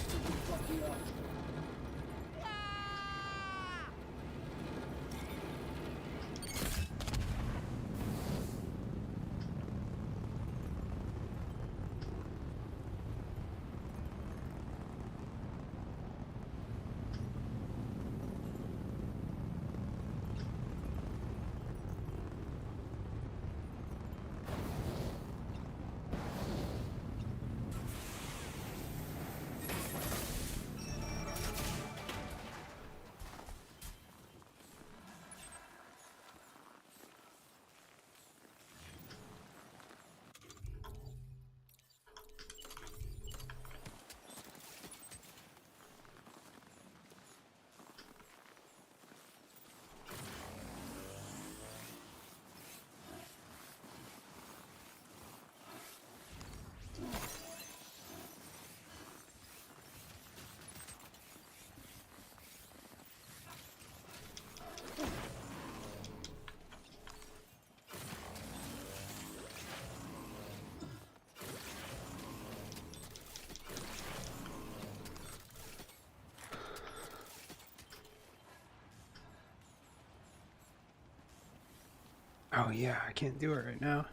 Oh yeah, I can't do it right now.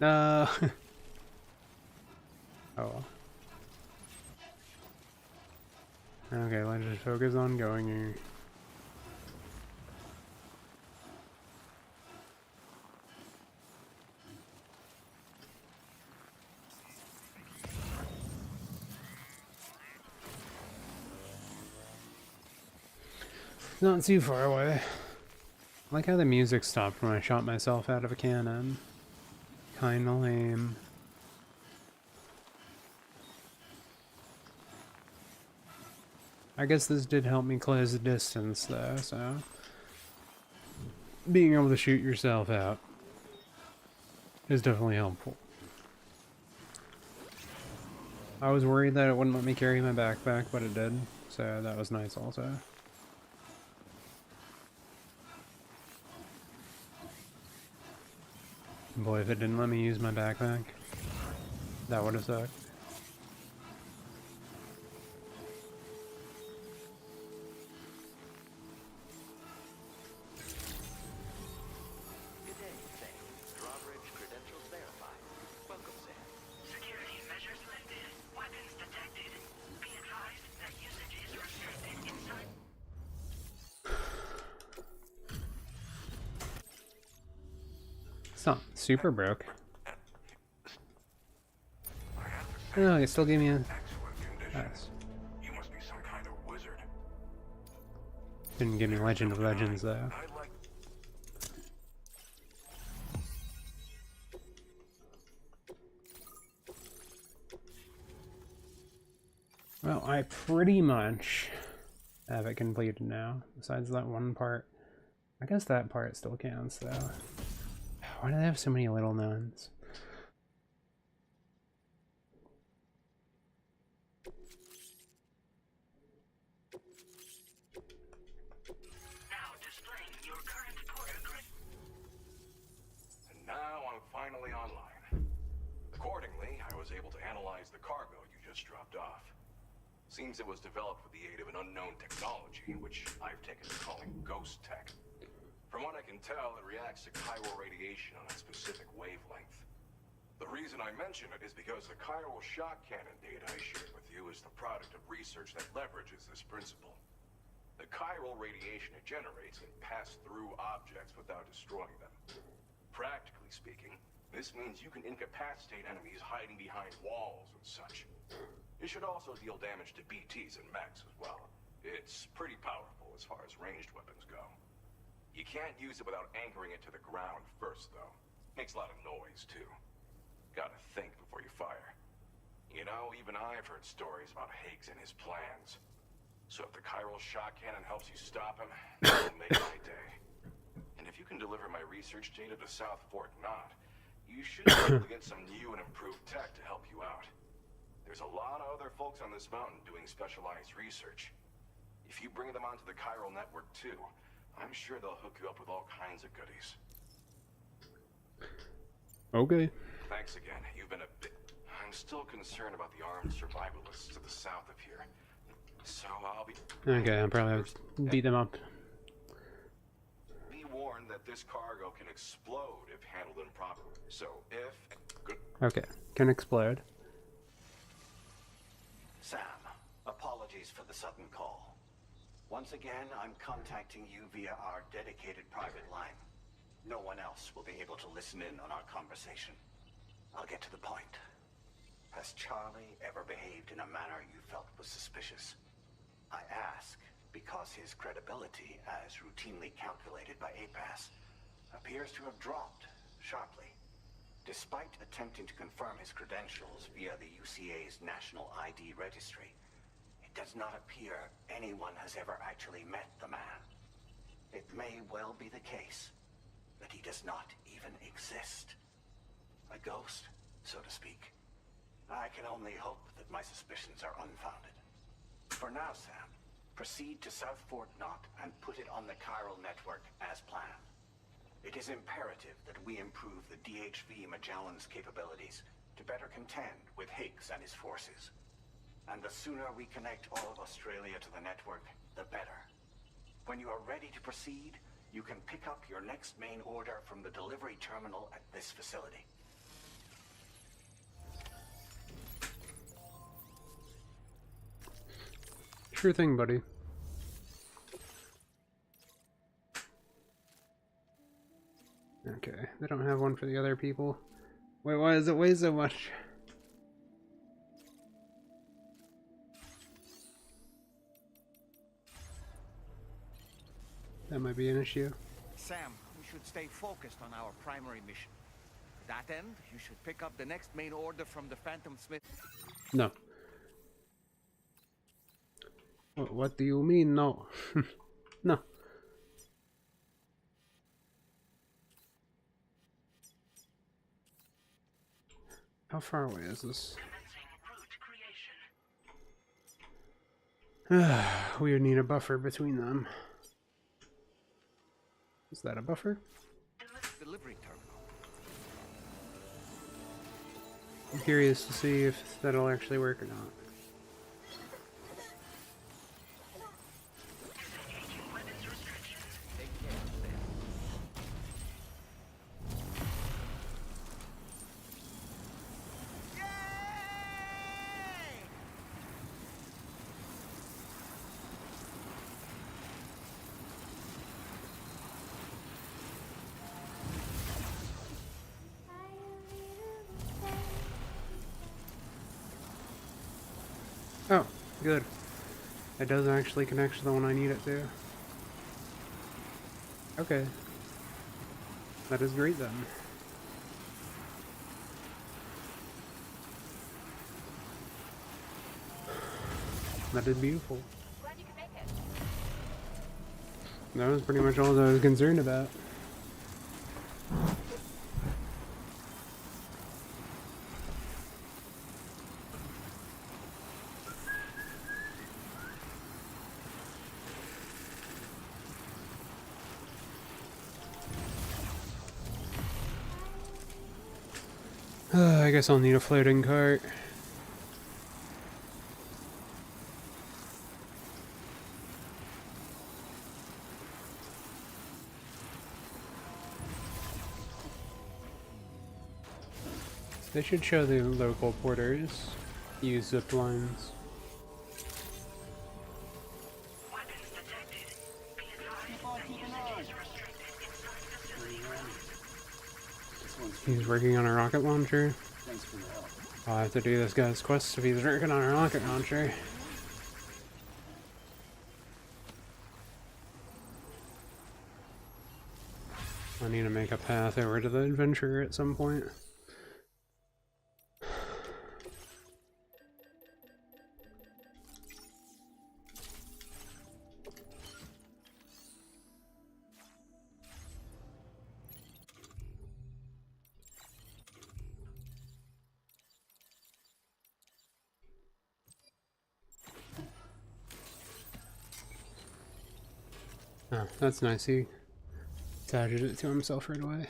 No. Oh well. Okay, let's just focus on going here. Not too far away. I like how the music stopped when I shot myself out of a cannon. Kinda lame. I guess this did help me close the distance though, so... Being able to shoot yourself out is definitely helpful. I was worried that it wouldn't let me carry my backpack, but it did, so that was nice also. Boy, if it didn't let me use my backpack, that would have sucked. Good day, Sam. Drawbridge credentials verified. Welcome, Sam. Security measures lifted. Weapons detected. Be advised that usage is restricted inside. It's not super broke. Oh, it still gave me a... Nice. You must be some kind of wizard. Didn't give me Legend of Legends, though. Well, I pretty much have it completed now, besides that one part. I guess that part still counts, though. Why do they have so many little nuns? Now displaying your current porter grid. And now I'm finally online. Accordingly, I was able to analyze the cargo you just dropped off. Seems it was developed with the aid of an unknown technology, which I've taken to calling ghost tech. From what I can tell, it reacts to chiral radiation on a specific wavelength. The reason I mention it is because the chiral shock cannon data I shared with you is the product of research that leverages this principle. The chiral radiation it generates can pass through objects without destroying them. Practically speaking, this means you can incapacitate enemies hiding behind walls and such. It should also deal damage to BTs and mechs as well. It's pretty powerful as far as ranged weapons go. You can't use it without anchoring it to the ground first, though. Makes a lot of noise, too. Gotta think before you fire. You know, even I've heard stories about Higgs and his plans. So if the chiral shock cannon helps you stop him, that'll make my day. And if you can deliver my research data to South Fort Knot, you should be able to get some new and improved tech to help you out. There's a lot of other folks on this mountain doing specialized research. If you bring them onto the chiral network, too, I'm sure they'll hook you up with all kinds of goodies. Okay. Thanks again. You've been a bit... I'm still concerned about the armed survivalists to the south of here. So I'll be... Okay, I'll probably have to beat them up. Be warned that this cargo can explode if handled improperly. So if... Good. Okay, can explode. Sam, apologies for the sudden call. Once again, I'm contacting you via our dedicated private line. No one else will be able to listen in on our conversation. I'll get to the point. Has Charlie ever behaved in a manner you felt was suspicious? I ask because his credibility, as routinely calculated by APAS, appears to have dropped sharply. Despite attempting to confirm his credentials via the UCA's National ID Registry, it does not appear anyone has ever actually met the man. It may well be the case that he does not even exist. A ghost, so to speak. I can only hope that my suspicions are unfounded. For now, Sam, proceed to South Fort Knot and put it on the chiral network as planned. It is imperative that we improve the DHV Magellan's capabilities to better contend with Higgs and his forces. And the sooner we connect all of Australia to the network, the better. When you are ready to proceed, you can pick up your next main order from the delivery terminal at this facility. Sure thing, buddy. Okay, they don't have one for the other people. Wait, why does it weigh so much? That might be an issue. Sam, we should stay focused on our primary mission. To that end, you should pick up the next main order from the Phantom Smith. No. What do you mean, no? No. How far away is this? We would need a buffer between them. Is that a buffer? Delivery terminal. I'm curious to see if that'll actually work or not. Oh, good. It does actually connect to the one I need it to. Okay. That is great then. That is beautiful. Glad you could make it. That was pretty much all I was concerned about. I guess I'll need a floating cart. They should show the local porters use zip lines. He's working on a rocket launcher. Thanks for your help. I'll have to do this guy's quest if he's working on a rocket launcher. I need to make a path over to the adventurer at some point. Oh, that's nice. He attached it to himself right away.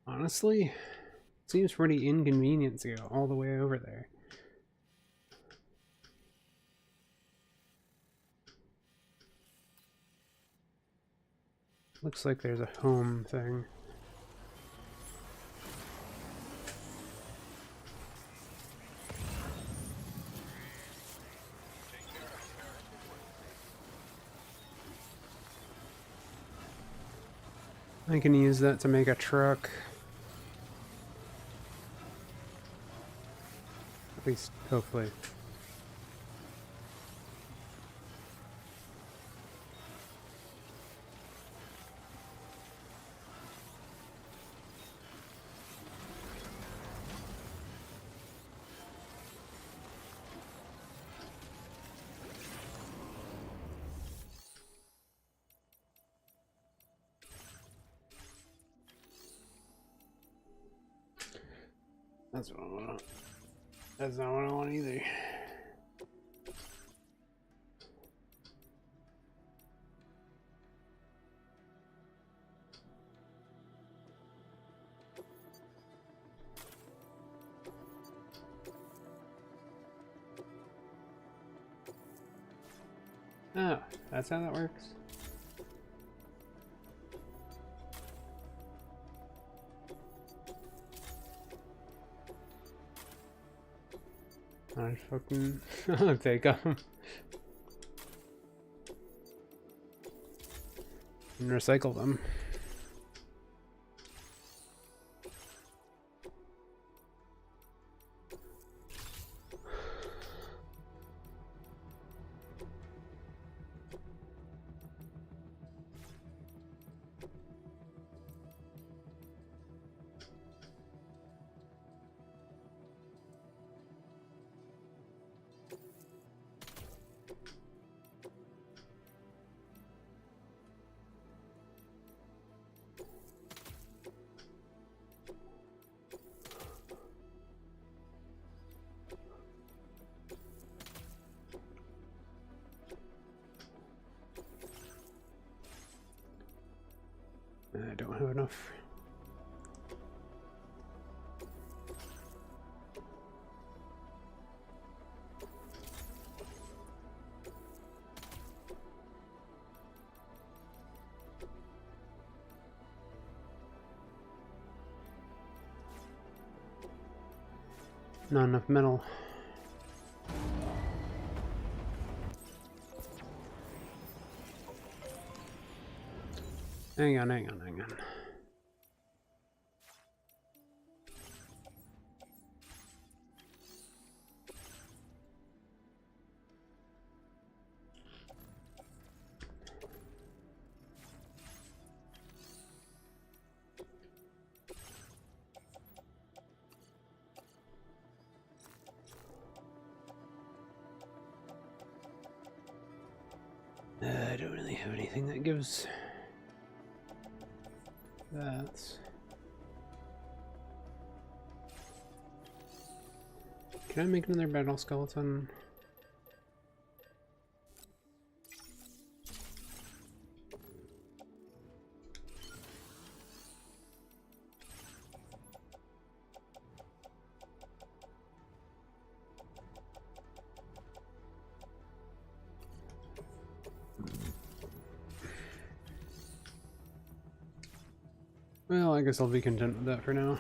Honestly, it seems pretty inconvenient to go all the way over there. Looks like there's a home thing. I can use that to make a truck. At least, hopefully. That's what I want. That's not what I want either. Oh, that's how that works. I fucking I'll take them and recycle them. enough. Not enough metal. Hang on. I don't really have anything that gives that. Can I make another battle skeleton? Well, I guess I'll be content with that for now.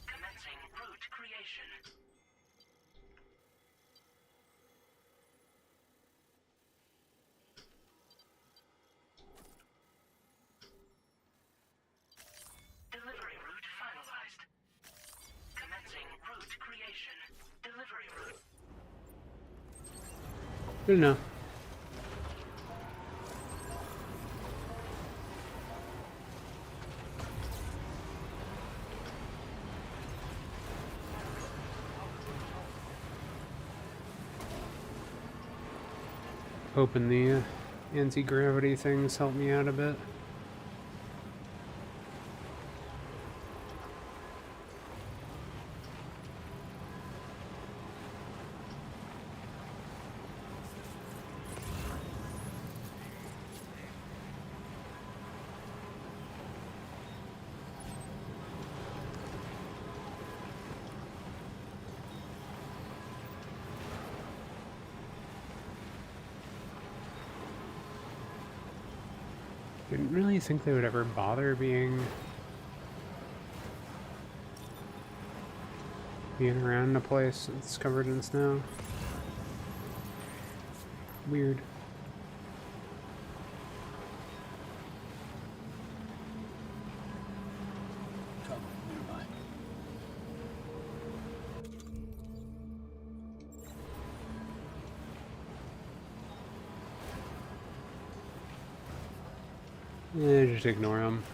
Commencing route creation. Delivery route finalized. Commencing route creation. Delivery route. Good enough. Hoping the anti-gravity things help me out a bit. Didn't really think they would ever bother being around a place that's covered in snow. Weird. Cover nearby. Yeah, just ignore them.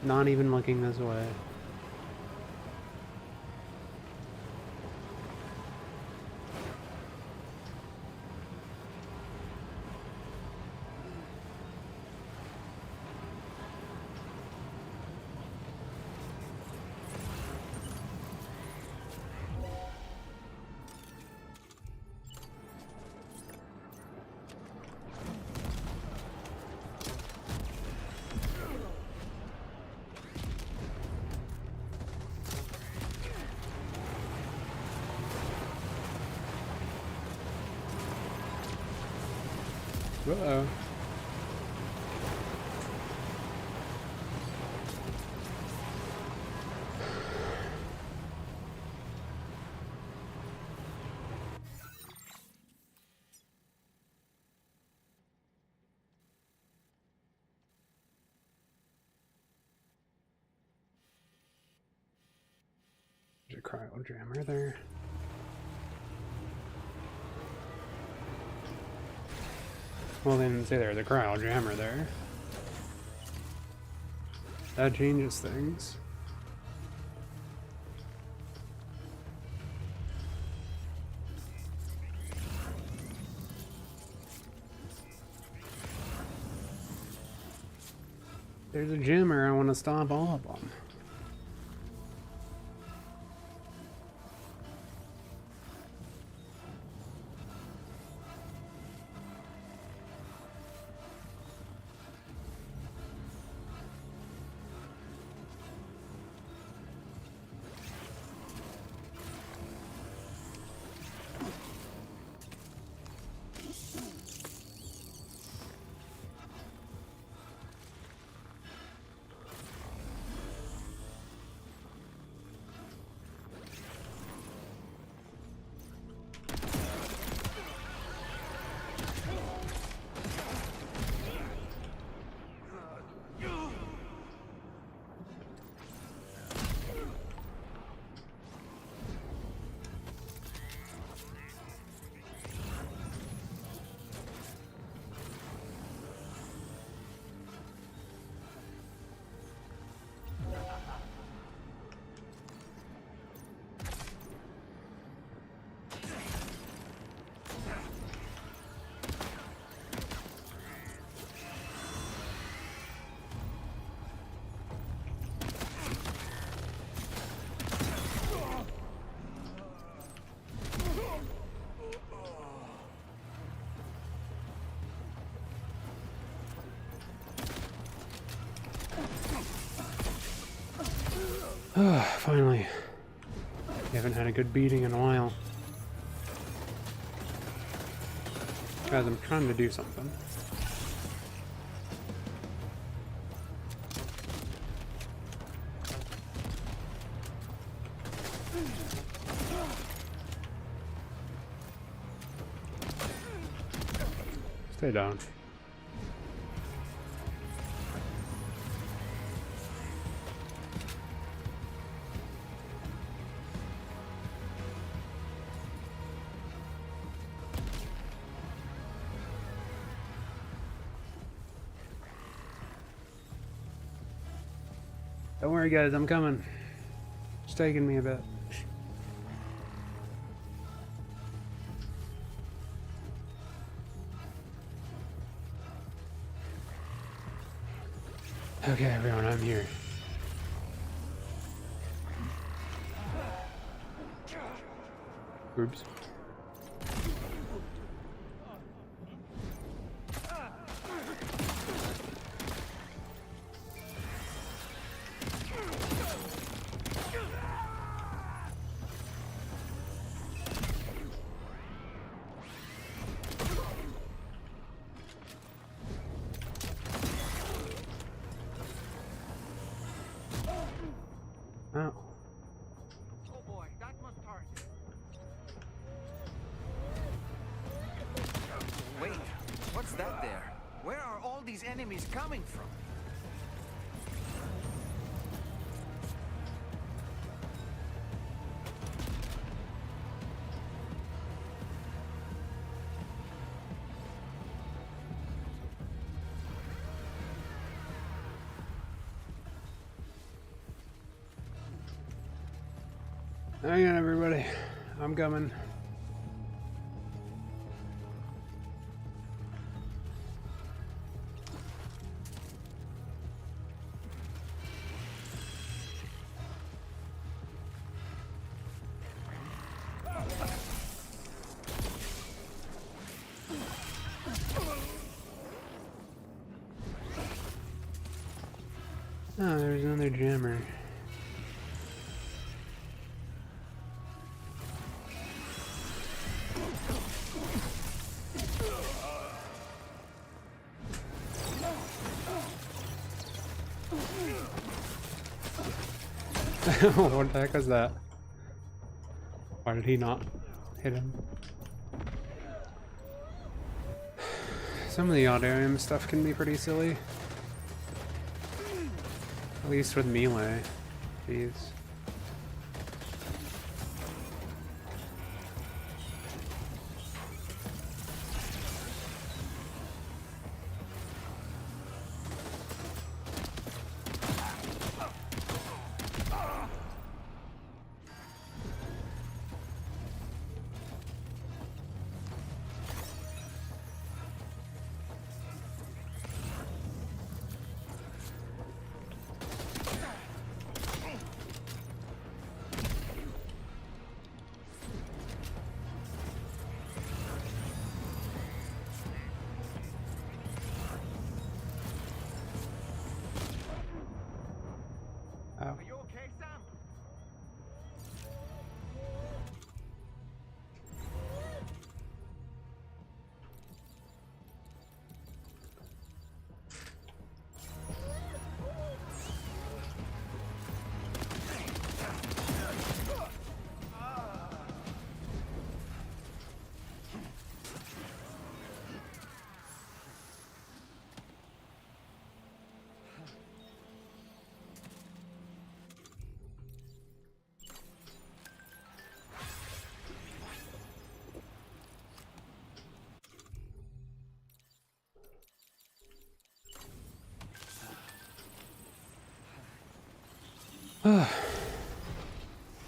Not even looking this way. Uh-oh. There's a cryo jammer there. Well, they didn't say there's a cryo jammer there. That changes things. There's a jammer, I want to stop all of them. Finally. We haven't had a good beating in a while. Guys, I'm trying to do something. Stay down. Don't worry guys, I'm coming. It's taking me a bit. Okay everyone, I'm here. Oops. Oh. Oh boy, that must hurt. Wait, what's that there? Where are all these enemies coming from? Hang on everybody, I'm coming. Oh, there's another jammer. What the heck is that? Why did he not hit him? Some of the auto aim stuff can be pretty silly. At least with melee. Jeez.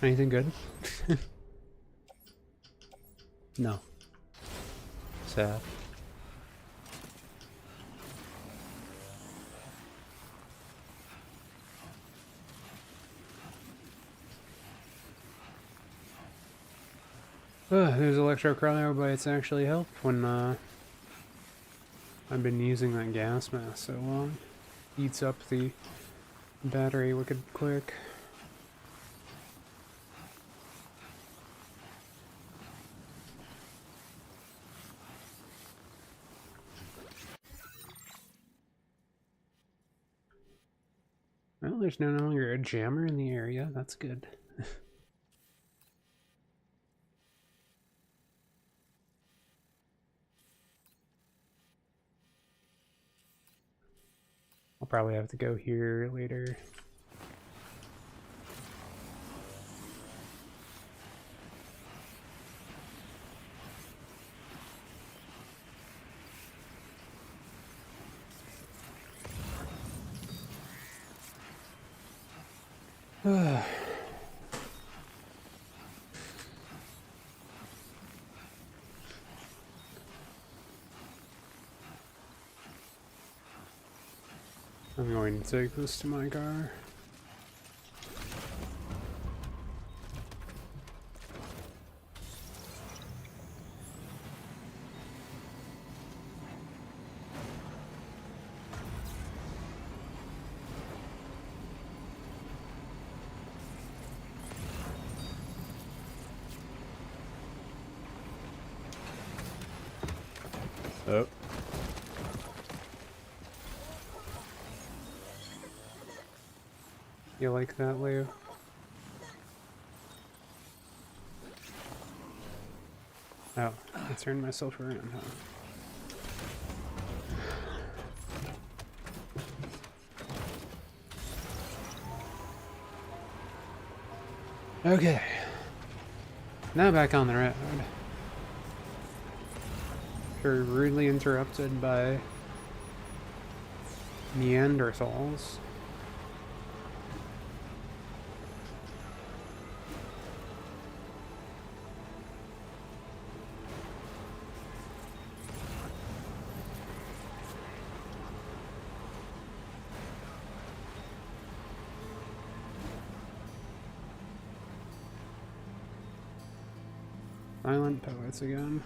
Anything good? No. Sad. There's electrocryo, but it's actually helped when I've been using that gas mask so long. Eats up the battery wicked quick. Well, there's no longer a jammer in the area. That's good. I'll probably have to go here later. I'm going to take this to my car. Oh. You like that, Leo? Oh, I turned myself around, huh? Okay. Now back on the road. We're rudely interrupted by Neanderthals. Silent poets again.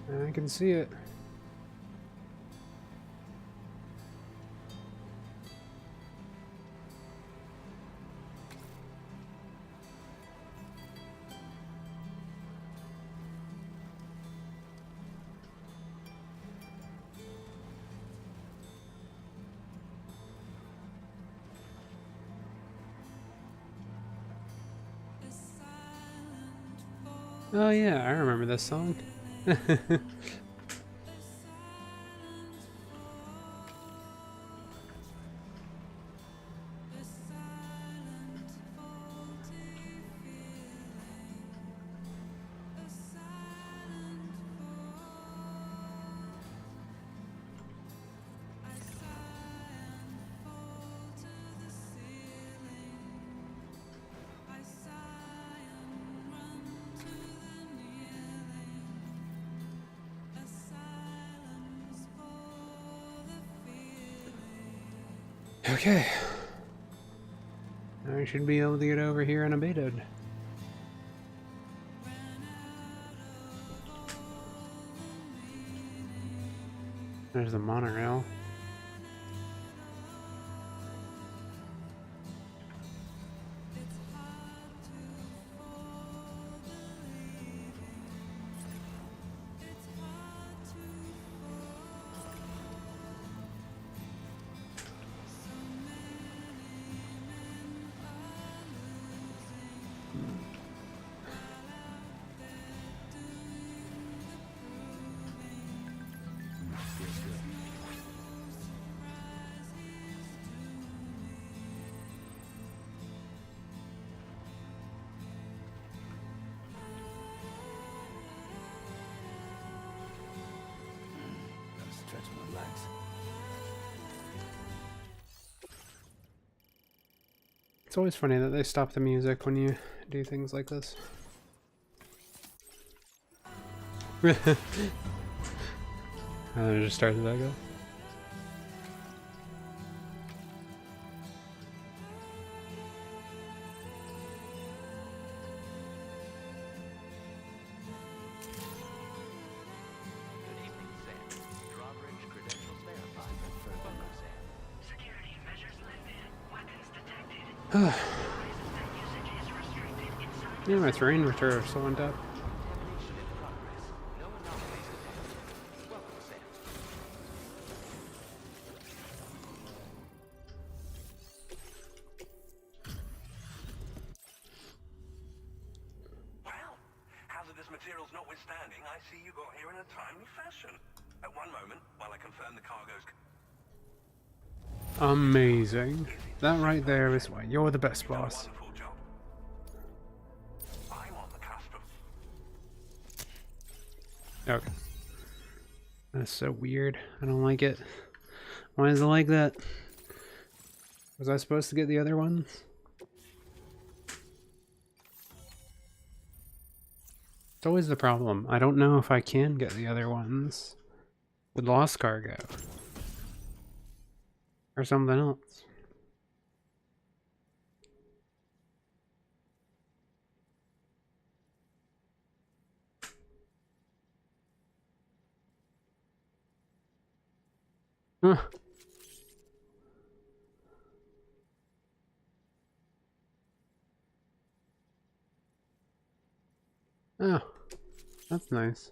I can see it. Oh yeah, I remember this song. Okay. I should be able to get over here unabated. There's the monorail. Thanks. It's always funny that they stop the music when you do things like this. And then it just started that go. Yeah, my terrain return are still on top. Well, hazardous materials notwithstanding, I see you got here in a timely fashion. At one moment, while I confirm the cargo's... Amazing. That right there is why you're the best boss. Okay. That's so weird. I don't like it. Why is it like that? Was I supposed to get the other ones? It's always the problem. I don't know if I can get the other ones with lost cargo. Or something else. Huh. Oh, that's nice.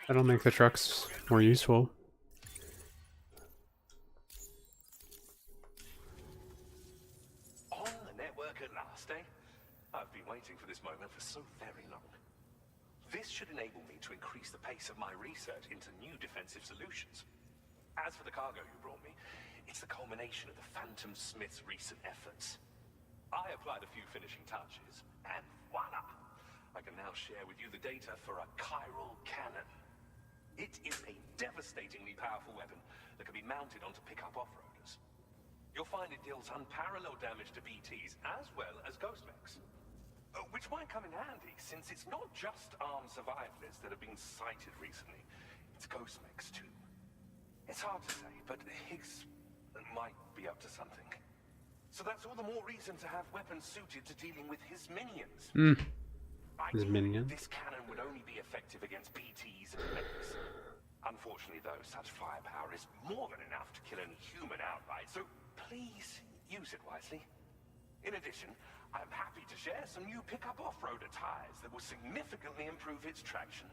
That'll make the trucks more useful. On the network at last, eh? I've been waiting for this moment for so very long. This should enable me to increase the pace of my research into new defensive solutions. As for the cargo you brought me, it's the culmination of the Phantom Smith's recent efforts. I applied a few finishing touches, and voila! I can now share with you the data for a chiral cannon. It is a devastatingly powerful weapon that can be mounted onto pickup off-roaders. You'll find it deals unparalleled damage to BTs as well as ghost mechs. Which might come in handy, since it's not just armed survivalists that have been sighted recently. It's ghost mechs too. It's hard to say, but Higgs might be up to something. So that's all the more reason to have weapons suited to dealing with his minions. His minions? This cannon would only be effective against BTs and mechs. Unfortunately though, such firepower is more than enough to kill any human outright, so please use it wisely. In addition, I'm happy to share some new pickup off-roader tires that will significantly improve its traction.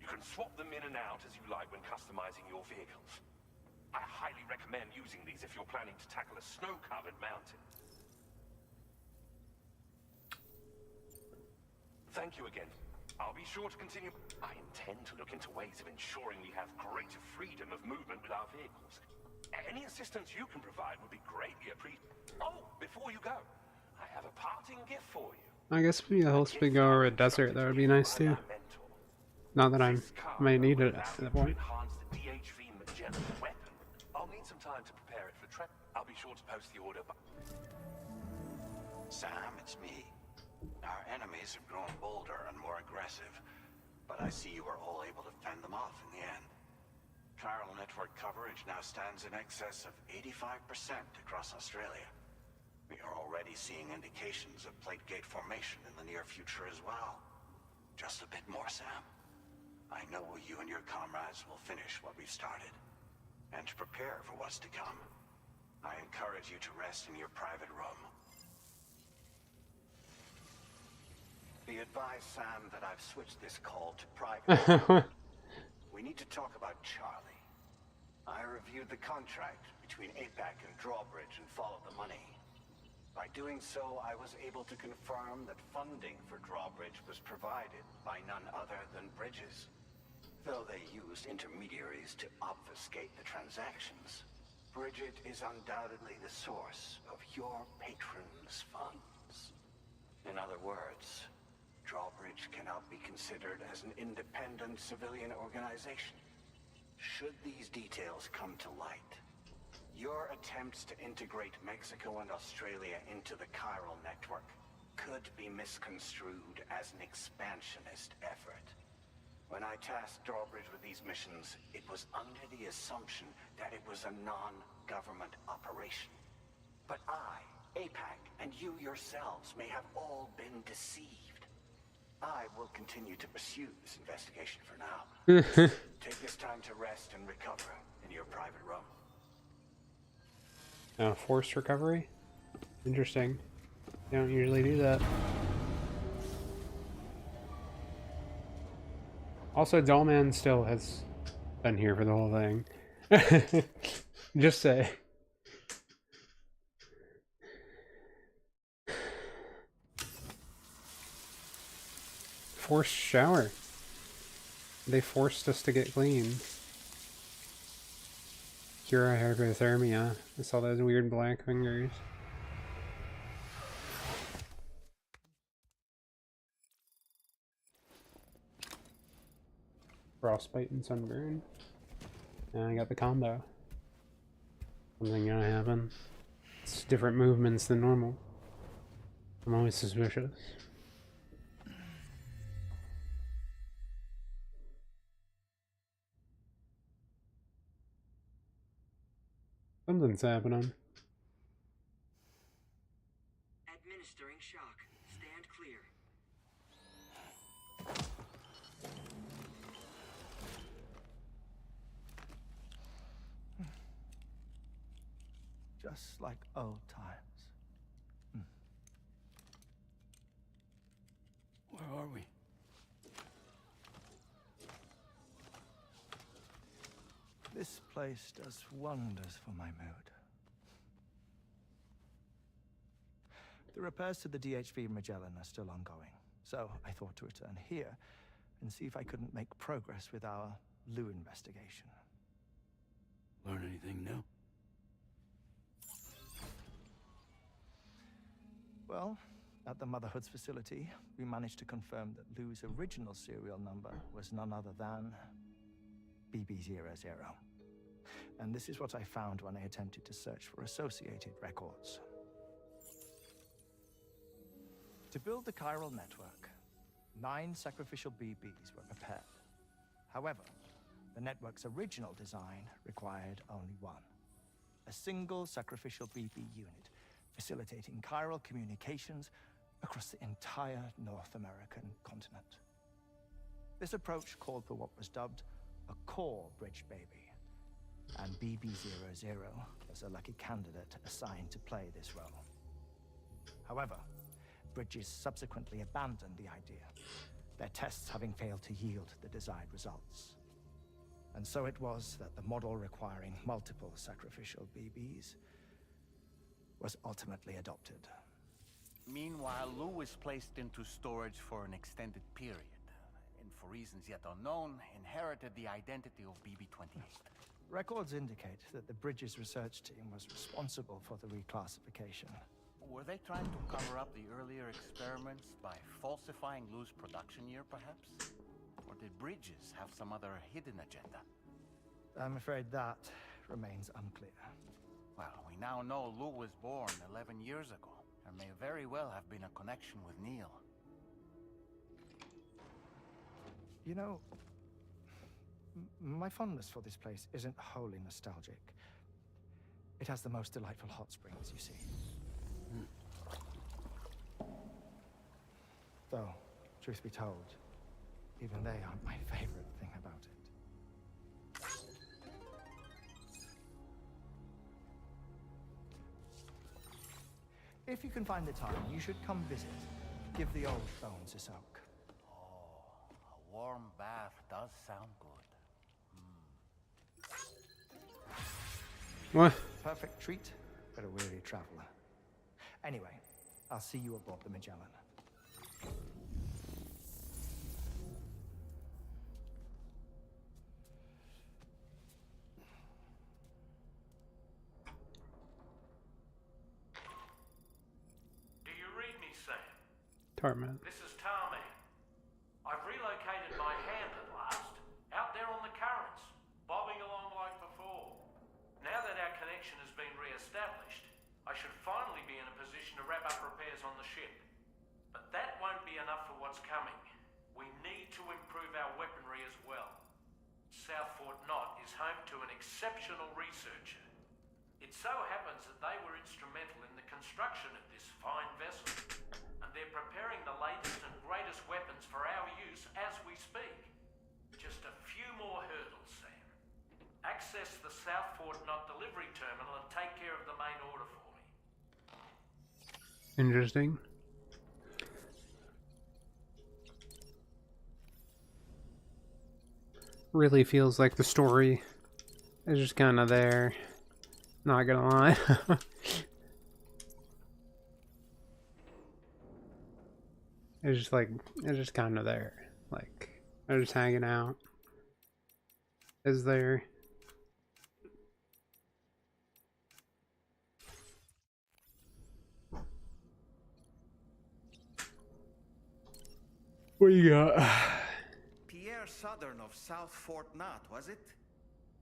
You can swap them in and out as you like when customizing your vehicles. I highly recommend using these if you're planning to tackle a snow-covered mountain. Thank you again. I'll be sure to continue. I intend to look into ways of ensuring we have greater freedom of movement with our vehicles. Any assistance you can provide would be greatly appreciated. Oh, before you go, I have a parting gift for you. I guess if we help me go over a desert, that would be nice too. Not that I might need it at that point. I'll need some time to prepare it for trip. I'll be sure to post the order. Sam, it's me. Our enemies have grown bolder and more aggressive, but I see you were all able to fend them off in the end. Chiral network coverage now stands in excess of 85% across Australia. We are already seeing indications of plate gate formation in the near future as well. Just a bit more, Sam. I know you and your comrades will finish what we've started, and to prepare for what's to come. I encourage you to rest in your private room. Be advised, Sam, that I've switched this call to private. We need to talk about Charlie. I reviewed the contract between APAC and Drawbridge and followed the money. By doing so, I was able to confirm that funding for Drawbridge was provided by none other than Bridges. Though they used intermediaries to obfuscate the transactions, Bridget is undoubtedly the source of your patrons' funds. In other words, Drawbridge cannot be considered as an independent civilian organization. Should these details come to light, your attempts to integrate Mexico and Australia into the chiral network could be misconstrued as an expansionist effort. When I tasked Drawbridge with these missions, it was under the assumption that it was a non-government operation. But I, APAC, and you yourselves may have all been deceived. I will continue to pursue this investigation for now. Take this time to rest and recover in your private room. Forced recovery? Interesting. They don't usually do that. Also, Dollman still has been here for the whole thing. Just say. Forced shower. They forced us to get clean. Cure hypothermia. I saw those weird black fingers. Frostbite and sunburn. And I got the combo. Something gonna happen. It's different movements than normal. I'm always suspicious. Something's happening. Administering shock. Stand clear. Just like old times. Where are we? This place does wonders for my mood. The repairs to the DHV Magellan are still ongoing, so I thought to return here and see if I couldn't make progress with our Lou investigation. Learn anything new? Well, at the Motherhood's facility, we managed to confirm that Lou's original serial number was none other than BB00. And this is what I found when I attempted to search for associated records. To build the chiral network, 9 sacrificial BBs were prepared. However, the network's original design required only one. A single sacrificial BB unit, facilitating chiral communications across the entire North American continent. This approach called for what was dubbed a core bridge baby, and BB00 was a lucky candidate assigned to play this role. However, Bridges subsequently abandoned the idea, their tests having failed to yield the desired results. And so it was that the model requiring multiple sacrificial BBs was ultimately adopted. Meanwhile, Lou was placed into storage for an extended period, and for reasons yet unknown, inherited the identity of BB-28. Records indicate that the Bridges research team was responsible for the reclassification. Were they trying to cover up the earlier experiments by falsifying Lou's production year, perhaps? Or did Bridges have some other hidden agenda? I'm afraid that remains unclear. Well, we now know Lou was born 11 years ago. There may very well have been a connection with Neil. You know, my fondness for this place isn't wholly nostalgic. It has the most delightful hot springs, you see. Though, truth be told, even they aren't my favorite thing about it. If you can find the time, you should come visit. Give the old bones a soak. Oh, a warm bath does sound good. What? Perfect treat for a weary traveler. Anyway, I'll see you aboard the Magellan. Do you read me, Sam? Tartman. This is Tarman. what's coming. We need to improve our weaponry as well. South Fort Knot is home to an exceptional researcher. It so happens that they were instrumental in the construction of this fine vessel, and they're preparing the latest and greatest weapons for our use as we speak. Just a few more hurdles, Sam. Access the South Fort Knot delivery terminal and take care of the main order for me. Interesting. Really feels like the story is just kind of there. Not gonna lie. It's just kind of there. Like, they're just hanging out. Is there? What do you got? Pierre Southern of South Fort Knot, was it?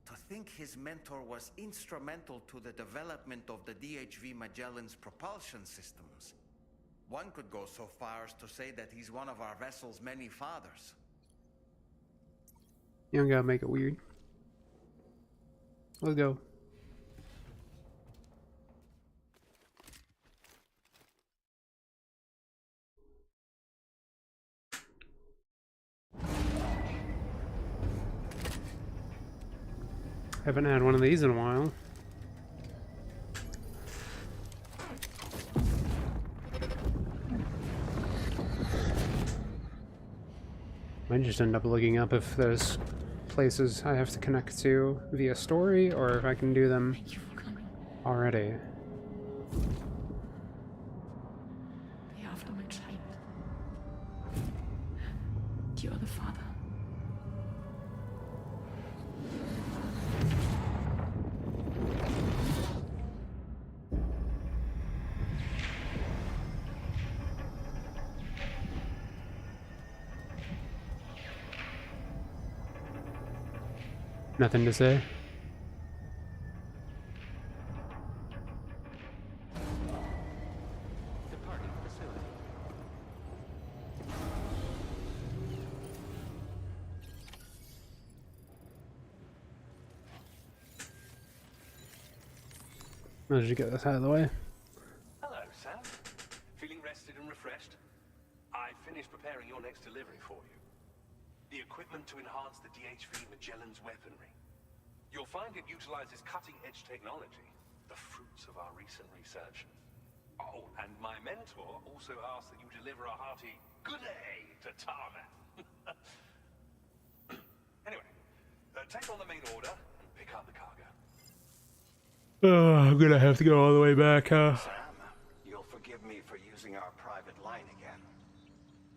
To think his mentor was instrumental to the development of the DHV Magellan's propulsion systems. One could go so far as to say that he's one of our vessel's many fathers. You don't gotta make it weird. Let's go. Haven't had one of these in a while. Might just end up looking up if there's places I have to connect to via story, or if I can do them already. They are from a child. You are the father. Nothing to say. Departing facility. I'll just get this out of the way. Hello, Sam. Feeling rested and refreshed? I finished preparing your next delivery for you. The equipment to enhance the DHV Magellan's weaponry. You'll find it utilizes cutting-edge technology, the fruits of our recent research. Oh, and my mentor also asked that you deliver a hearty good day to Tarman. Anyway, take on the main order and pick up the cargo. I'm gonna have to go all the way back, huh? Sam, you'll forgive me for using our private line again.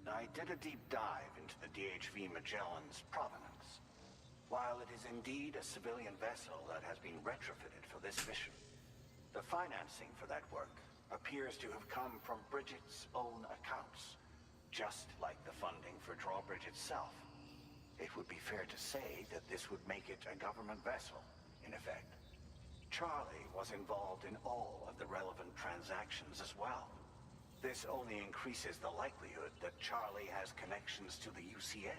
I did a deep dive into the DHV Magellan's provenance. While it is indeed a civilian vessel that has been retrofitted for this mission, the financing for that work appears to have come from Bridget's own accounts, just like the funding for Drawbridge itself. It would be fair to say that this would make it a government vessel, in effect. Charlie was involved in all of the relevant transactions as well. This only increases the likelihood that Charlie has connections to the UCA.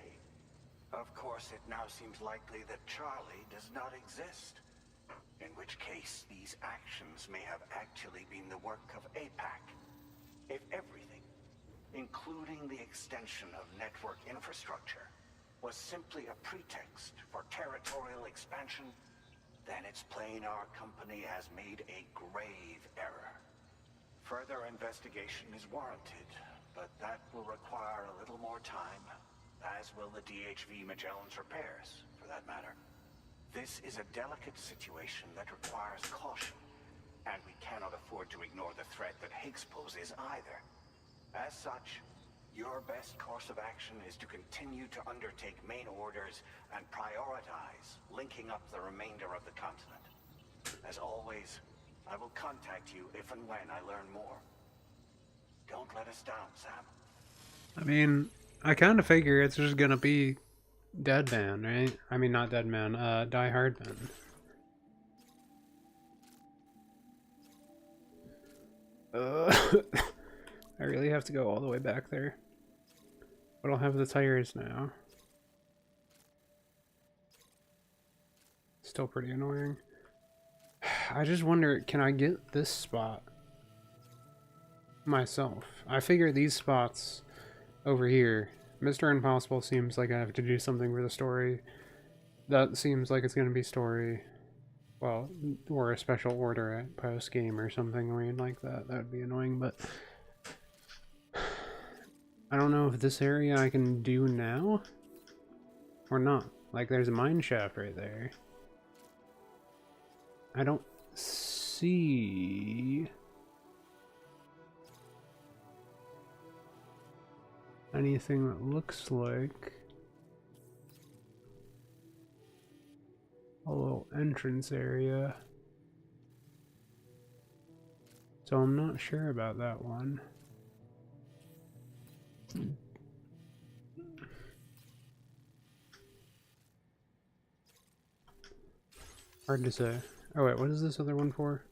Of course, it now seems likely that Charlie does not exist. In which case, these actions may have actually been the work of APAC. If everything, including the extension of network infrastructure, was simply a pretext for territorial expansion, then it's plain our company has made a grave error. Further investigation is warranted, but that will require a little more time, as will the DHV Magellan's repairs, for that matter. This is a delicate situation that requires caution, and we cannot afford to ignore the threat that Higgs poses either. As such, your best course of action is to continue to undertake main orders and prioritize linking up the remainder of the continent. As always, I will contact you if and when I learn more. Don't let us down, Sam. I mean, I kind of figure it's just gonna be Dead Man, right? I mean, not Dead Man, Die Hard Man. I really have to go all the way back there. but I'll have the tires now. Still pretty annoying. I just wonder, can I get this spot myself? I figure these spots over here, Mr. Impossible seems like I have to do something for the story. That seems like it's going to be story, well, or a special order at post-game or something weird like that. That would be annoying, but I don't know if this area I can do now or not. Like, there's a mine shaft right there. I don't see anything that looks like a little entrance area. So I'm not sure about that one. Hard to say. Oh wait, what is this other one for?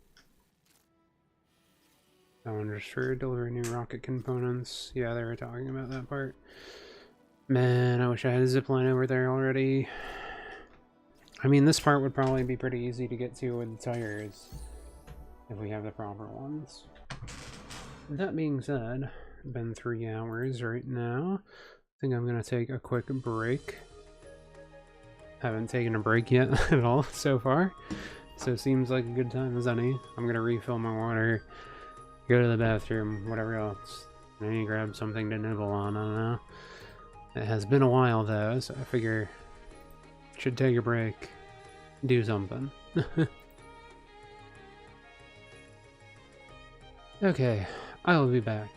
That one just for delivering new rocket components. Yeah, they were talking about that part. Man, I wish I had a zipline over there already. I mean, this part would probably be pretty easy to get to with the tires if we have the proper ones. That being said, been 3 hours right now. I think I'm gonna take a quick break. Haven't taken a break yet at all so far, so it seems like a good time as any. I'm gonna refill my water, go to the bathroom, whatever else. Maybe grab something to nibble on, I don't know. It has been a while though, so I figure should take a break, do something. Okay, I will be back.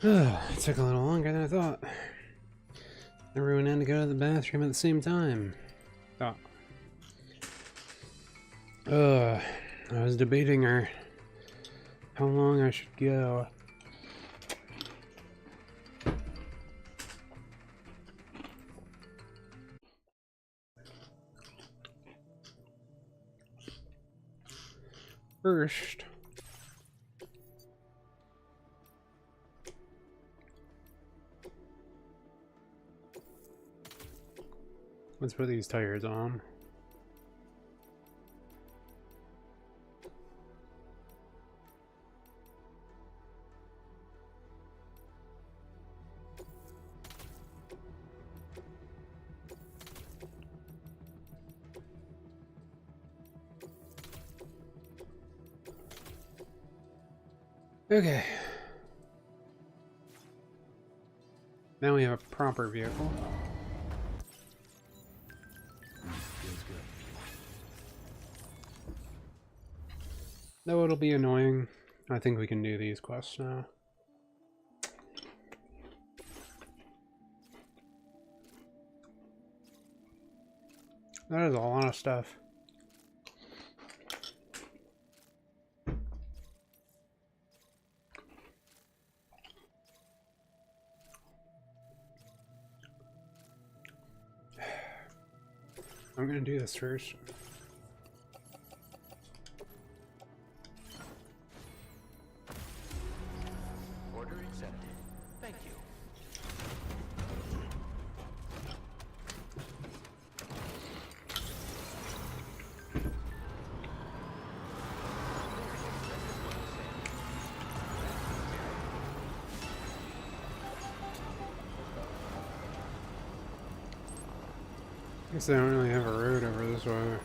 It took a little longer than I thought. Everyone had to go to the bathroom at the same time. Thought. I was debating how long I should go. First, let's put these tires on. Okay. Now we have a proper vehicle. Feels good. Though it'll be annoying, I think we can do these quests now. That is a lot of stuff. I'm gonna do this first. Order accepted. Thank you. Guess they don't really have a road over this way.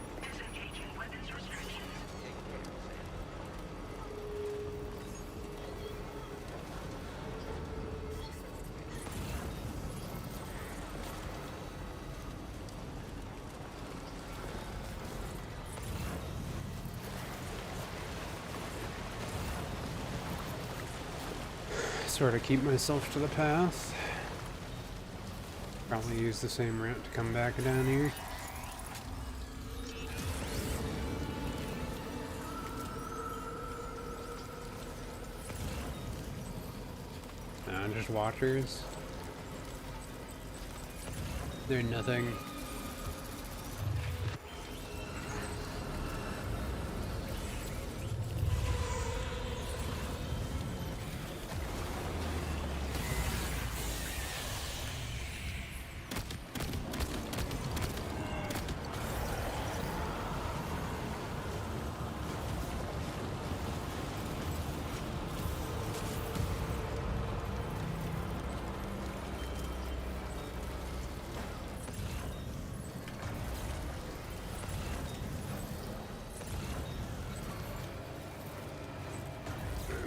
Sort of keep myself to the path. Probably use the same route to come back down here. Just watchers. They're nothing.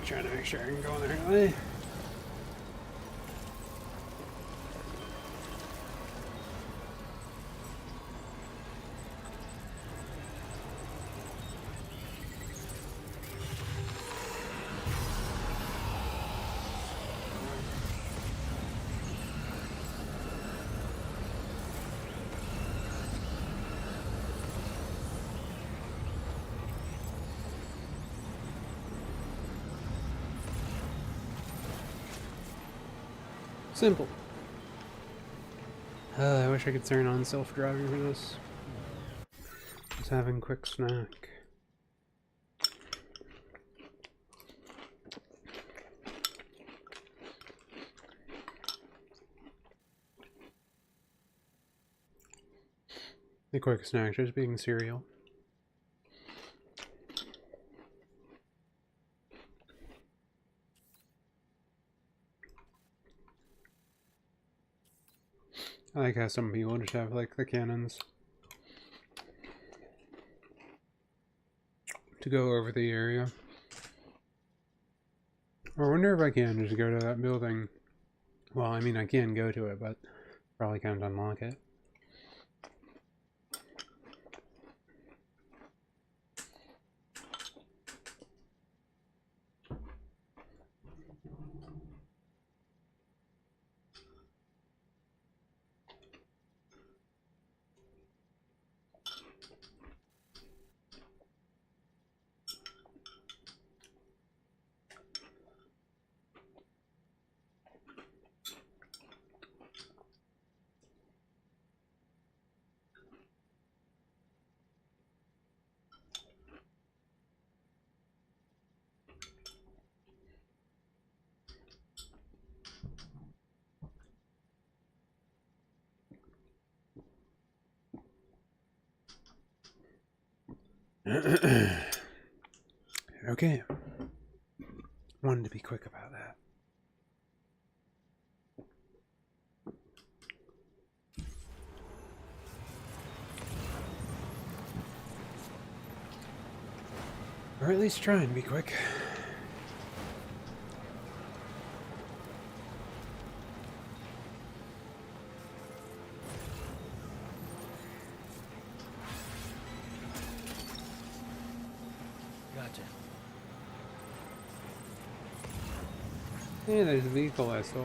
Trying to make sure I can go in the right way. Simple. I wish I could turn on self-driving for this. Just having a quick snack. The quick snack just being cereal. I like how some people just have like the cannons to go over the area. I wonder if I can just go to that building. Well, I mean I can go to it, but probably can't unlock it. Okay. Wanted to be quick about that. Or at least try and be quick. Gotcha. Hey, there's a vehicle I stole.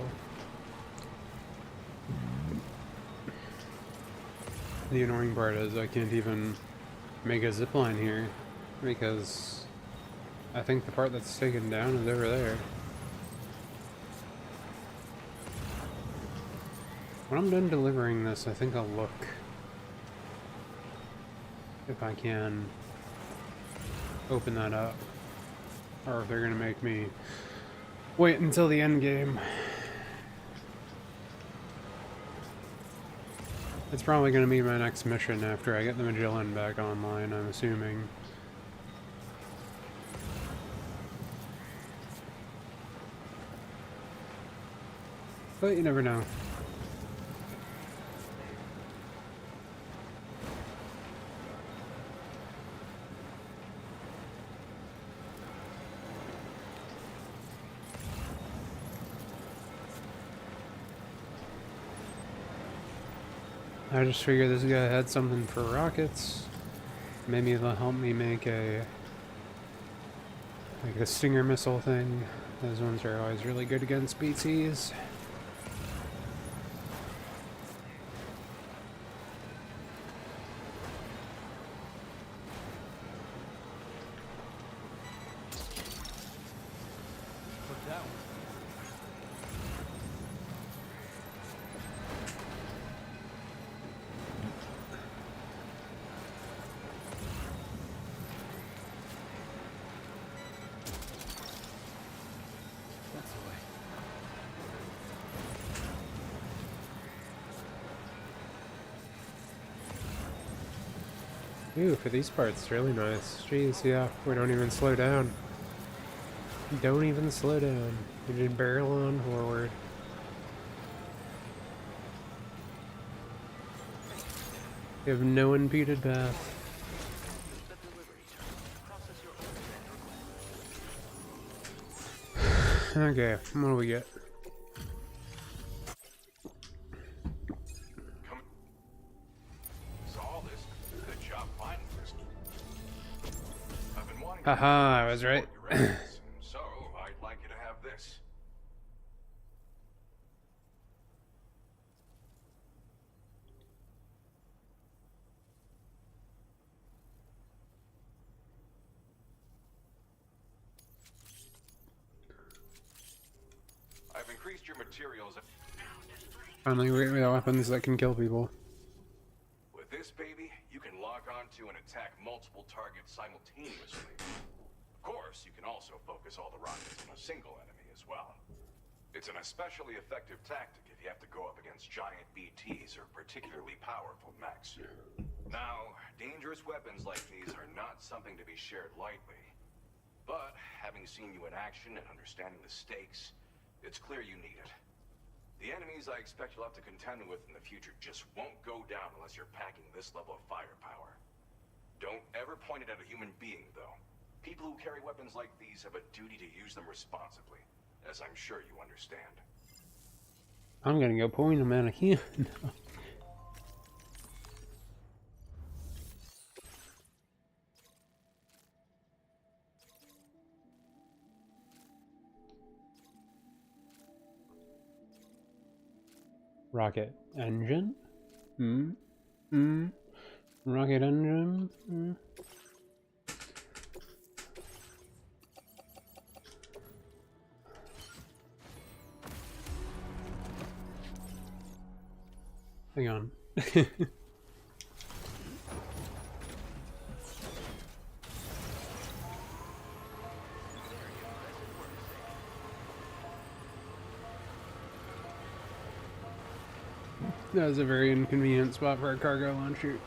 The annoying part is I can't even make a zipline here because I think the part that's taken down is over there. When I'm done delivering this, I think I'll look if I can open that up, or if they're gonna make me wait until the end game. It's probably gonna be my next mission after I get the Magellan back online, I'm assuming. But you never know. I just figured this guy had something for rockets. Maybe it'll help me make a Stinger missile thing. Those ones are always really good against BTs. Ooh, for these parts, really nice. Jeez, yeah, we don't even slow down. Don't even slow down. We just barrel on forward. We have no impeded path. Okay, what do we get? Haha, I was right. So, I'd like you to have this. I've increased your materials. Finally, we got weapons that can kill people. With this baby, you can lock onto and attack multiple targets simultaneously. Of course, you can also focus all the rockets on a single enemy as well. It's an especially effective tactic if you have to go up against giant BTs or particularly powerful mechs. Now, dangerous weapons like these are not something to be shared lightly. But, having seen you in action and understanding the stakes, it's clear you need it. The enemies I expect you'll have to contend with in the future just won't go down unless you're packing this level of firepower. Don't ever point it at a human being, though. People who carry weapons like these have a duty to use them responsibly, as I'm sure you understand. I'm gonna go point them at a human. Rocket engine? Rocket engine? Hang on. That was a very inconvenient spot for a cargo launcher.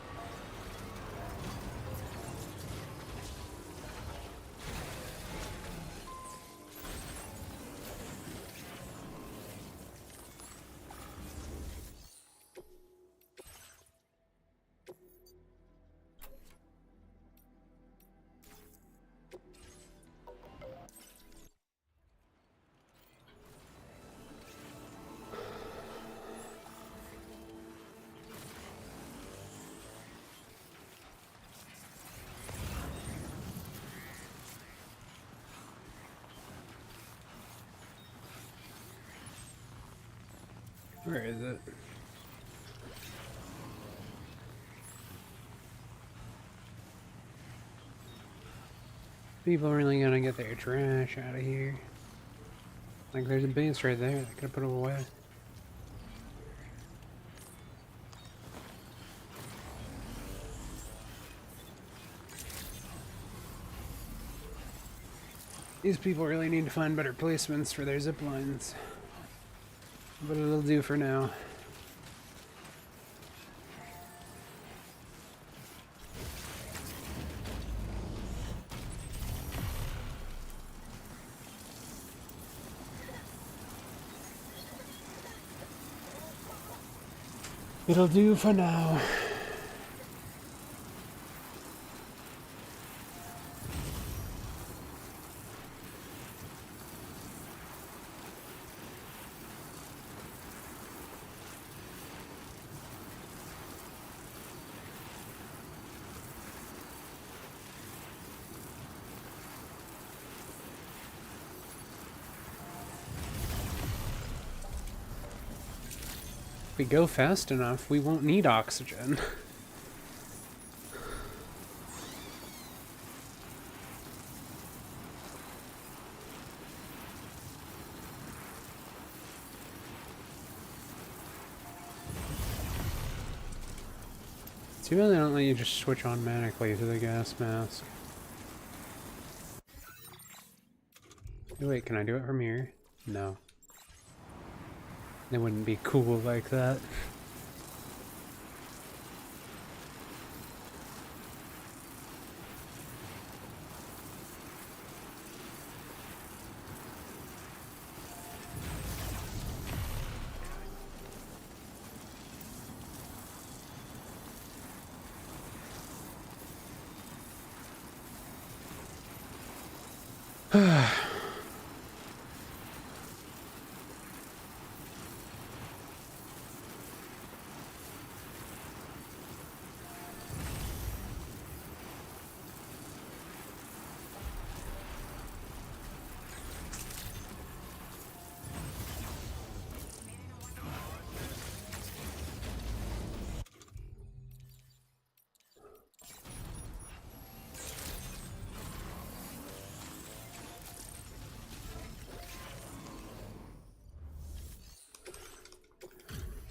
Where is it? People really gonna get their trash out of here. Like, there's a base right there. I could put it away. These people really need to find better placements for their zip lines. But it'll do for now. It'll do for now. If we go fast enough, we won't need oxygen. Too bad they don't let you just switch automatically to the gas mask. Wait, can I do it from here? No. It wouldn't be cool like that.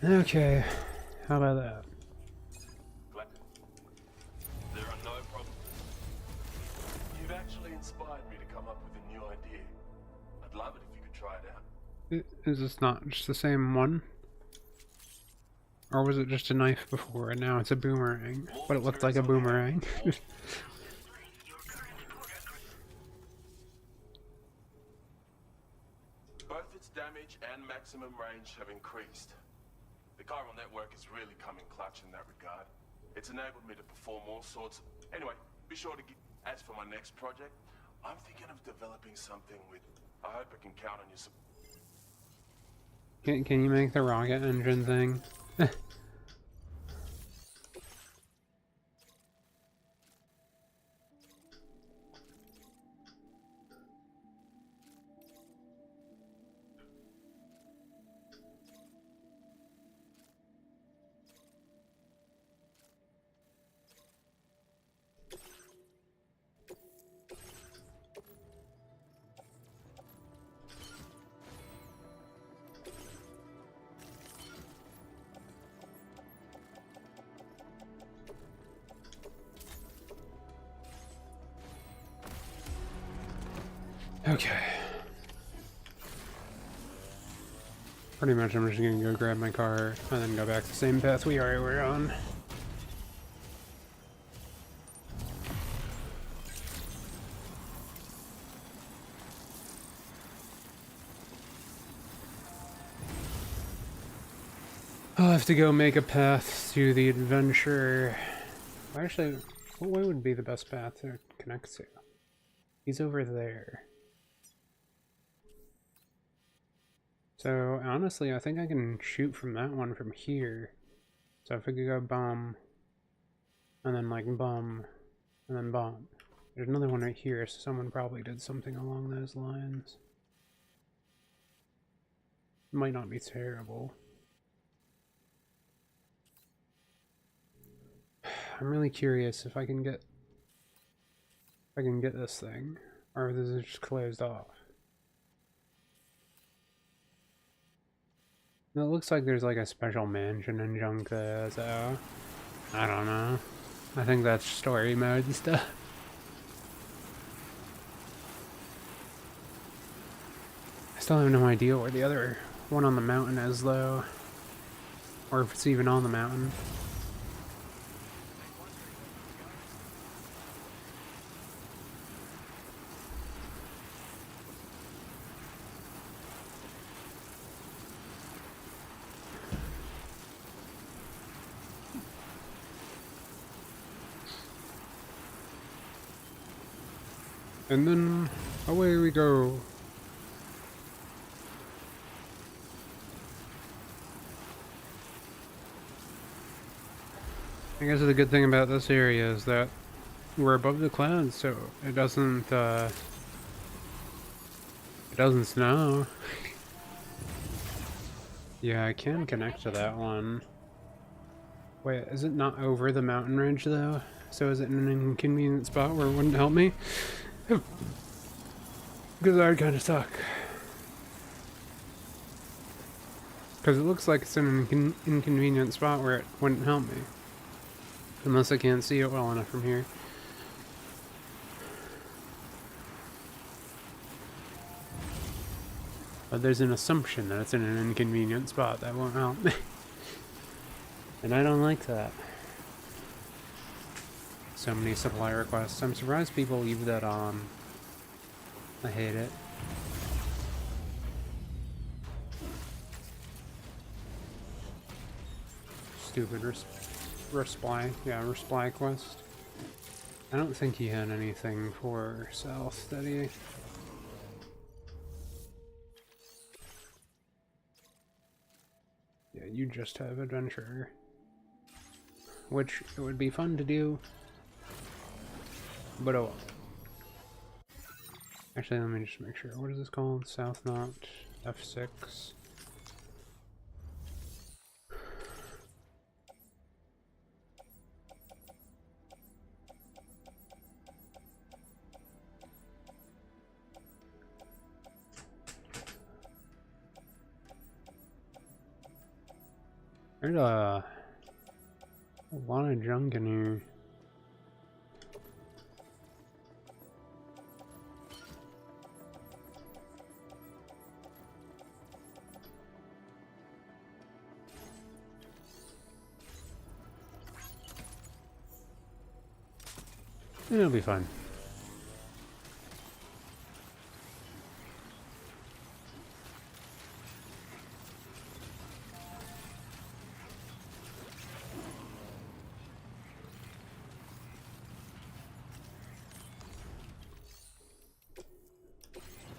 Okay, how about that? There are no problems. You've actually inspired me to come up with a new idea. I'd love it if you could try it out. Is this not just the same one? Or was it just a knife before and now it's a boomerang? But it looked like a boomerang. Both its damage and maximum range have increased. The chiral network is really coming clutch in that regard. It's enabled me to perform all sorts of... Anyway, be sure to get... As for my next project, I'm thinking of developing something with... I hope I can count on your support. Can you make the rocket engine thing? Okay. Pretty much I'm just gonna go grab my car and then go back the same path we already were on. I'll have to go make a path to the adventure. Actually, what way would be the best path to connect to? He's over there. So, honestly, I think I can shoot from that one from here. So if we could go bomb, and then like bomb, and then bomb. There's another one right here, so someone probably did something along those lines. Might not be terrible. I'm really curious if I can get this thing, or if this is just closed off. It looks like there's like a special mansion and junk there, so I don't know. I think that's story mode and stuff. I still have no idea where the other one on the mountain is, though. Or if it's even on the mountain. And then away we go. I guess the good thing about this area is that we're above the clouds, so it doesn't snow. Yeah, I can connect to that one. Wait, is it not over the mountain ridge though? So is it in an inconvenient spot where it wouldn't help me? Because that would kind of suck. Because it looks like it's in an inconvenient spot where it wouldn't help me. Unless I can't see it well enough from here. But there's an assumption that it's in an inconvenient spot that won't help me. And I don't like that. So many supply requests. I'm surprised people leave that on. I hate it. Stupid resply. Yeah, resply quest. I don't think he had anything for South, did he? Yeah, you just have adventure. Which it would be fun to do. But oh well. Actually, let me just make sure. What is this called? South Knot F6. There's a lot of junk in here. It'll be fun.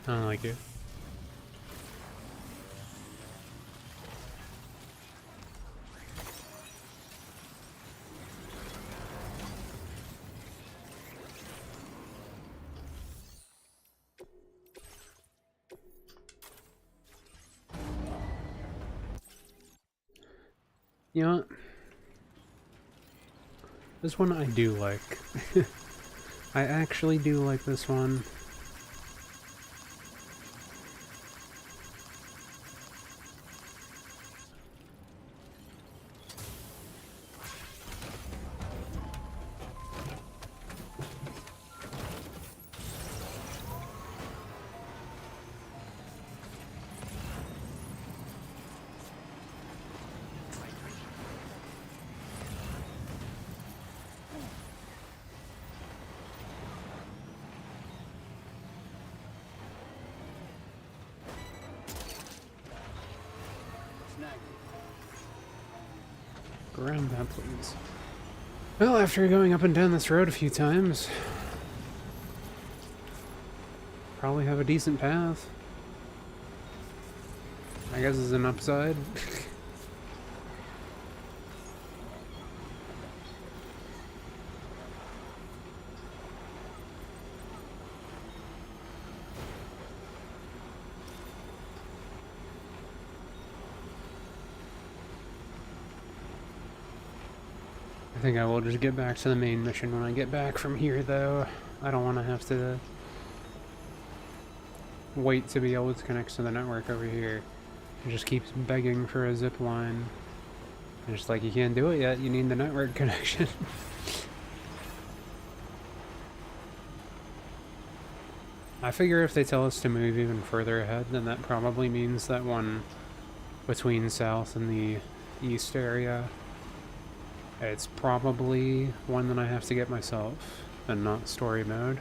I don't like it. You know what? This one I do like. I actually do like this one. Around that, please. Well, after going up and down this road a few times, probably have a decent path. I guess it's an upside. I think I will just get back to the main mission when I get back from here, though. I don't want to have to wait to be able to connect to the network over here. It just keeps begging for a zip line. And just like, you can't do it yet, you need the network connection. I figure if they tell us to move even further ahead, then that probably means that one between south and the east area, it's probably one that I have to get myself, and not story mode.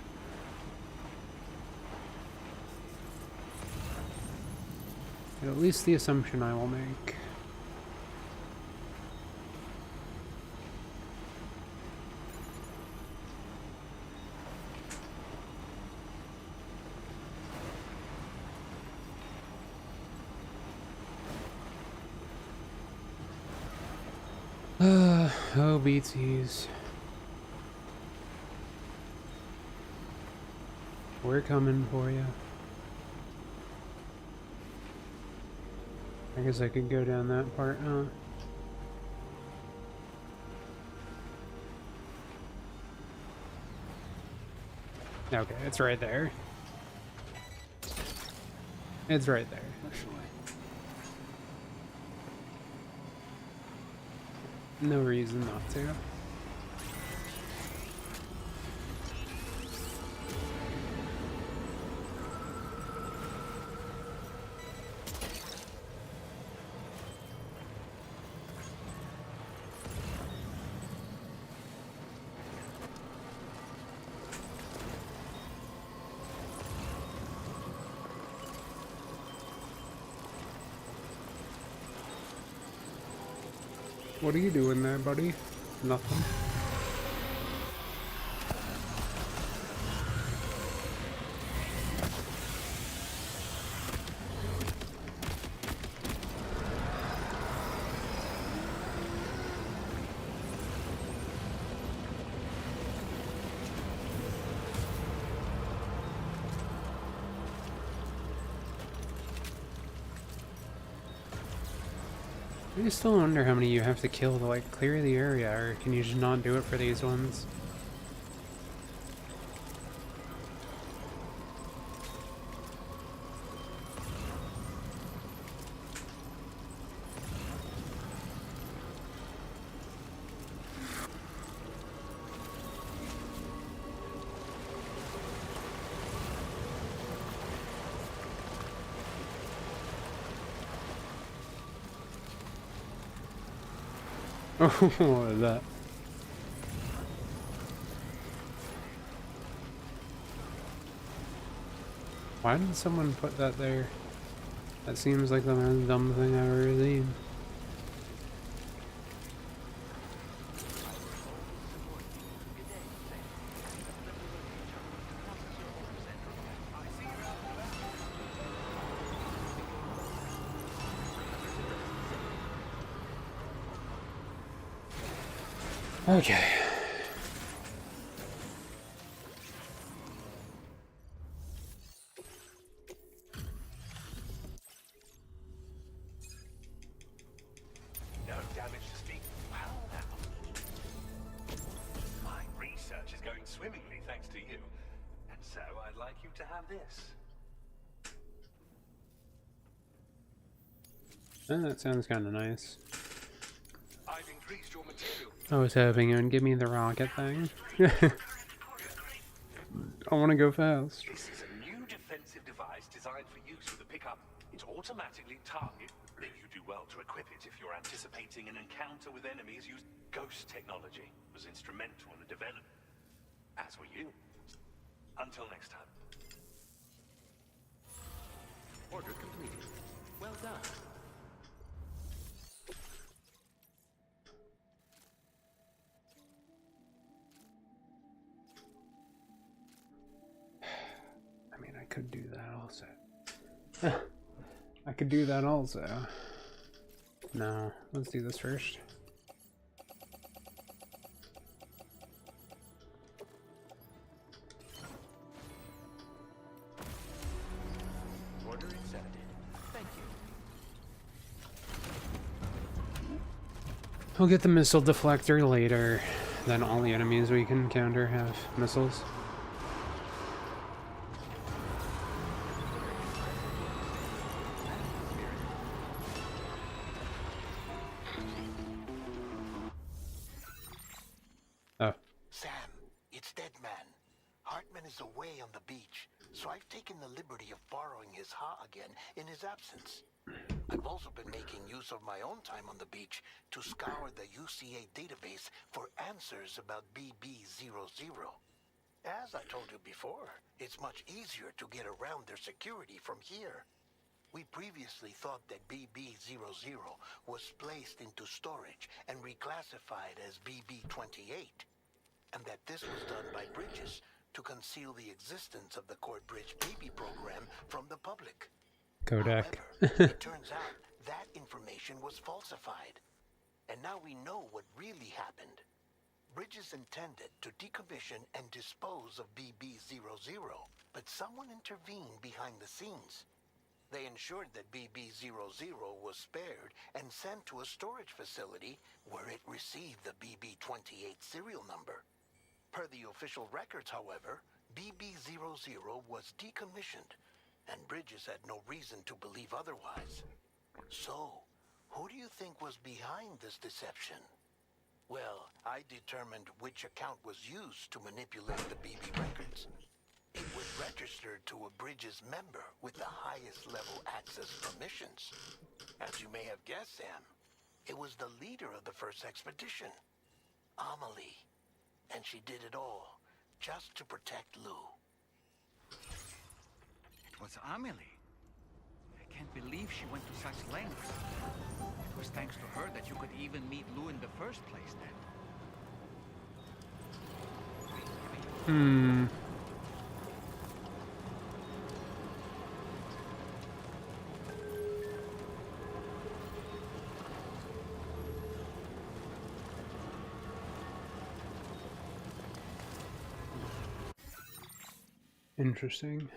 At least the assumption I will make. Oh, BTs. We're coming for you. I guess I could go down that part, huh? Okay, it's right there. It's right there. No reason not to. What are you doing there, buddy? Nothing. I still wonder how many you have to kill to like clear the area, or can you just not do it for these ones? Oh, what is that? Why did someone put that there? That seems like the most dumb thing I've ever seen. Okay. No damage to speak. Well now. My research is going swimmingly thanks to you. And so I'd like you to have this. Oh, that sounds kind of nice. I've increased your material. I was hoping it would give me the rocket thing. I want to go fast. This is a new defensive device designed for use with a pickup. It automatically targets. You do well to equip it if you're anticipating an encounter with enemies. Use ghost technology was instrumental in the development, as were you. Until next time. Order completed. Well done. I mean, I could do that also. I could do that also. No, let's do this first. Order accepted. Thank you. We'll get the missile deflector later. Then all the enemies we can encounter have missiles. Oh. Sam, it's Dead Man. Hartman is away on the beach, so I've taken the liberty of borrowing his Ha again in his absence. I've also been making use of my own time on the beach to scour the UCA database for answers about BB-00. As I told you before, it's much easier to get around their security from here. We previously thought that BB-00 was placed into storage and reclassified as BB-28, and that this was done by Bridges to conceal the existence of the Court-Bridge baby program from the public. Kodak. However, it turns out that information was falsified. And now we know what really happened. Bridges intended to decommission and dispose of BB-00, but someone intervened behind the scenes. They ensured that BB-00 was spared and sent to a storage facility where it received the BB-28 serial number. Per the official records, however, BB-00 was decommissioned, and Bridges had no reason to believe otherwise. So, who do you think was behind this deception? Well, I determined which account was used to manipulate the BB records. It was registered to a Bridges member with the highest level access permissions. As you may have guessed, Sam, it was the leader of the first expedition, Amelie. And she did it all just to protect Lou. It was Amelie. I can't believe she went to such lengths. It was thanks to her that you could even meet Lou in the first place, then. Interesting.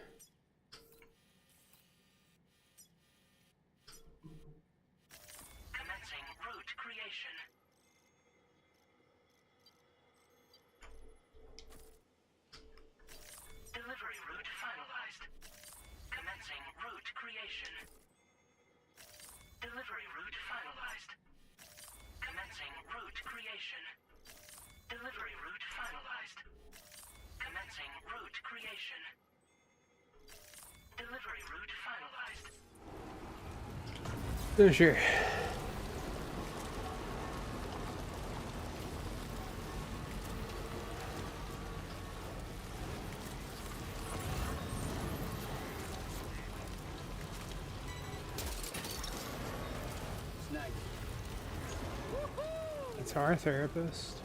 Commencing route creation. Delivery route finalized. Commencing route creation. Delivery route finalized. Commencing route creation. Delivery route finalized. Commencing route creation. Delivery route finalized. Oh, sure. That's our therapist.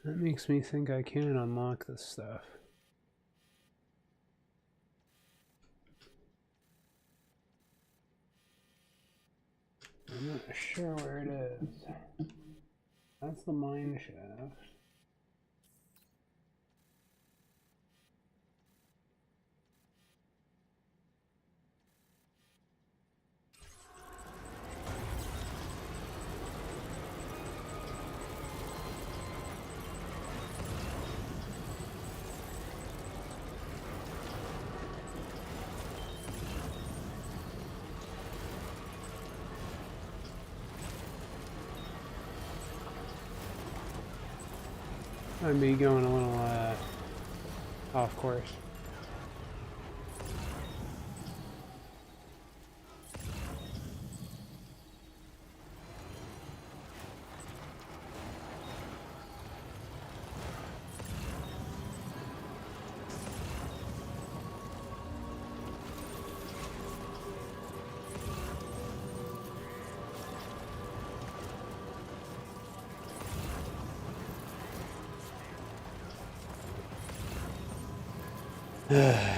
That makes me think I can unlock this stuff. I'm not sure where it is. That's the mine shaft. I'd be going a little Oh, of course.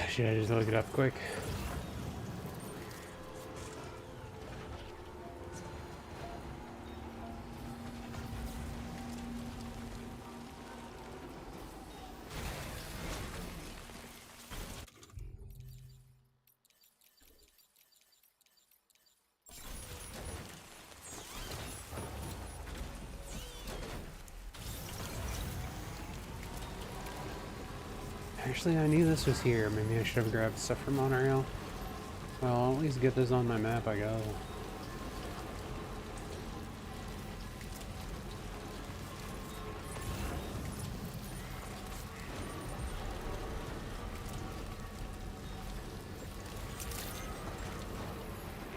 Should I just look it up quick? Actually, I knew this was here. Maybe I should have grabbed stuff from Monorail. Well, I'll at least get this on my map, I guess.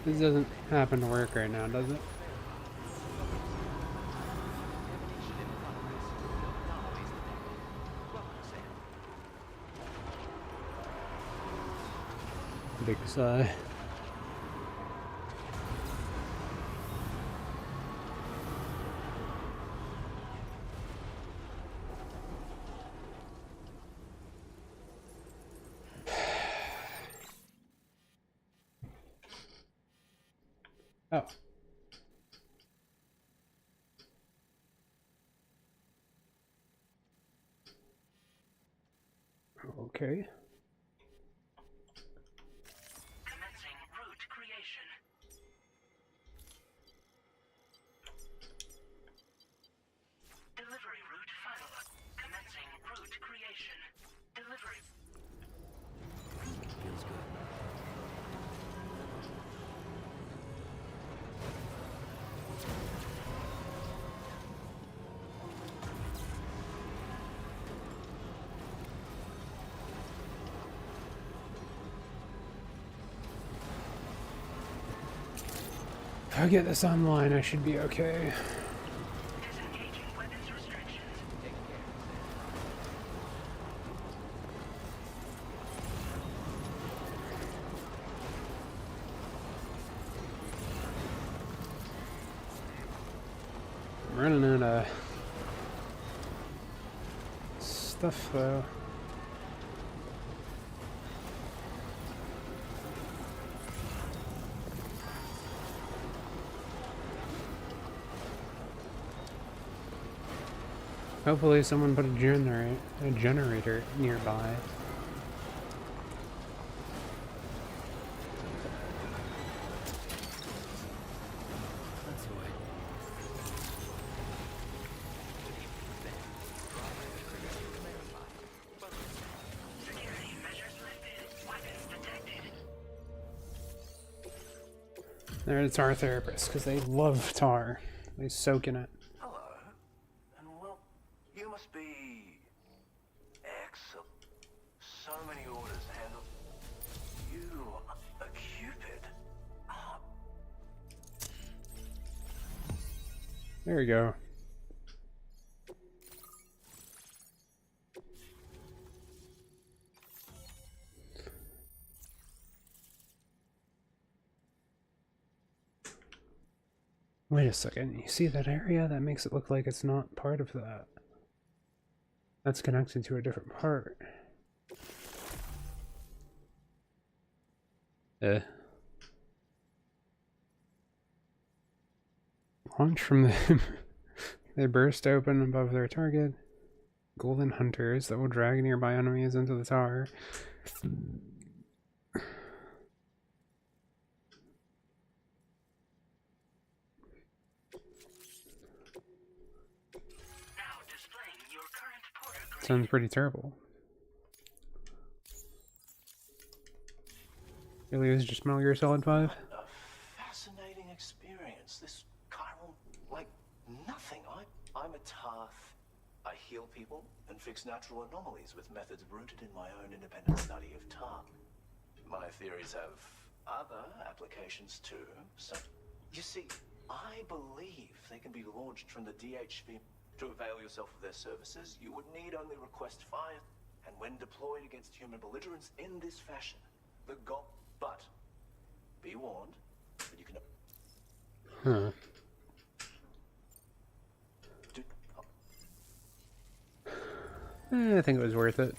This doesn't happen to work right now, does it? Big sigh. Oh. Okay. Commencing route creation. Delivery route finalized. Commencing route creation. Delivery. Feels good. If I get this online, I should be okay. Disengaging weapons restrictions. I'm running out of stuff though. Hopefully someone put a generator nearby. That's the way. Security measures lifted. Weapons detected. They're the tar therapists because they love tar. They soak in it. Hello. And well, you must be X. So many orders handled. You a Cupid. Ah, There we go. Wait a second, you see that area? That makes it look like it's not part of that. That's connected to a different part. Launch from them. They burst open above their target. Golden hunters that will drag nearby enemies into the tower. Sounds pretty terrible. Really is just Metal Gear Solid 5? a fascinating experience. This chiral, like nothing. I'm a Tarth I heal people and fix natural anomalies with methods rooted in my own independent study of Tarn. My theories have other applications too, so... You see, I believe they can be launched from the DHV. To avail yourself of their services, you would need only request fire, and when deployed against human belligerents in this fashion, the goal... But, be warned, that you can... Huh. I think it was worth it.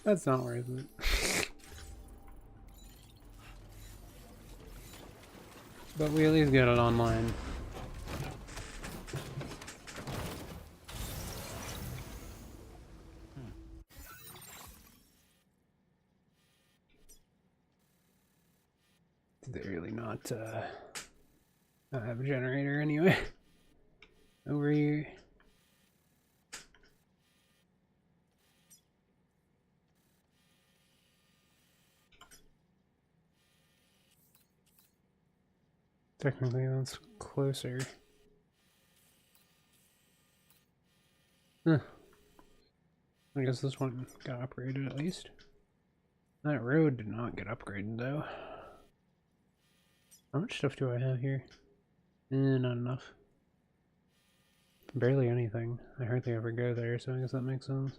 That's not worth it. But we at least get it online. Did they really not have a generator anyway? Over here. Technically, that's closer. Huh. I guess this one got upgraded at least. That road did not get upgraded though. How much stuff do I have here? Not enough. Barely anything. I hardly ever go there, so I guess that makes sense.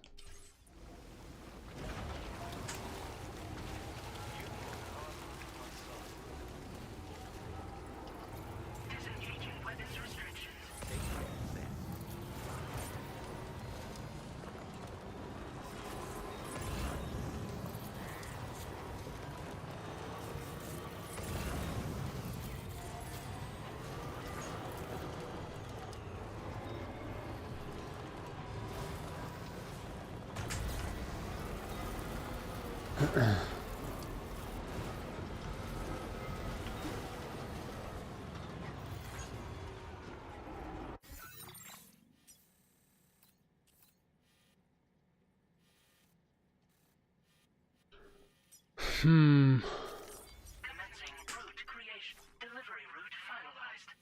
Commencing route creation. Delivery route finalized.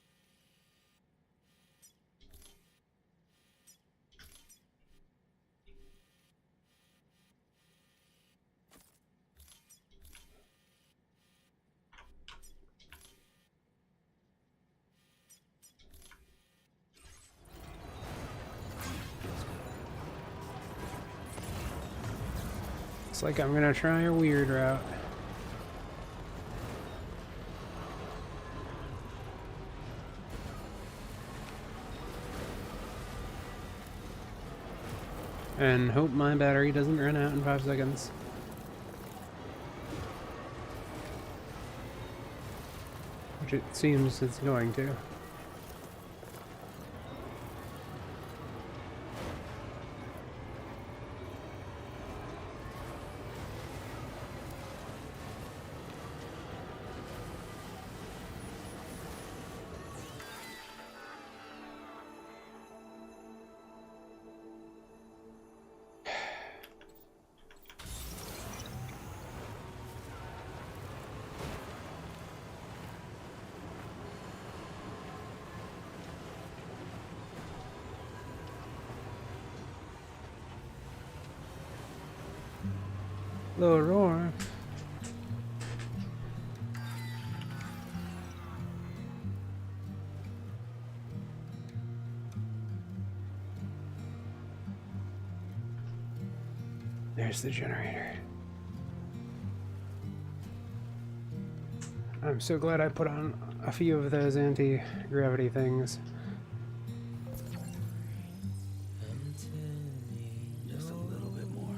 It's like I'm gonna try a weird route. And hope my battery doesn't run out in 5 seconds. Which it seems it's going to. Little roar. There's the generator. I'm so glad I put on a few of those anti-gravity things. Just a little bit more.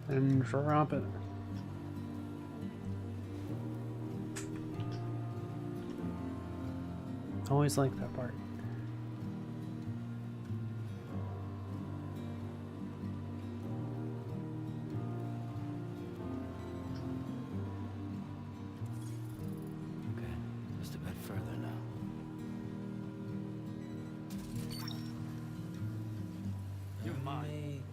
and drop it. Always like that part. Okay, just a bit further now. You're mine.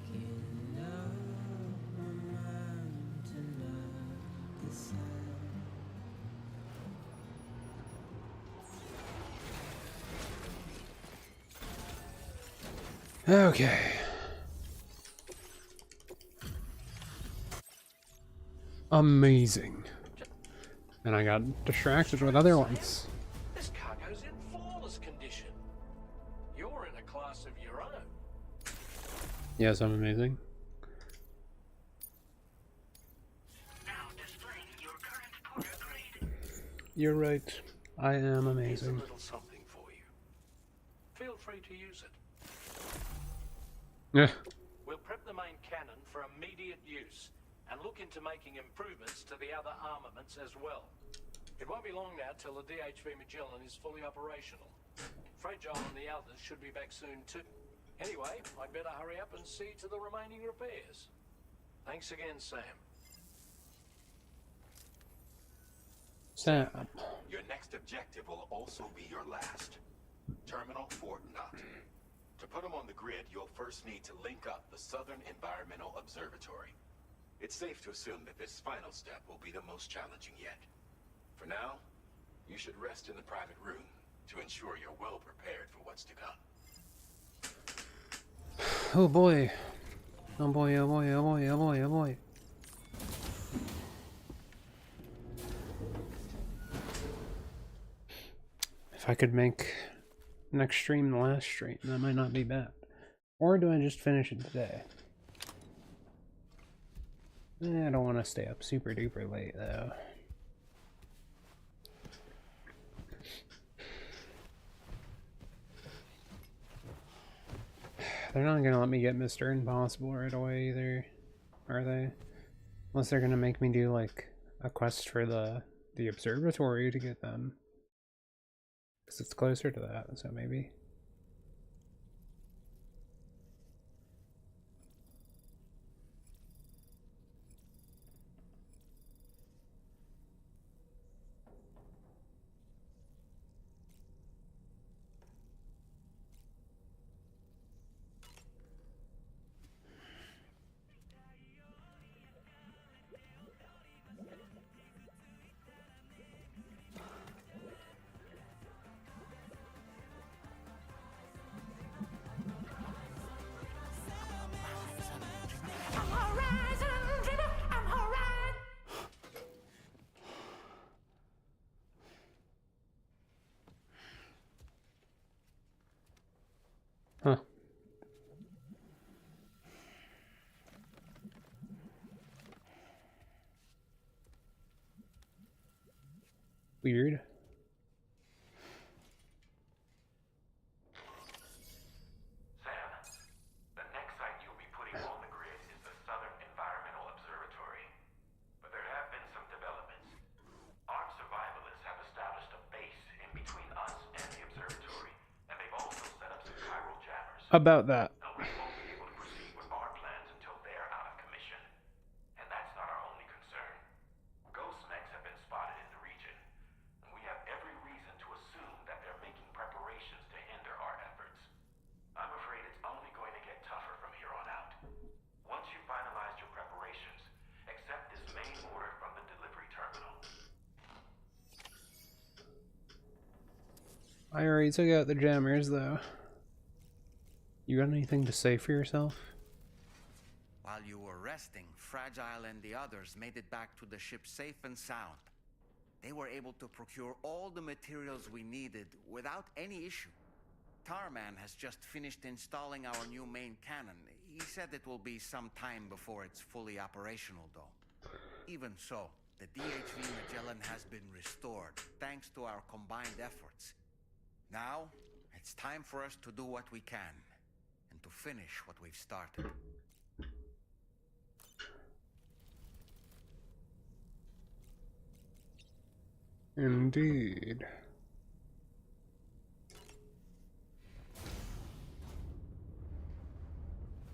Okay. Amazing. And I got distracted with other ones. This cargo's in flawless condition. You're in a class of your own. Yes, I'm amazing. Now displaying your current Porter grade. You're right. I am Here's a amazing. little something for you. Feel free to use it. Yeah. We'll prep the main cannon for immediate use and look into making improvements to the other armaments as well. It won't be long now till the DHV Magellan is fully operational. Fragile and the others should be back soon too. Anyway, I'd better hurry up and see to the remaining repairs. Thanks again, Sam. Sam. Your next objective will also be your last. Terminal Fort Knott. To put them on the grid, you'll first need to link up the Southern Environmental Observatory. It's safe to assume that this final step will be the most challenging yet. For now, you should rest in the private room to ensure you're well prepared for what's to come. Oh boy. Oh boy, oh boy, oh boy, oh boy, oh boy. If I could make next stream the last stream, that might not be bad. Or do I just finish it today? I don't want to stay up super duper late though. They're not gonna let me get Mr. Impossible right away either, are they? Unless they're gonna make me do like a quest for the observatory to get them. Because it's closer to that, so maybe. Huh. Weird. Sam, the next site you'll be putting on the grid is the Southern Environmental Observatory. But there have been some developments. Ark survivalists have established a base in between us and the observatory, and they've also set up some chiral jammers. About that. Now, we won't be able to proceed with our plans until they're out of commission. And that's not our only concern. Ghost mechs have been spotted in the region, and we have every reason to assume that they're making preparations to hinder our efforts. I'm afraid it's only going to get tougher from here on out. Once you've finalized your preparations, accept this main order from the delivery terminal. I already took out the jammers though. You got anything to say for yourself? While you were resting, Fragile and the others made it back to the ship safe and sound. They were able to procure all the materials we needed without any issue. Tarman has just finished installing our new main cannon. He said it will be some time before it's fully operational, though. Even so, the DHV Magellan has been restored, thanks to our combined efforts. Now, it's time for us to do what we can, and to finish what we've started. Indeed.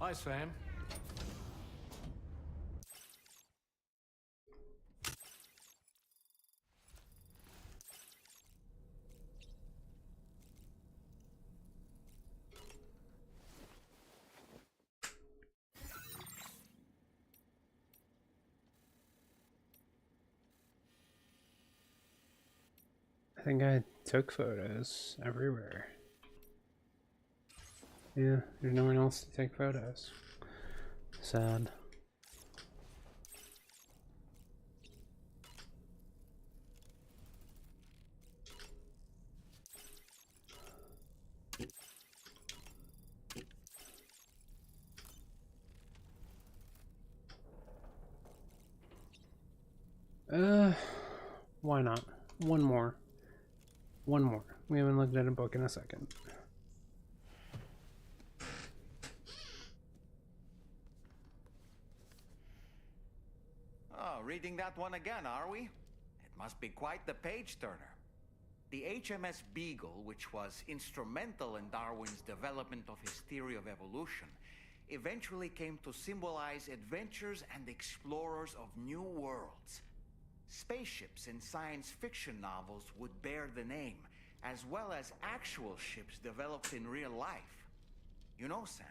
Hi, Sam. I think I took photos everywhere. Yeah, there's no one else to take photos. Sad. Why not? One more. One more. We haven't looked at a book in a second. Oh, reading that one again, are we? It must be quite the page-turner. The HMS Beagle, which was instrumental in Darwin's development of his theory of evolution, eventually came to symbolize adventures and explorers of new worlds. Spaceships in science fiction novels would bear the name, as well as actual ships developed in real life. You know, Sam,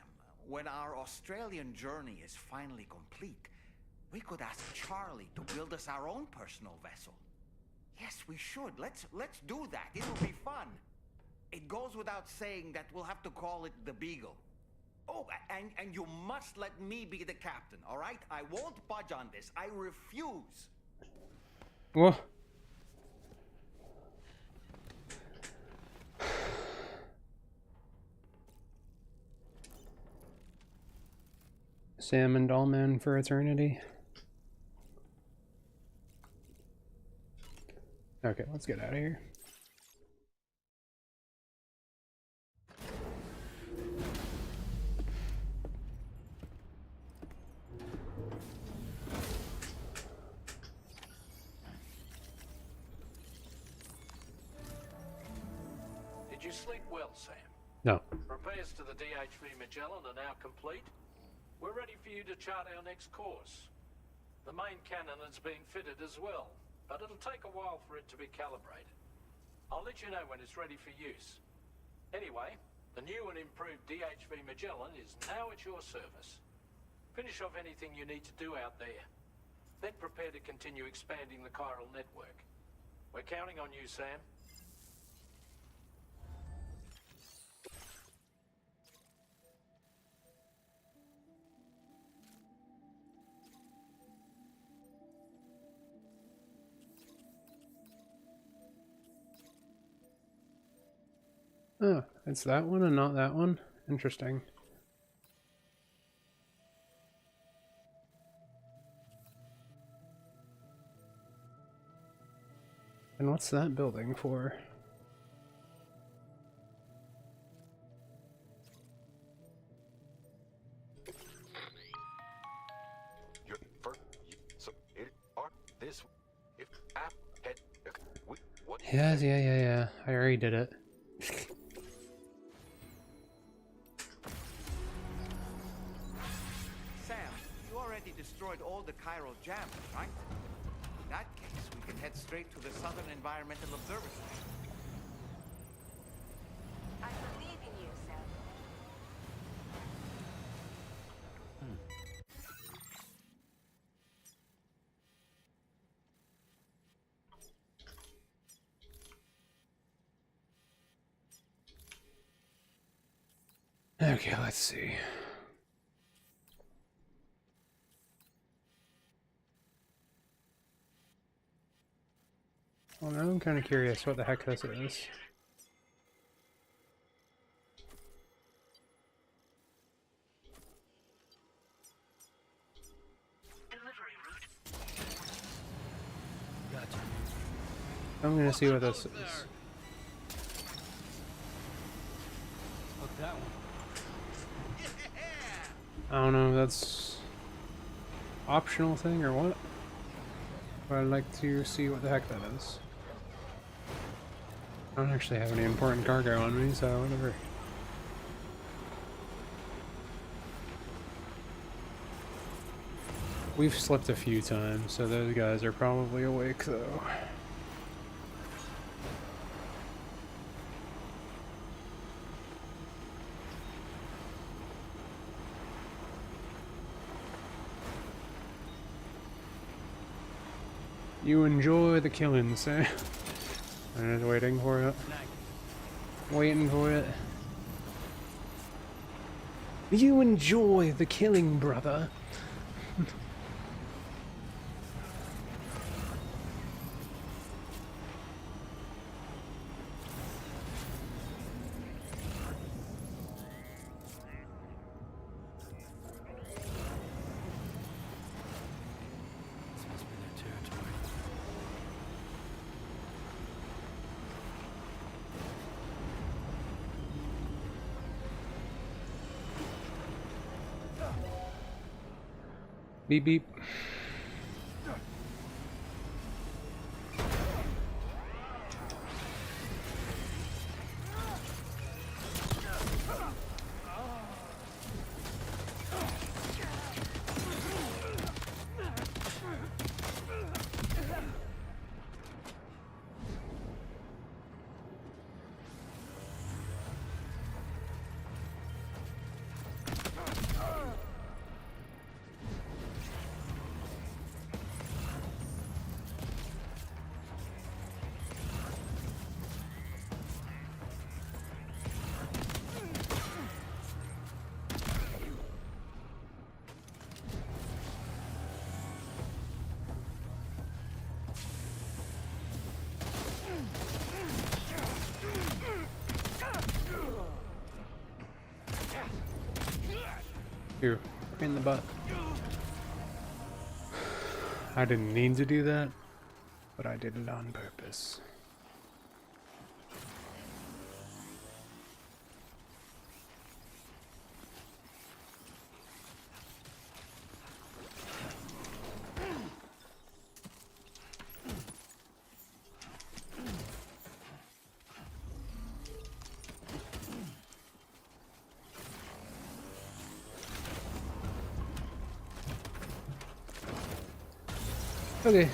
when our Australian journey is finally complete, we could ask Charlie to build us our own personal vessel. Yes, we should. Let's do that. It'll be fun. It goes without saying that we'll have to call it the Beagle. Oh, and you must let me be the captain, all right? I won't budge on this. I refuse. Whoa. Sam and Dollman for eternity. Okay, let's get out of here. Did you sleep well, Sam? No. Repairs to the DHV Magellan are now complete. We're ready for you to chart our next course. The main cannon is being fitted as well, but it'll take a while for it to be calibrated. I'll let you know when it's ready for use. Anyway, the new and improved DHV Magellan is now at your service. Finish off anything you need to do out there. Then prepare to continue expanding the chiral network. We're counting on you, Sam. Oh, it's that one and not that one? Interesting. And what's that building for? Yeah. I already did it. Sam, you already destroyed all the chiral jammers, right? In that case, we can head straight to the Southern Environmental Observatory. I believe in you, Sam. Okay, let's see. Well, now I'm kind of curious what the heck this is. Gotcha. I'm gonna see what this is. Look that one. I don't know if that's optional thing or what, but I'd like to see what the heck that is. I don't actually have any important cargo on me, so whatever. We've slept a few times, so those guys are probably awake, though. You enjoy the killing, sir. I'm just waiting for it. Waiting for it. You enjoy the killing, brother. Beep beep. Here, in the butt. I didn't need to do that, but I did it on purpose. Okay.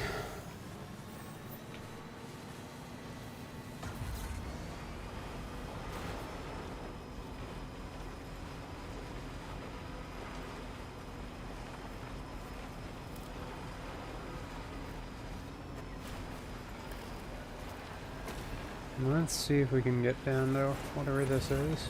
Let's see if we can get down to whatever this is.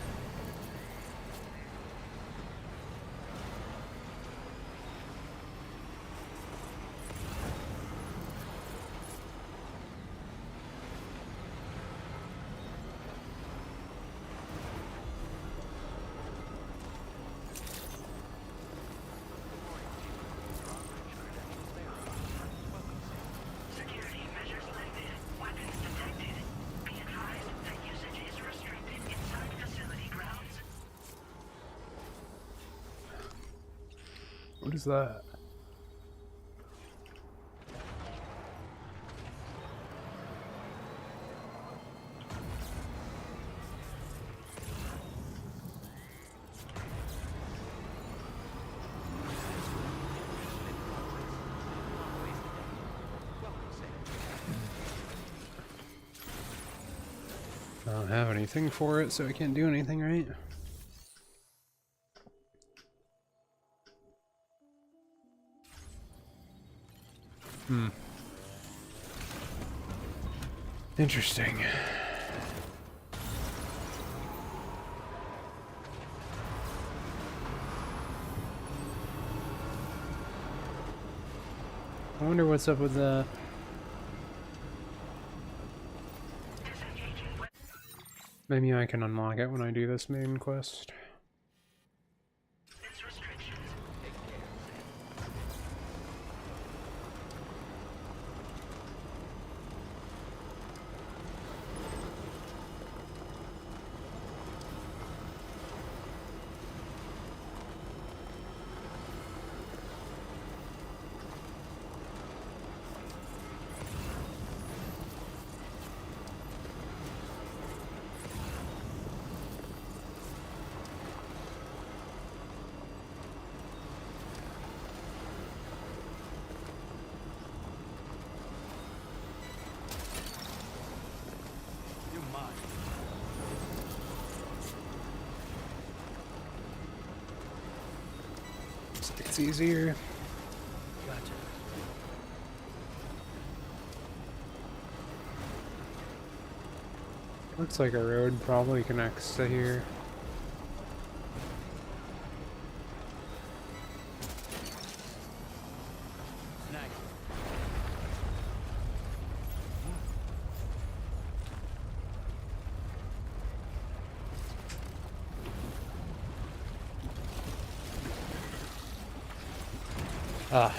Security measures lifted. Weapons detected. Be advised that usage is restricted inside facility grounds. What is that? I don't have anything for it, so I can't do anything, right? Interesting. I wonder what's up with that. Maybe I can unlock it when I do this main quest. It's easier. Gotcha. Looks like a road probably connects to here. Snag. Ah.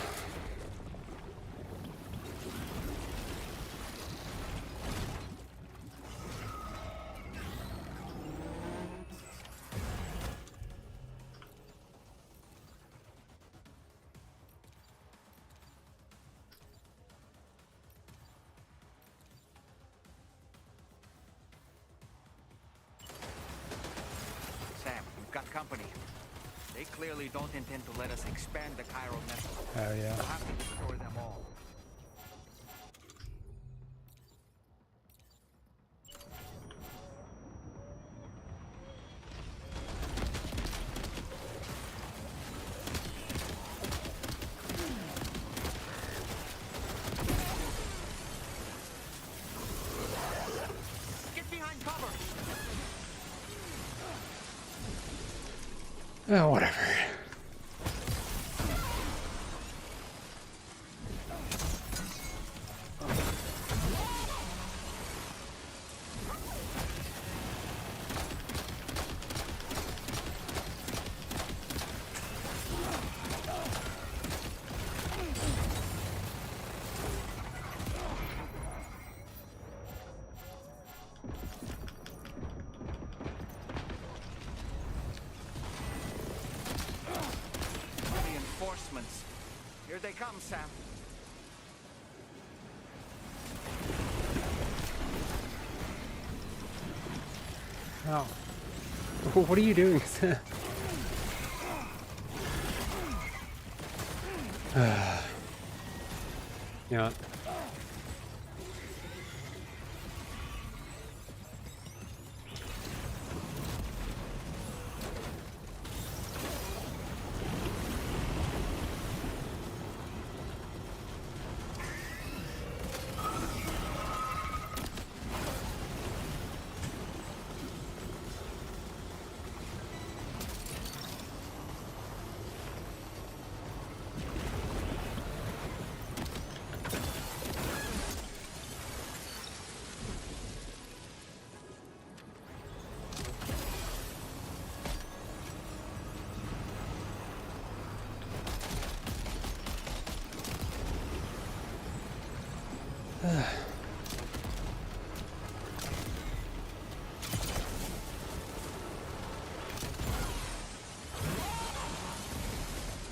Sam, we've got company. They clearly don't intend to let us expand the chiral network. Oh, yeah. We'll have to destroy them all. Get behind cover! Oh, whatever. Reinforcements. Here they come, Sam. Oh. What are you doing? Yeah.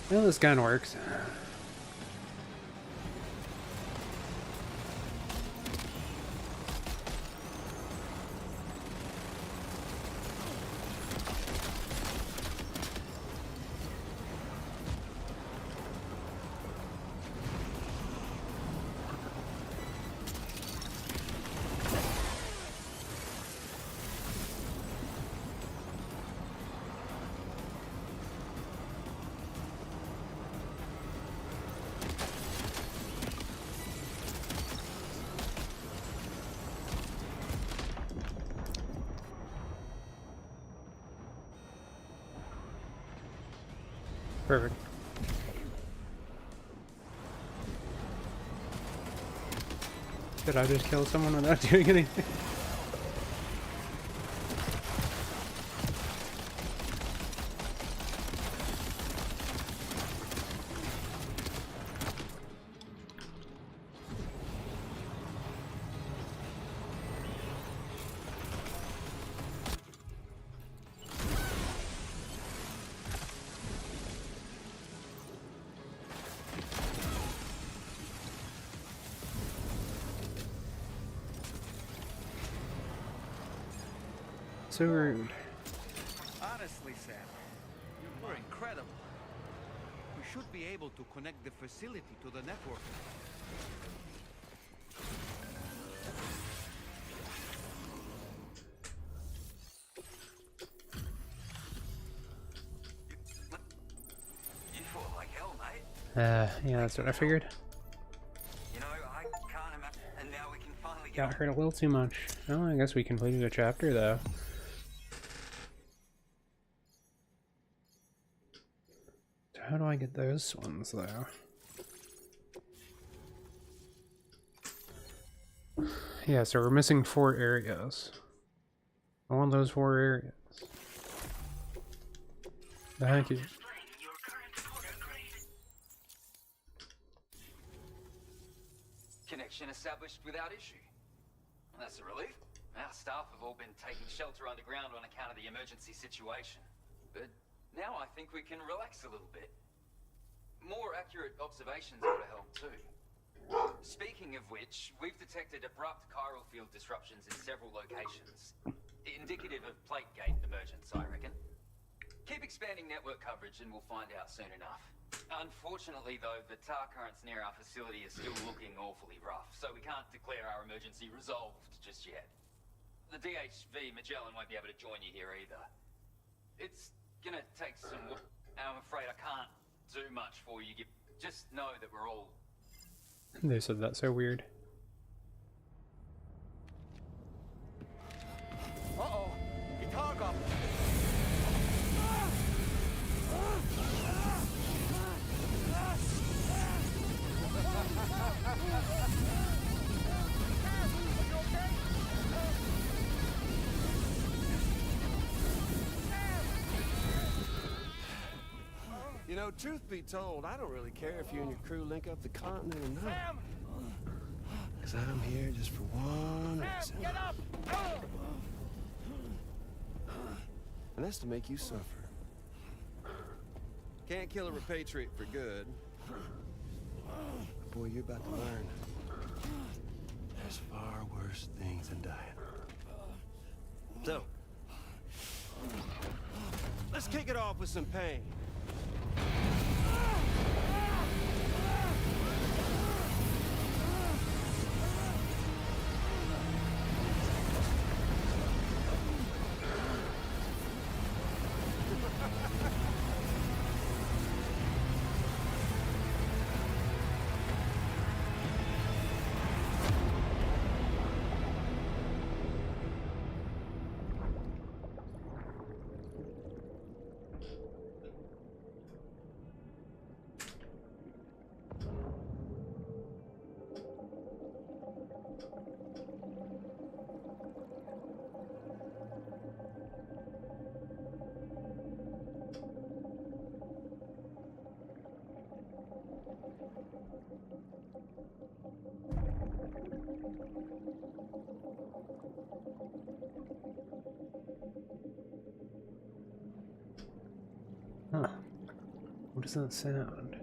Well, this gun works. Perfect. Did I just kill someone without doing anything? So rude. Honestly, Sam, you were incredible. We should be able to connect the facility to the network. You fought like Yeah, that's what I figured. You know, I can't imagine. And now we can finally get Got hurt a little too much. Oh, I guess we completed a chapter though. So how do I get those ones though? Yeah, so we're missing 4 areas. I want those 4 areas. Thank you. connection established without issue. Well, that's a relief. Our staff have all been taking shelter underground on account of the emergency situation. But now I think we can relax a little bit. More accurate observations ought to help too. Speaking of which, we've detected abrupt chiral field disruptions in several locations. Indicative of plate gate emergence, I reckon. Keep expanding network coverage and we'll find out soon enough. Unfortunately though, the tar currents near our facility are still looking awfully rough, so we can't declare our emergency resolved just yet. The DHV Magellan won't be able to join you here either. It's gonna take some work. I'm afraid I can't do much for you. Just know that we're all... They said that so weird. Uh-oh! Guitar goblin! You know, truth be told, I don't really care if you and your crew link up the continent or not. Because I'm here just for one reason. Get up! And that's to make you suffer. Can't kill a repatriate for good. But boy, you're about to learn. There's far worse things than dying. So, let's kick it off with some pain. Huh. What does that sound?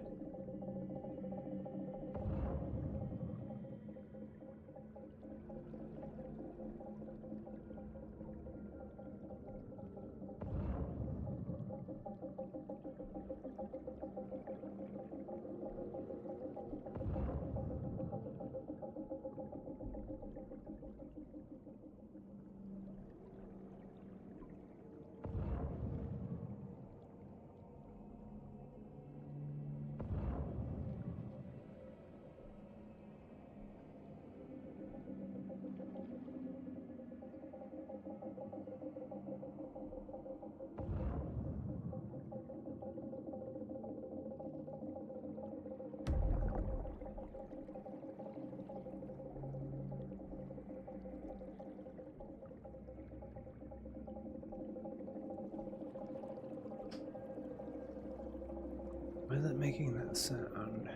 Why is it making that sound?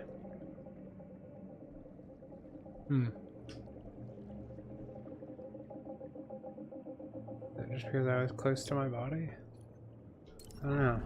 Did it just because I was close to my body? I don't know.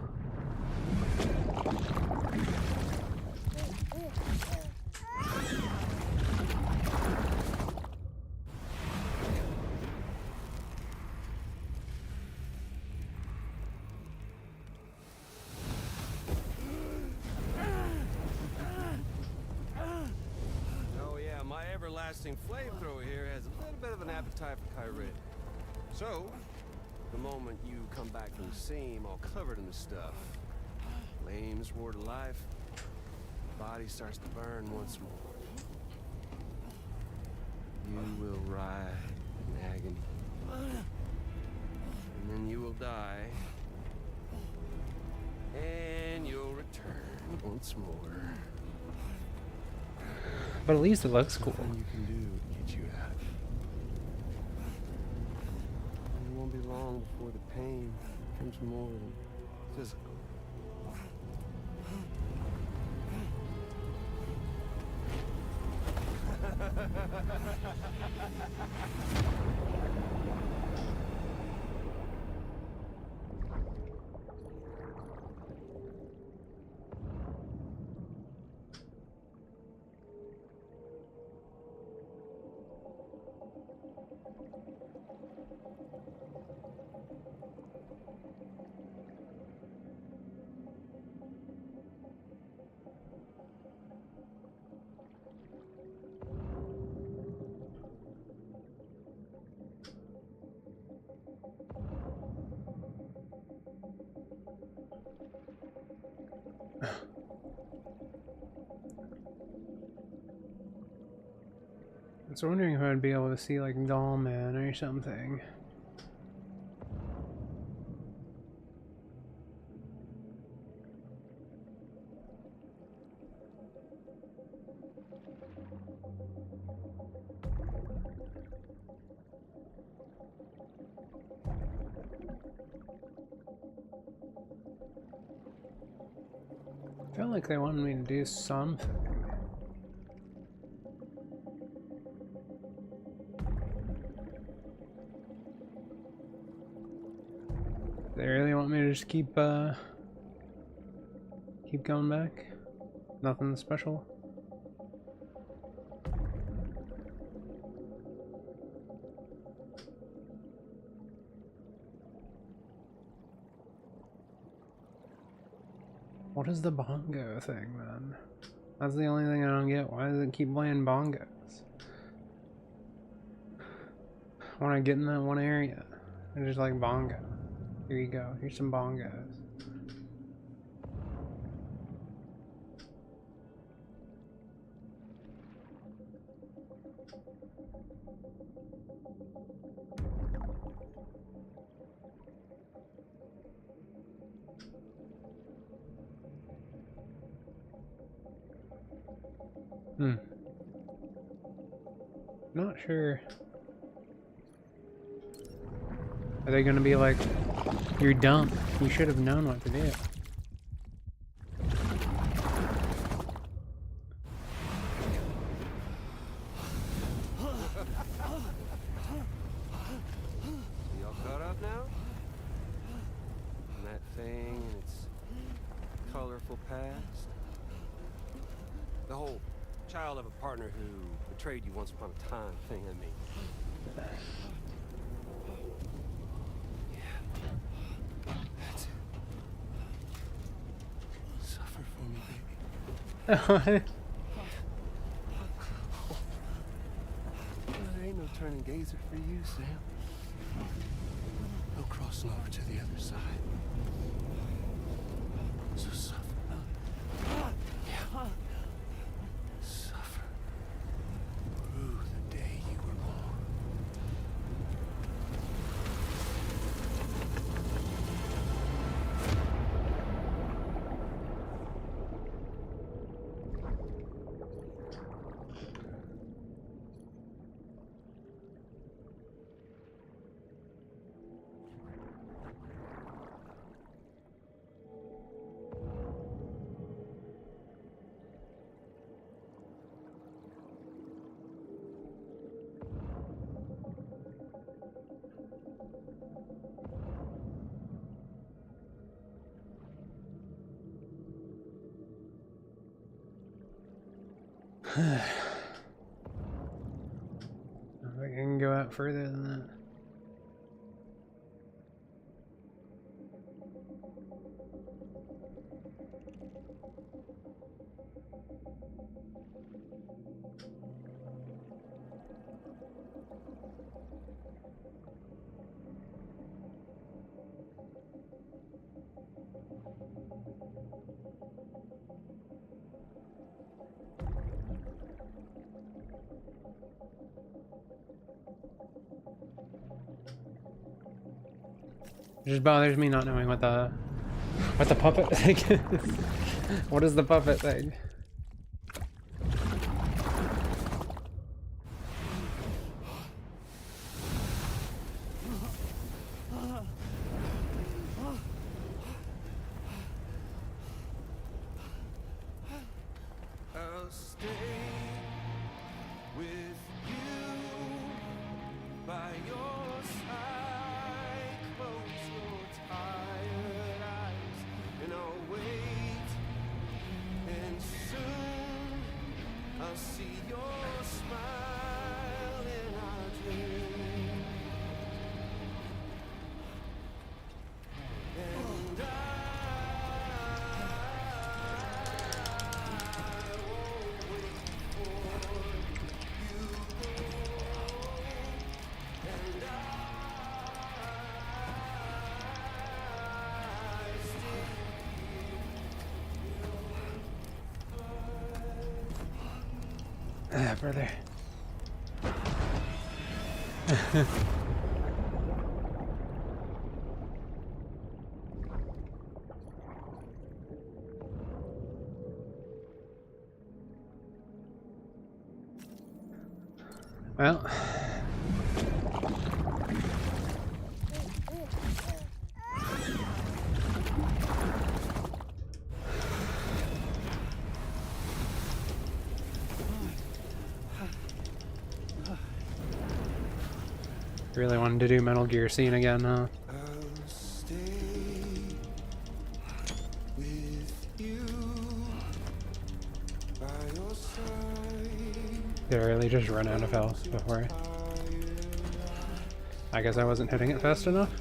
Everlasting flamethrower here has a little bit of an appetite for Kyrie. So, the moment you come back from the seam all covered in the stuff, flames roar to life, body starts to burn once more. You will writhe in agony. And then you will die. And you'll return once more. But at least it looks cool. Nothing you can do to get you out. It won't be long before the pain becomes more than physical. I was wondering if I'd be able to see like Dollman or something. I felt like they wanted me to do something. They really want me to just keep going back? Nothing special? What is the bongo thing, man? That's the only thing I don't get. Why does it keep playing bongos? When I get in that one area, it's just like bongo. Here you go. Here's some bongos. Not sure. Are they gonna be like, you're dumb, you should have known what to do? Y'all caught up now? On that thing and its colorful past? The whole child of a partner who betrayed you once upon a time thing, I mean. Yeah. That's it. Suffer for me, baby. There ain't no turning gazer for you, Sam. No crossing over to the other side. So suffer. Yeah. Suffer. Through the day you were born. I don't think I can go out further than that. It just bothers me not knowing what the puppet thing is. What is the puppet thing? I'll stay with you by your side. Close your tired eyes, and I'll wait. And soon I'll see your smile in our dreams. And Ah, brother. Well. Really wanted to do Metal Gear Scene again, huh? I'll stay with you by your side. Did I really just run out of health before? I guess I wasn't hitting it fast enough.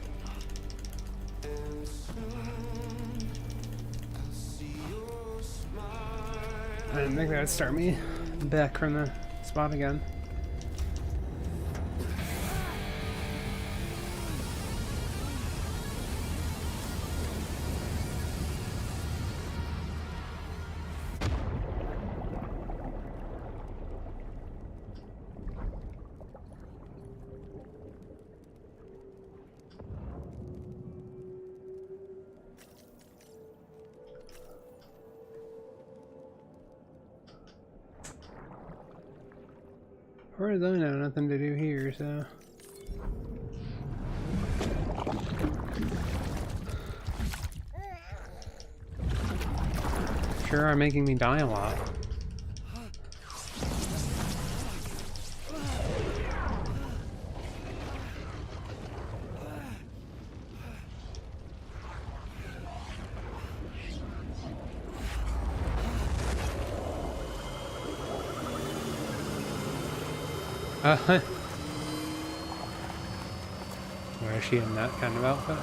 I didn't think that would start me back from the spot again. As far as I know, nothing to do here, so... Sure are making me die a lot. Where is she in that kind of outfit?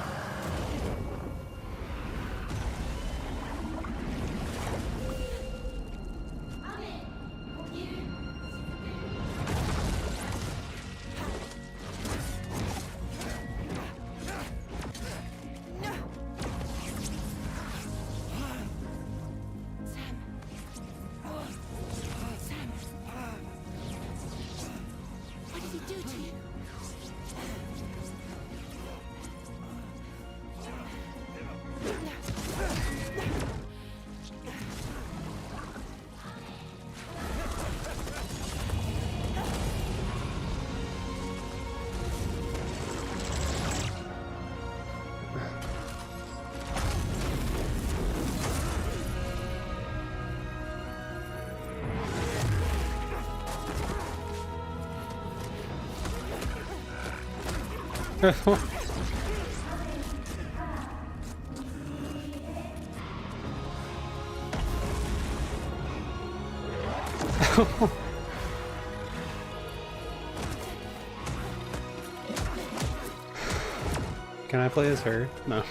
Can I play as her? No.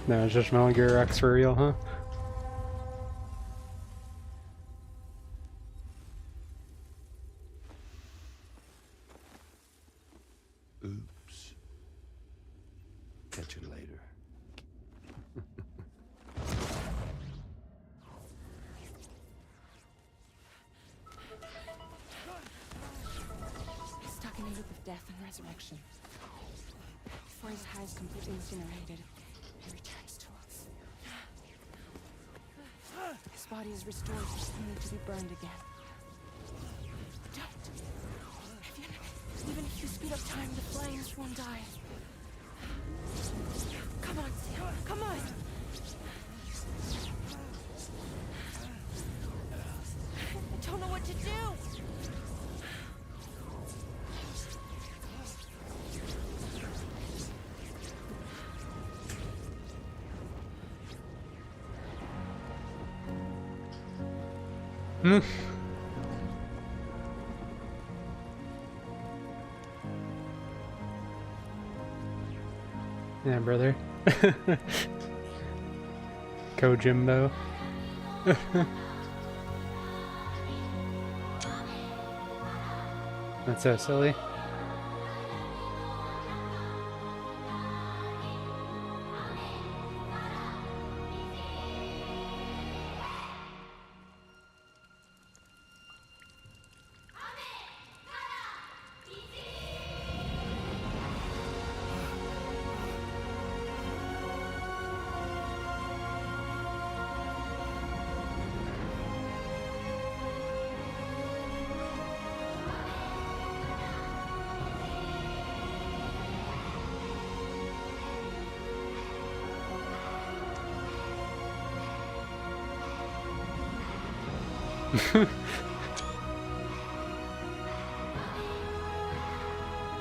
No, it's just Metal Gear X for real, huh? death and resurrection. Before his high is completely incinerated, he returns to us. His body is restored, only to be burned again. Don't! Even if you speed up time, the flames won't die. Come on, Sam, come on! I don't know what to do! Yeah, brother. Kojimbo. That's so silly.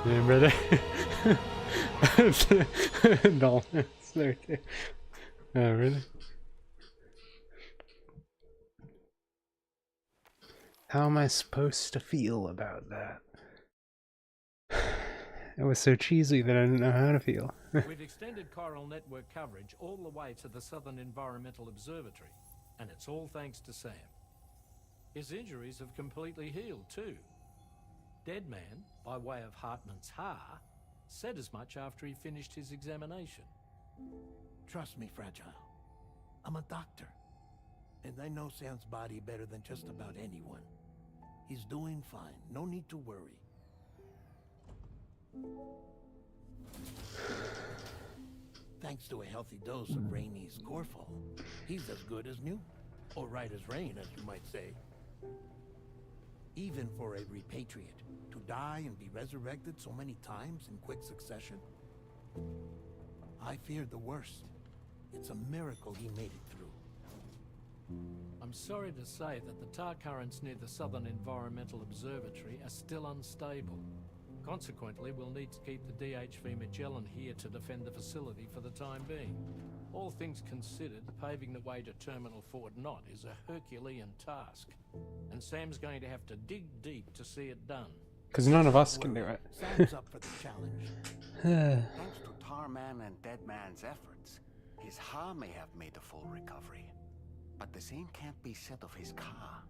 Yeah, brother. Dolphins there too. Oh, really? How am I supposed to feel about that? It was so cheesy that I didn't know how to feel. We've extended chiral network coverage all the way to the Southern Environmental Observatory, and it's all thanks to Sam. His injuries have completely healed too. Deadman, by way of Hartman's Ha, said as much after he finished his examination. Trust me, Fragile. I'm a doctor. And I know Sam's body better than just about anyone. He's doing fine. No need to worry. Thanks to a healthy dose of Rainey's Corfol, he's as good as new. Or right as rain, as you might say. Even for a repatriate, to die and be resurrected so many times in quick succession? I feared the worst. It's a miracle he made it through. I'm sorry to say that the tar currents near the Southern Environmental Observatory are still unstable. Consequently, we'll need to keep the DHV Magellan here to defend the facility for the time being. All things considered, paving the way to Terminal Fort Knott is a Herculean task. And Sam's going to have to dig deep to see it done. Because none of us can do it. Sam's up for the challenge. Thanks to Tarman and Deadman's efforts, his Ha may have made a full recovery. But the same can't be said of his Ka.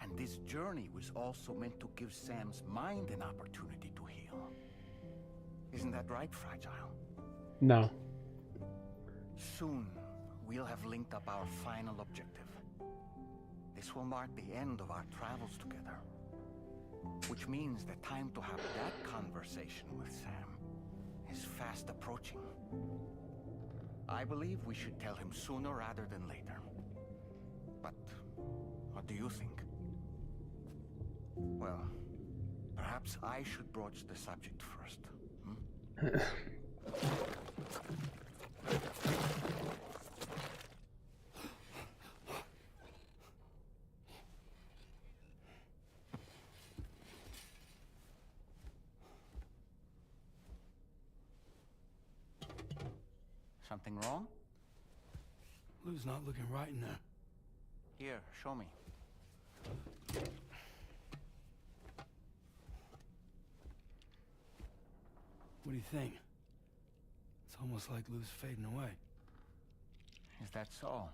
And this journey was also meant to give Sam's mind an opportunity to heal. Isn't that right, Fragile? No. Soon, we'll have linked up our final objective. This will mark the end of our travels together. Which means the time to have that conversation with Sam is fast approaching. I believe we should tell him sooner rather than later. But what do you think? Well, perhaps I should broach the subject first. Something wrong? Lou's not looking right in there. Here, show me. What do you think? It's almost like Lou's fading away. Is that so?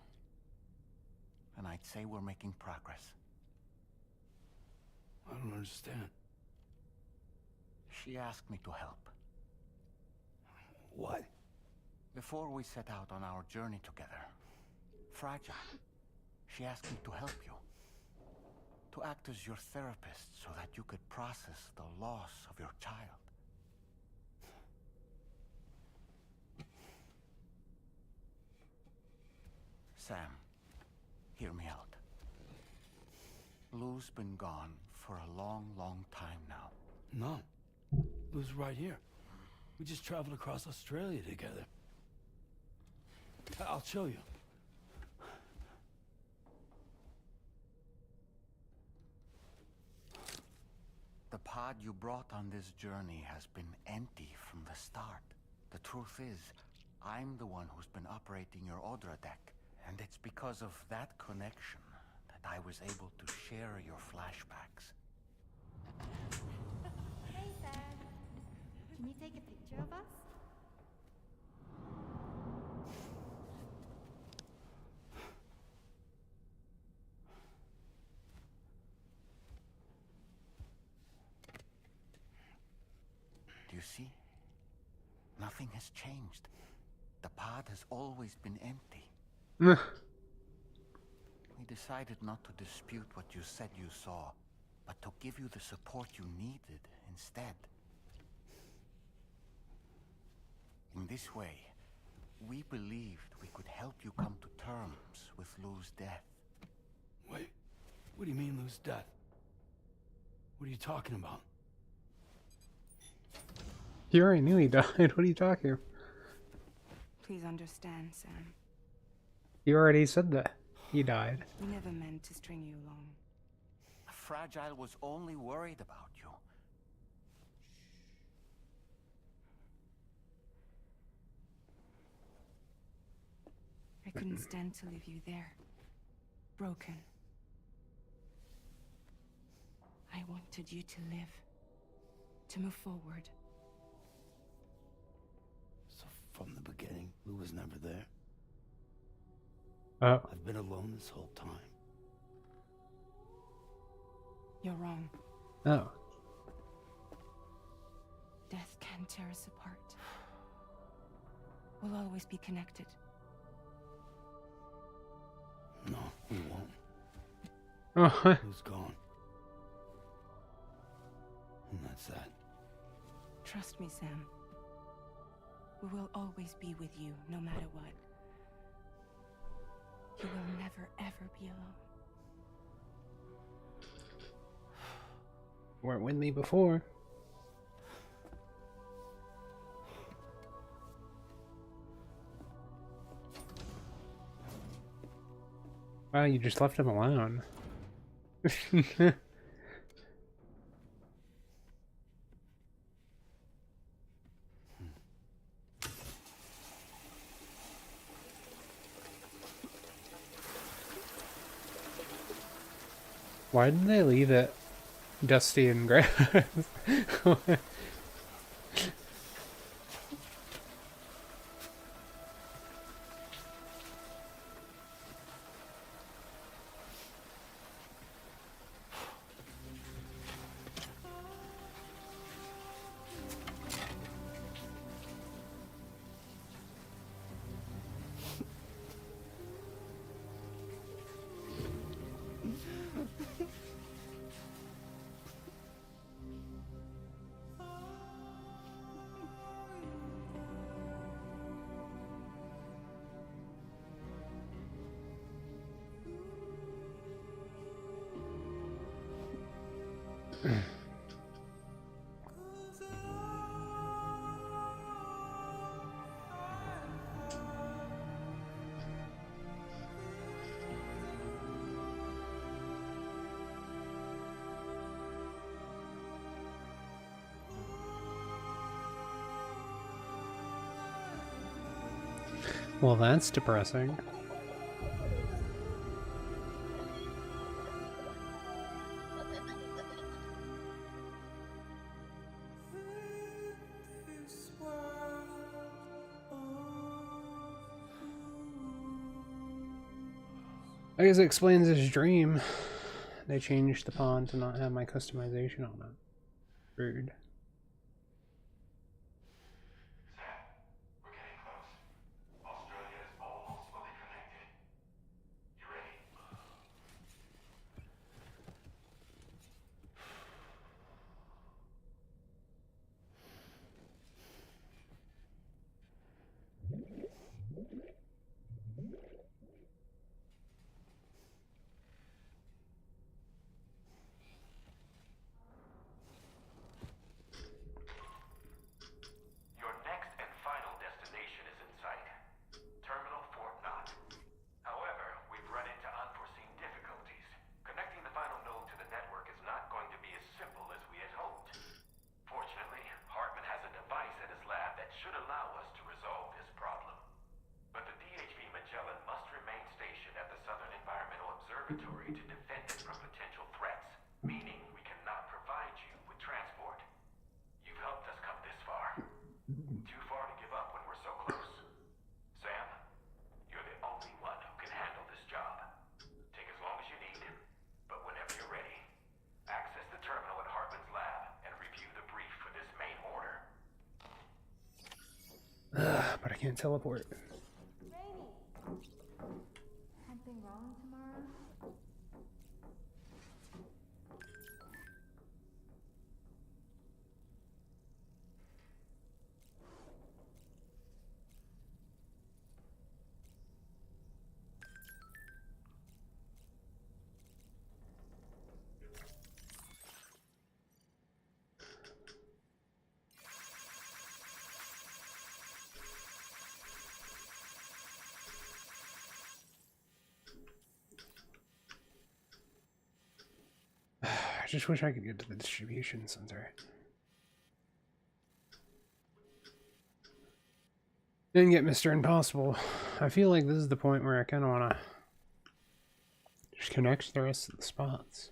And I'd say we're making progress. I don't understand. She asked me to help. What? Before we set out on our journey together, Fragile, she asked me to help you. To act as your therapist so that you could process the loss of your child. Sam, hear me out. Lou's been gone for a long, long time now. No. Lou's right here. We just traveled across Australia together. I'll show you. The pod you brought on this journey has been empty from the start. The truth is, I'm the one who's been operating your Odra deck. And it's because of that connection that I was able to share your flashbacks. Hey, Sam. Can you take a picture of us? Do you see? Nothing has changed. The pod has always been empty. We decided not to dispute what you said you saw, but to give you the support you needed instead. In this way, we believed we could help you come to terms with Lou's death. Wait, what do you mean Lou's death? What are you talking about? You already knew he died. What are you talking about? Please understand, Sam. You already said that. He died. We never meant to string you along. Fragile was only worried about you. I couldn't stand to leave you there. Broken. I wanted you to live. To move forward. So from the beginning, Lou was never there? Oh. I've been alone this whole time. You're wrong. Oh. Death can tear us apart. We'll always be connected. No, we won't. Oh. Lou's gone. And that's that. Trust me, Sam. We will always be with you, no matter what. You will never, ever be alone. You weren't with me before. Wow, you just left him alone. Why didn't they leave it dusty and grass? Well, that's depressing. I guess it explains his dream. They changed the pond to not have my customization on it. Rude. observatory to defend it from potential threats, meaning we cannot provide you with transport. You've helped us come this far. Too far to give up when we're so close. Sam, you're the only one who can handle this job. Take as long as you need, but whenever you're ready, access the terminal at Hartman's lab and review the brief for this main order. But I can't teleport. Something wrong tomorrow? I just wish I could get to the distribution center. Didn't get Mr. Impossible. I feel like this is the point where I kind of want to just connect the rest of the spots.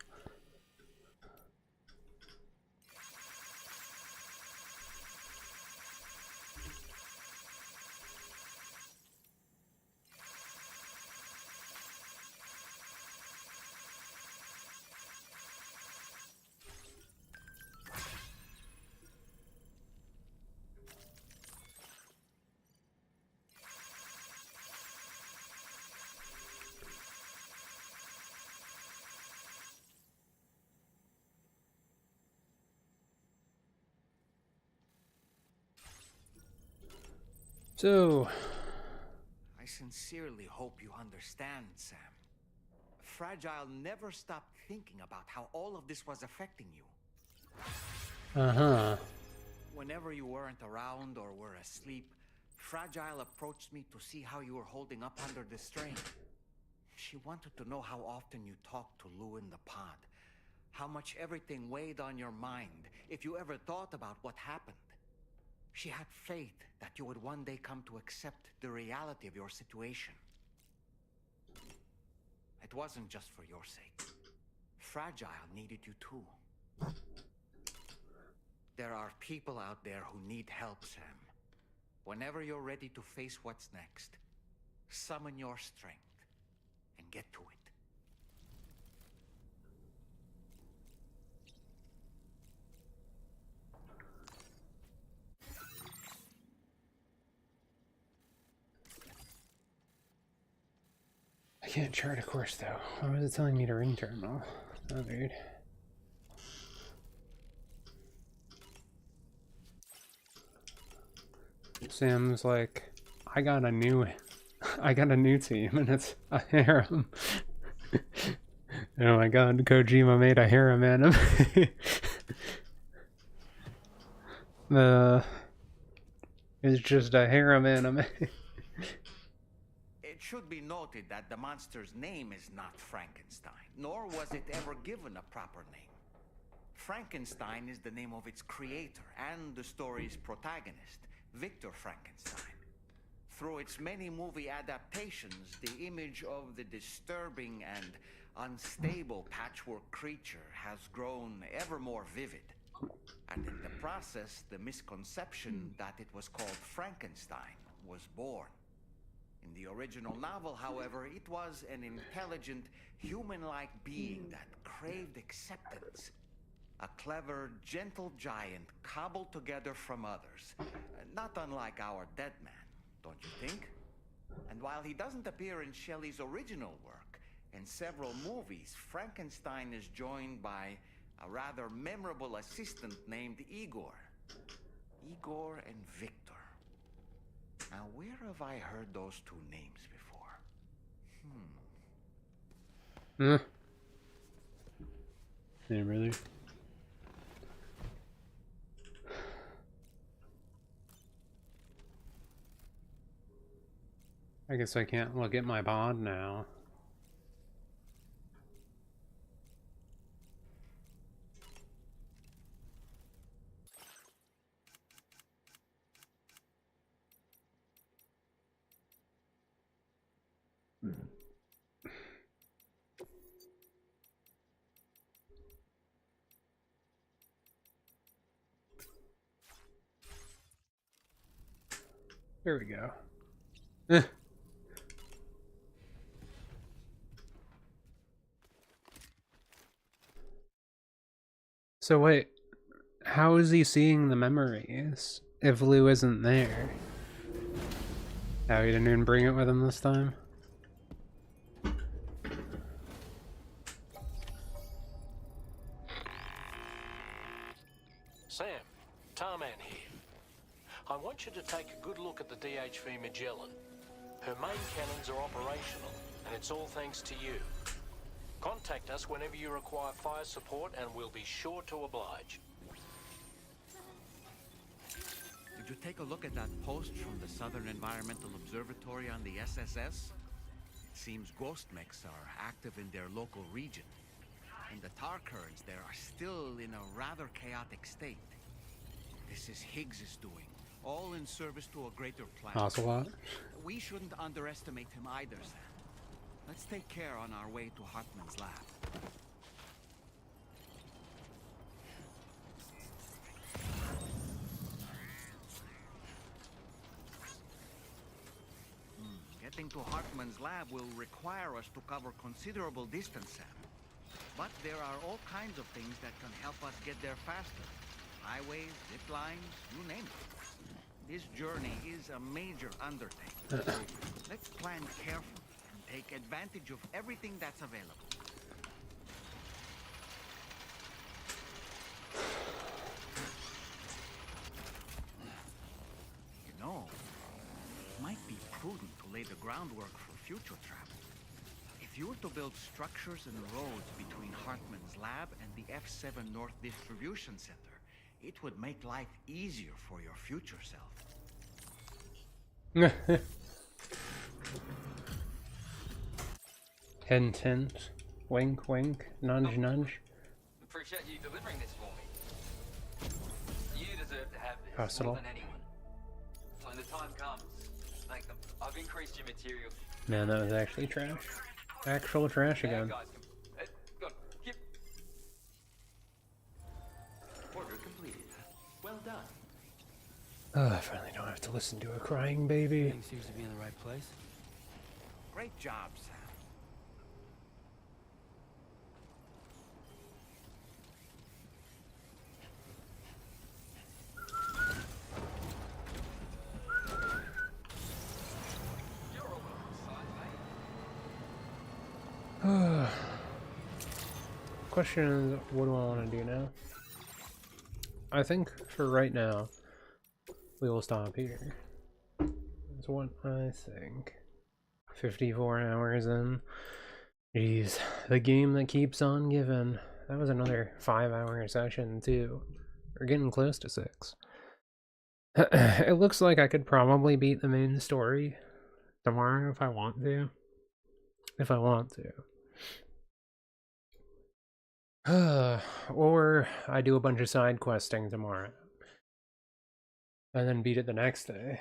So, I sincerely hope you understand, Sam. Fragile never stopped thinking about how all of this was affecting you. uh-huh. Whenever you weren't around or were asleep, Fragile approached me to see how you were holding up under the strain. She wanted to know how often you talked to Lou in the pod, how much everything weighed on your mind, if you ever thought about what happened. She had faith that you would one day come to accept the reality of your situation. It wasn't just for your sake. Fragile needed you too. There are people out there who need help, Sam. Whenever you're ready to face what's next, summon your strength and get to it. I can't chart a course though. Why was it telling me to ring terminal? Oh, dude. Sam's like, I got a new team, and it's a harem. Oh my god, Kojima made a harem anime. It's just a harem anime. It should be noted that the monster's name is not Frankenstein, nor was it ever given a proper name. Frankenstein is the name of its creator and the story's protagonist, Victor Frankenstein. Through its many movie adaptations, the image of the disturbing and unstable patchwork creature has grown ever more vivid. And in the process, the misconception that it was called Frankenstein was born. In the original novel, however, it was an intelligent, human-like being that craved acceptance. A clever, gentle giant cobbled together from others. Not unlike our dead man, don't you think? And while he doesn't appear in Shelley's original work, in several movies, Frankenstein is joined by a rather memorable assistant named Igor. Igor and Victor. Now, where have I heard those two names before? Hey, brother. I guess I can't look at my bond now. There we go. Eh. So wait, how is he seeing the memories if Lou isn't there? Oh, he didn't even bring it with him this time? Sam, Tarman here. I want you to take a good look at the DHV Magellan. Her main cannons are operational, and it's all thanks to you. Contact us whenever you require fire support, and we'll be sure to oblige. Did you take a look at that post from the Southern Environmental Observatory on the SSS? It seems ghost mechs are active in their local region, and the tar currents there are still in a rather chaotic state. This is Higgs's doing, all in service to a greater plan. Ocelot? We shouldn't underestimate him either, Sam. Let's take care on our way to Hartman's lab. Getting to Hartman's lab will require us to cover considerable distance, Sam. But there are all kinds of things that can help us get there faster. Highways, zip lines, you name it. This journey is a major undertaking. So let's plan carefully and take advantage of everything that's available. You know, it might be prudent to lay the groundwork for future travel. If you were to build structures and roads between Hartman's lab and the F7 North Distribution Center, it would make life easier for your future self. Hint, hint. Wink, wink. Nudge, nudge. Appreciate you delivering this for me. You deserve to have this Possible. more than anyone. When the time comes, thank them. I've increased your materials. Man, that was actually trash. Actual trash again. Guys, go on. Yep. Order completed. Well done. Oh, I finally don't have to listen to a crying baby. Everything seems to be in the right place. Great job, Sam. Question is, what do I want to do now? I think for right now, we will stop here. That's what I think. 54 hours in. Jeez, the game that keeps on giving. That was another 5-hour session too. We're getting close to 6. It looks like I could probably beat the main story tomorrow if I want to. Or I do a bunch of side questing tomorrow and then beat it the next day.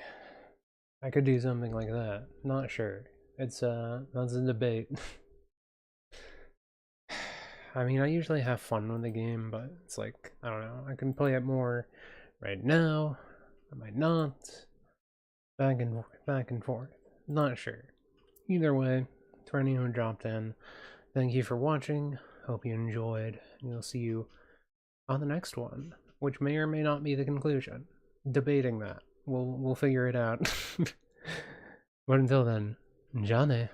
I could do something like that. Not sure. That's a debate. I mean, I usually have fun with the game, but it's like, I don't know, I can play it more right now. I might not. Back and forth. Not sure. Either way, to anyone who dropped in, thank you for watching. Hope you enjoyed, and we'll see you on the next one, which may or may not be the conclusion. Debating that. We'll figure it out. But until then, Johnny.